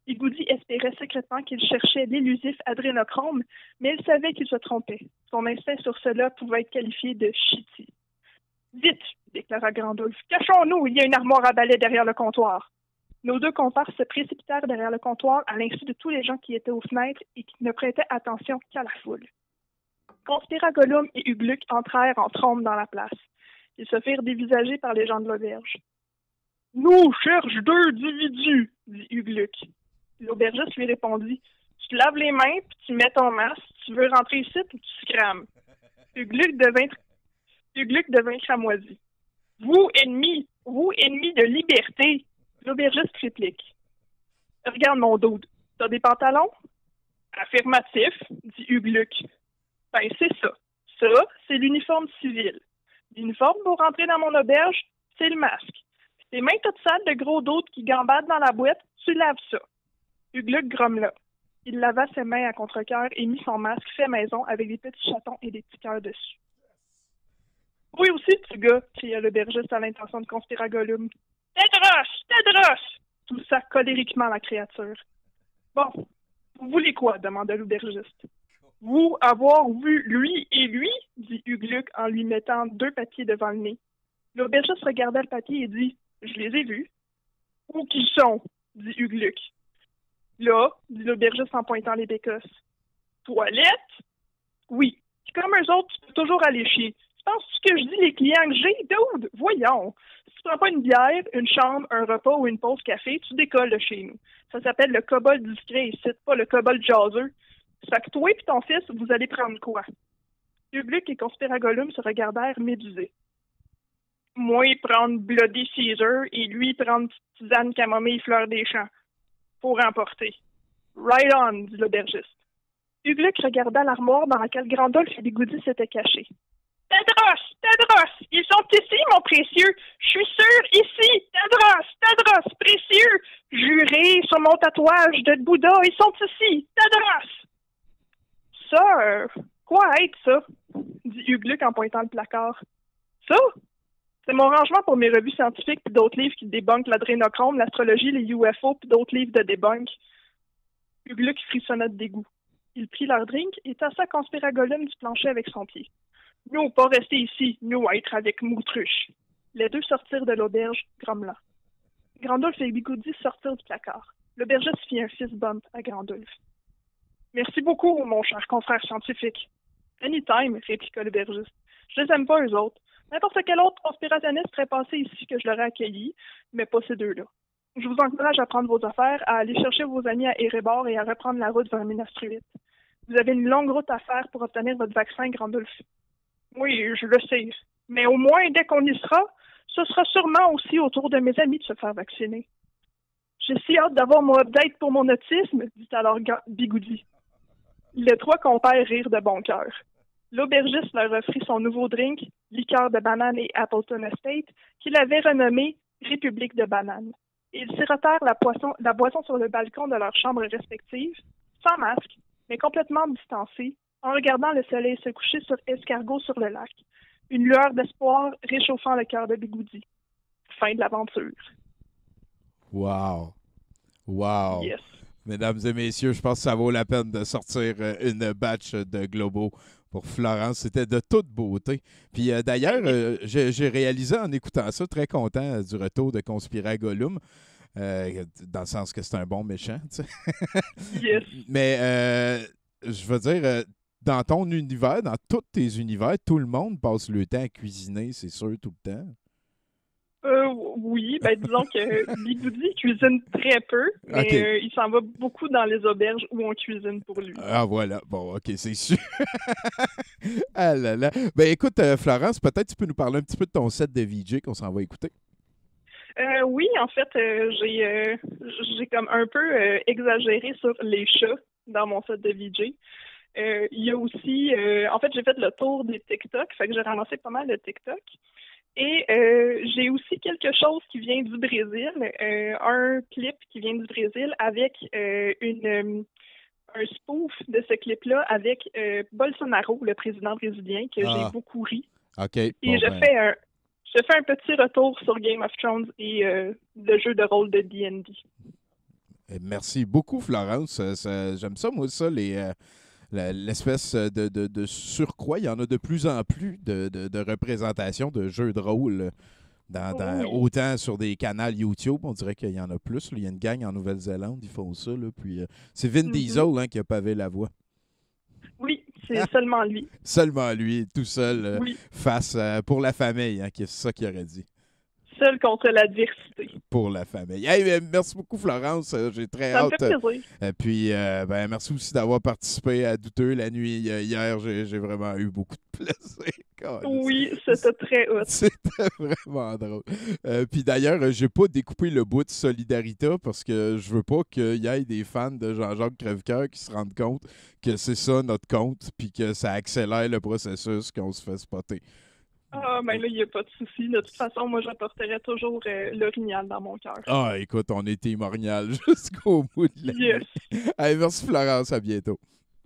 Bigoudi espérait secrètement qu'il cherchait l'élusif adrénochrome, mais il savait qu'il se trompait. Son instinct sur cela pouvait être qualifié de chiti. « Vite! déclara Grandulf. Cachons-nous, il y a une armoire à balai derrière le comptoir. Nos deux compères se précipitèrent derrière le comptoir à l'insu de tous les gens qui étaient aux fenêtres et qui ne prêtaient attention qu'à la foule. Conspira Gollum et Ugluc entrèrent en trombe dans la place. Ils se firent dévisager par les gens de l'auberge. « Nous cherche 2 individus, dit Ugluc. L'aubergiste lui répondit. Tu te laves les mains puis tu mets ton masque. Tu veux rentrer ici ou tu se crames. Ugluc devint cramoisi. Vous, ennemis de liberté. L'aubergiste réplique. Regarde mon dos. T'as des pantalons? Affirmatif, dit Ugluc. Ben, c'est ça. Ça, c'est l'uniforme civil. L'uniforme pour rentrer dans mon auberge, c'est le masque. Tes mains toutes sales de gros doutes qui gambadent dans la boîte, tu laves ça. Ugluc grommela. Il lava ses mains à contre-cœur et mit son masque fait maison avec des petits chatons et des petits cœurs dessus. Oui aussi, petit gars, cria l'aubergiste à l'intention de conspirer Gollum. Tedros! Toussa colériquement la créature. Bon, vous voulez quoi? Demanda l'aubergiste. Vous avoir vu lui et lui? Dit Ugluc en lui mettant 2 papiers devant le nez. L'aubergiste regarda le papier et dit. Je les ai vus. Où qu'ils sont? Dit Ugluc. Là, dit l'aubergiste en pointant les bécosses. Toilette? Oui. Comme eux autres, tu peux toujours aller chier. Tu penses que je dis les clients que j'ai? Dude, voyons. Si tu prends pas une bière, une chambre, un repas ou une pause café, tu décolles de chez nous. Ça s'appelle le kobold discret ici, pas le kobold jaseux. Fait que toi et ton fils, vous allez prendre quoi? Ugluc et Conspira Gollum se regardèrent médusés. Moi, prendre Bloody Caesar et lui prendre tisane camomille fleur des champs. Pour emporter. Right on, dit l'aubergiste. Ugluc regarda l'armoire dans laquelle Grandolph et Bigoudi s'étaient cachés. Tedros! Ils sont ici, mon précieux! Je suis sûr, ici! Tedros! Précieux! Juré sur mon tatouage de Bouddha, ils sont ici! Tedros! Ça, quoi être ça? Dit Ugluc en pointant le placard. Ça? C'est mon rangement pour mes revues scientifiques puis d'autres livres qui débunkent l'adrénochrome, l'astrologie, les UFO puis d'autres livres de débunk. Ugluc frissonna de dégoût. Il prit leur drink et tassa Conspira Gollum du plancher avec son pied. Nous, pas rester ici, nous, à être avec Moutruche. Les deux sortirent de l'auberge, grommelant. Grandolph et Bigoudi sortirent du placard. L'aubergiste fit un fist bump à Grandolph. Merci beaucoup, mon cher confrère scientifique. Anytime, répliqua l'aubergiste. Je les aime pas, eux autres. N'importe quel autre conspirationniste serait passé ici que je l'aurais accueilli, mais pas ces deux-là. Je vous encourage à prendre vos affaires, à aller chercher vos amis à Erebor et à reprendre la route vers Minas Tirith. Vous avez une longue route à faire pour obtenir votre vaccin, Grandolph. Oui, je le sais. Mais au moins, dès qu'on y sera, ce sera sûrement aussi au tour de mes amis de se faire vacciner. J'ai si hâte d'avoir mon update pour mon autisme, dit alors Bigoudi. Les 3 compères rirent de bon cœur. L'aubergiste leur offrit son nouveau drink, liqueur de banane et Appleton Estate, qu'il avait renommé République de banane. Ils sirotèrent la boisson sur le balcon de leurs chambres respectives, sans masque, mais complètement distancés, en regardant le soleil se coucher sur escargot sur le lac, une lueur d'espoir réchauffant le cœur de Bigoudi. Fin de l'aventure. Wow! Yes. Mesdames et messieurs, je pense que ça vaut la peine de sortir une batch de globaux pour Florence. C'était de toute beauté. Puis d'ailleurs, j'ai réalisé en écoutant ça, très content du retour de Conspira Gollum, dans le sens que c'est un bon méchant. Tu sais. Yes. Mais je veux dire, dans ton univers, dans tous tes univers, tout le monde passe le temps à cuisiner, c'est sûr, tout le temps. Oui, ben disons que Bigoudi cuisine très peu, mais okay. Il s'en va beaucoup dans les auberges où on cuisine pour lui. Ah voilà, bon, ok, c'est sûr. Ah là là. Ben écoute, Florence, peut-être tu peux nous parler un petit peu de ton set de VJ qu'on s'en va écouter. Oui, en fait, j'ai comme un peu exagéré sur les chats dans mon set de VJ. Il y a aussi, en fait, j'ai fait le tour des TikTok, fait que j'ai ramassé pas mal de TikTok. Et j'ai aussi quelque chose qui vient du Brésil, un clip qui vient du Brésil avec un spoof de ce clip-là avec Bolsonaro, le président brésilien, que j'ai beaucoup ri. OK. Et je fais un petit retour sur Game of Thrones et le jeu de rôle de D&D. Merci beaucoup, Florence. J'aime ça, moi, ça, l'espèce de surcroît. Il y en a de plus en plus de représentations de jeux de rôle. Autant sur des canaux YouTube, on dirait qu'il y en a plus. Là. Il y a une gang en Nouvelle-Zélande, ils font ça. Là, puis, c'est Vin Diesel qui a pavé la voie. Oui, c'est seulement lui. Seulement lui, tout seul, face pour la famille, c'est ça qu'il aurait dit. Seul contre l'adversité. Pour la famille. Hey, merci beaucoup, Florence. J'ai très hâte. Ça me fait plaisir. Puis, merci aussi d'avoir participé à Douteux la nuit hier. J'ai vraiment eu beaucoup de plaisir. Oui, c'était très hot. C'était vraiment drôle. Puis d'ailleurs, j'ai pas découpé le bout de Solidarité parce que je veux pas qu'il y ait des fans de Jean-Jacques Crèvecoeur qui se rendent compte que c'est ça notre compte puis que ça accélère le processus qu'on se fait spotter. Ah, ben là, il n'y a pas de souci. De toute façon, moi, j'apporterai toujours l'orignal dans mon cœur. Ah, écoute, on était immornial jusqu'au bout de la nuit. Hey, merci, Florence. À bientôt.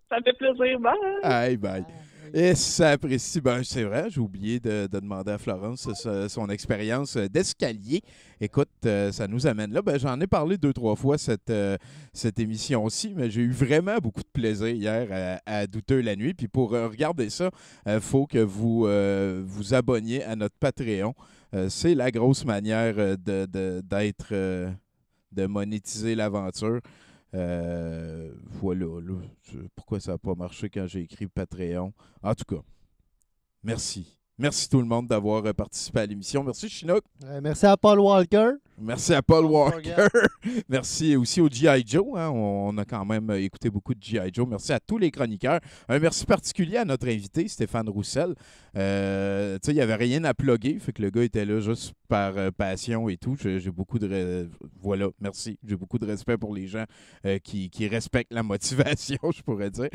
Ça me fait plaisir. Bye. Hey, bye. Et si ça apprécie, c'est vrai, j'ai oublié de demander à Florence son expérience d'escalier. Écoute, ça nous amène là. J'en ai parlé 2-3 fois cette émission-ci, mais j'ai eu vraiment beaucoup de plaisir hier à Douteux la nuit. Puis pour regarder ça, il faut que vous vous abonniez à notre Patreon. C'est la grosse manière de monétiser l'aventure. Voilà. Pourquoi ça n'a pas marché quand j'ai écrit Patreon? En tout cas, merci. Merci tout le monde d'avoir participé à l'émission. Merci Chinook. Merci à Paul Walker. Merci à Paul Walker. Merci aussi au G.I. Joe. Hein. On a quand même écouté beaucoup de G.I. Joe. Merci à tous les chroniqueurs. Un merci particulier à notre invité, Stéphane Roussel. Il n'y avait rien à plugger. Fait que le gars était là juste par passion et tout. J'ai beaucoup de... Voilà, merci. J'ai beaucoup de respect pour les gens qui respectent la motivation, je pourrais dire.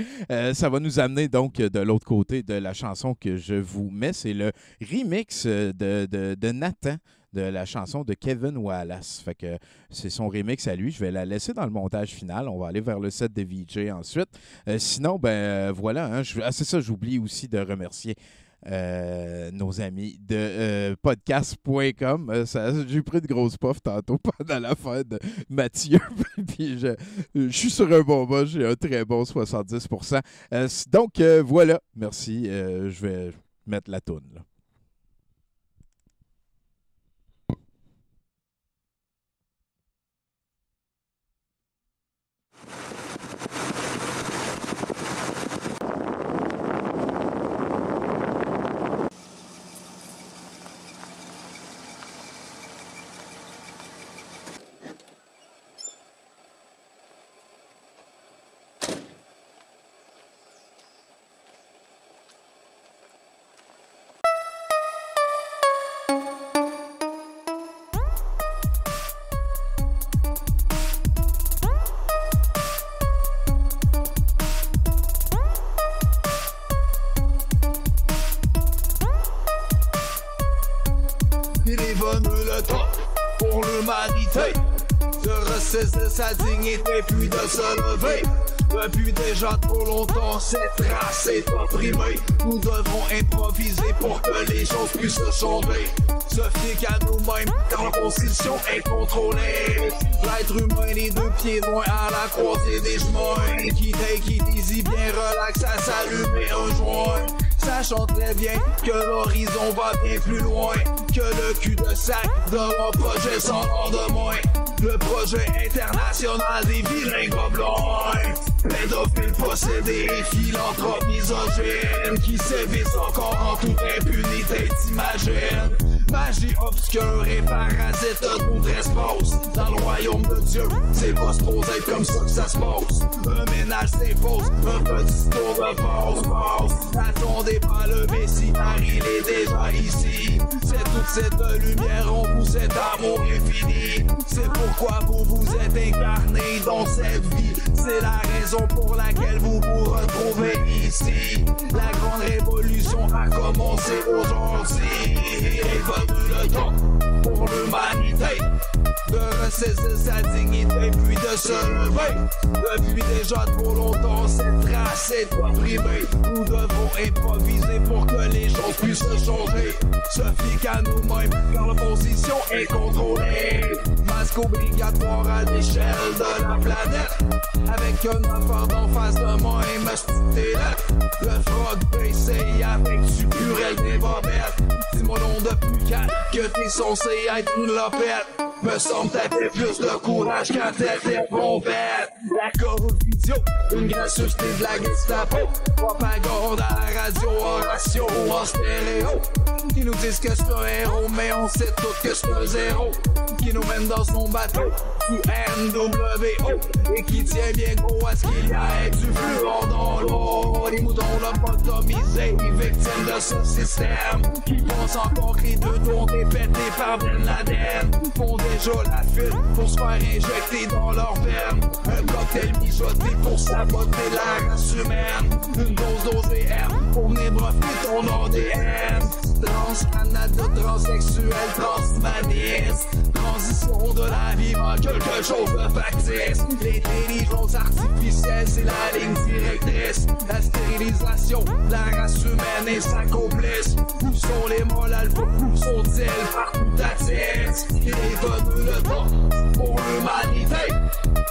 Ça va nous amener donc de l'autre côté de la chanson que je vous mets. C'est le remix de Nathan de la chanson de Kevin Wallace. Fait que c'est son remix à lui. Je vais la laisser dans le montage final. On va aller vers le set de VJ ensuite. Sinon, voilà. Hein, c'est ça, j'oublie aussi de remercier nos amis de podcast.com. J'ai pris de grosses puffs tantôt pendant la fête de Mathieu. Puis je suis sur un bon bas. J'ai un très bon 70%. Donc, voilà. Merci. Je vais mettre la toune, là. De sa dignité puis de se lever. Depuis déjà trop longtemps, cette race est opprimée. Nous devons improviser pour que les choses puissent changer. Se fier qu'à nous-mêmes, car la constitution est contrôlée. L'être humain, les deux pieds loin à la croisée des chemins. Qui take it easy, bien relax à s'allumer un joint. Sachant très bien que l'horizon va bien plus loin que le cul de sac de mon projet sans lendemain. Le projet international des vilains gobelins. Pédophiles possédés, philanthropes misogynes qui sévissent encore en toute impunité, t'imagines. Magie obscure et parasite d'autres espaces. Dans le royaume de Dieu, c'est pas supposé être comme ça que ça se passe. Un ménage c'est fausse, un petit tour de pause. N'attendez pas le Messie car il est déjà ici. C'est toute cette lumière en vous, cet amour infini. C'est pourquoi vous êtes incarné dans cette vie. C'est la raison pour laquelle vous vous retrouvez ici. La grande révolution a commencé aujourd'hui. Il est venu le temps pour l'humanité de ressaisir sa dignité puis de se lever. Depuis déjà trop longtemps, cette race est opprimée. Nous devons improviser pour que les choses puissent changer. Se fier qu'à nous-mêmes, car la position est contrôlée. Masque obligatoire à l'échelle de la planète. Avec un affaire d'en face de même, tes lettres. Le frog essaye avec du purel des bobettes. Dis-moi nom de plus calme que t'es censé être une lopette. Me semble t'avais plus de courage quand t'étais bombette. La corruption, une gracieuseté de la Gestapo. Propagande à la radio, en ratio, en stéréo. Qui nous disent que c'est un héros, mais on sait tous que c'est un zéro. Qui nous mène dans son bateau, sous NWO. Et qui tient bien gros à ce qu'il y a avec du fluor dans l'eau. Les moutons lobotomisés, victimes de ce système. Qui pensent encore que les deux tours ont été pétés par Ben Laden. Font déjà la file pour se faire injecter dans leur veine. Un cocktail mijoté pour saboter la race humaine. Une dose d'OGM pour venir breveter ton ADN. Trans-Canada, transsexuel, transhumaniste. Transition de la vie en quelque chose de factice. L'intelligence artificielle, c'est la ligne directrice. La stérilisation, la race humaine et sa complice. Où sont les molles alpha? Où sont-ils partout à tête? Il est venu le temps pour l'humanité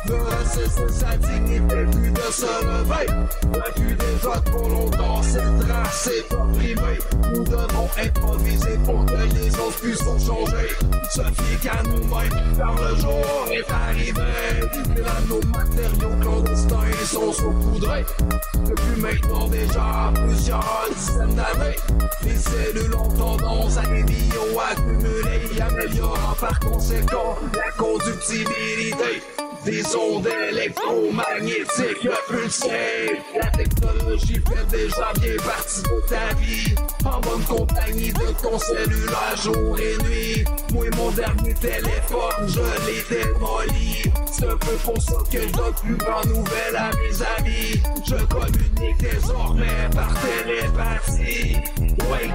de cesser sa dignité, puis de se lever. Depuis déjà trop longtemps, cette race est opprimée. Nous devons improviser pour que les autres puissent changer. Se fier qu'à nous-mêmes, car le jour est arrivé. Et là, nos matériaux clandestins sont saupoudrés. Depuis maintenant déjà plusieurs dizaines d'années, les cellules ont tendance à les bioaccumuler, améliorant par conséquent la conductibilité des ondes électromagnétiques pulsées. La technologie fait déjà bien partie de ta vie, en bonne compagnie de ton cellulaire jour et nuit. Moi et mon dernier téléphone, je l'ai démoli. C'est un peu pour ça que je donne plus grand nouvelle à mes amis. Je communique désormais par télépathie. Wake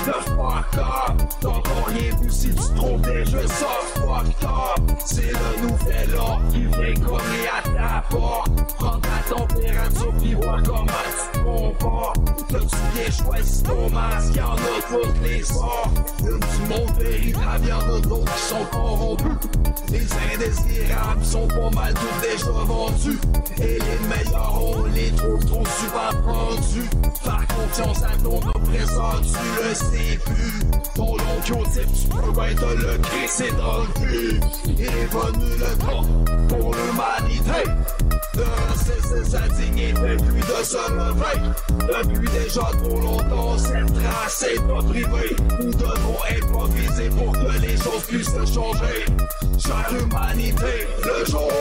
the fuck up. T'as encore rien vu si tu trouves des jeux soft fucked up. C'est le nouvel ordre qui vient cogner à ta porte. Prends ta température pis vois comment tu te comportes. T'as-tu bien choisi ton masque? Y'en a toutes les sortes. Une du monde véritable, y'en a d'autres qui sont corrompus. Les indésirables sont pas mal tous déjà vendus. Et les meilleurs, on les trouve trop souvent pendus. Faire confiance à ton oppresseur, tu le sais plus. Ton longuiotype, tu peux bien te le crisser dans le cul. Il est venu le temps pour l'humanité de cesser sa dignité, puis de se lever. Depuis déjà trop longtemps, cette race est opprimée. Nous devons improviser pour que les choses puissent changer. Chère humanité, le jour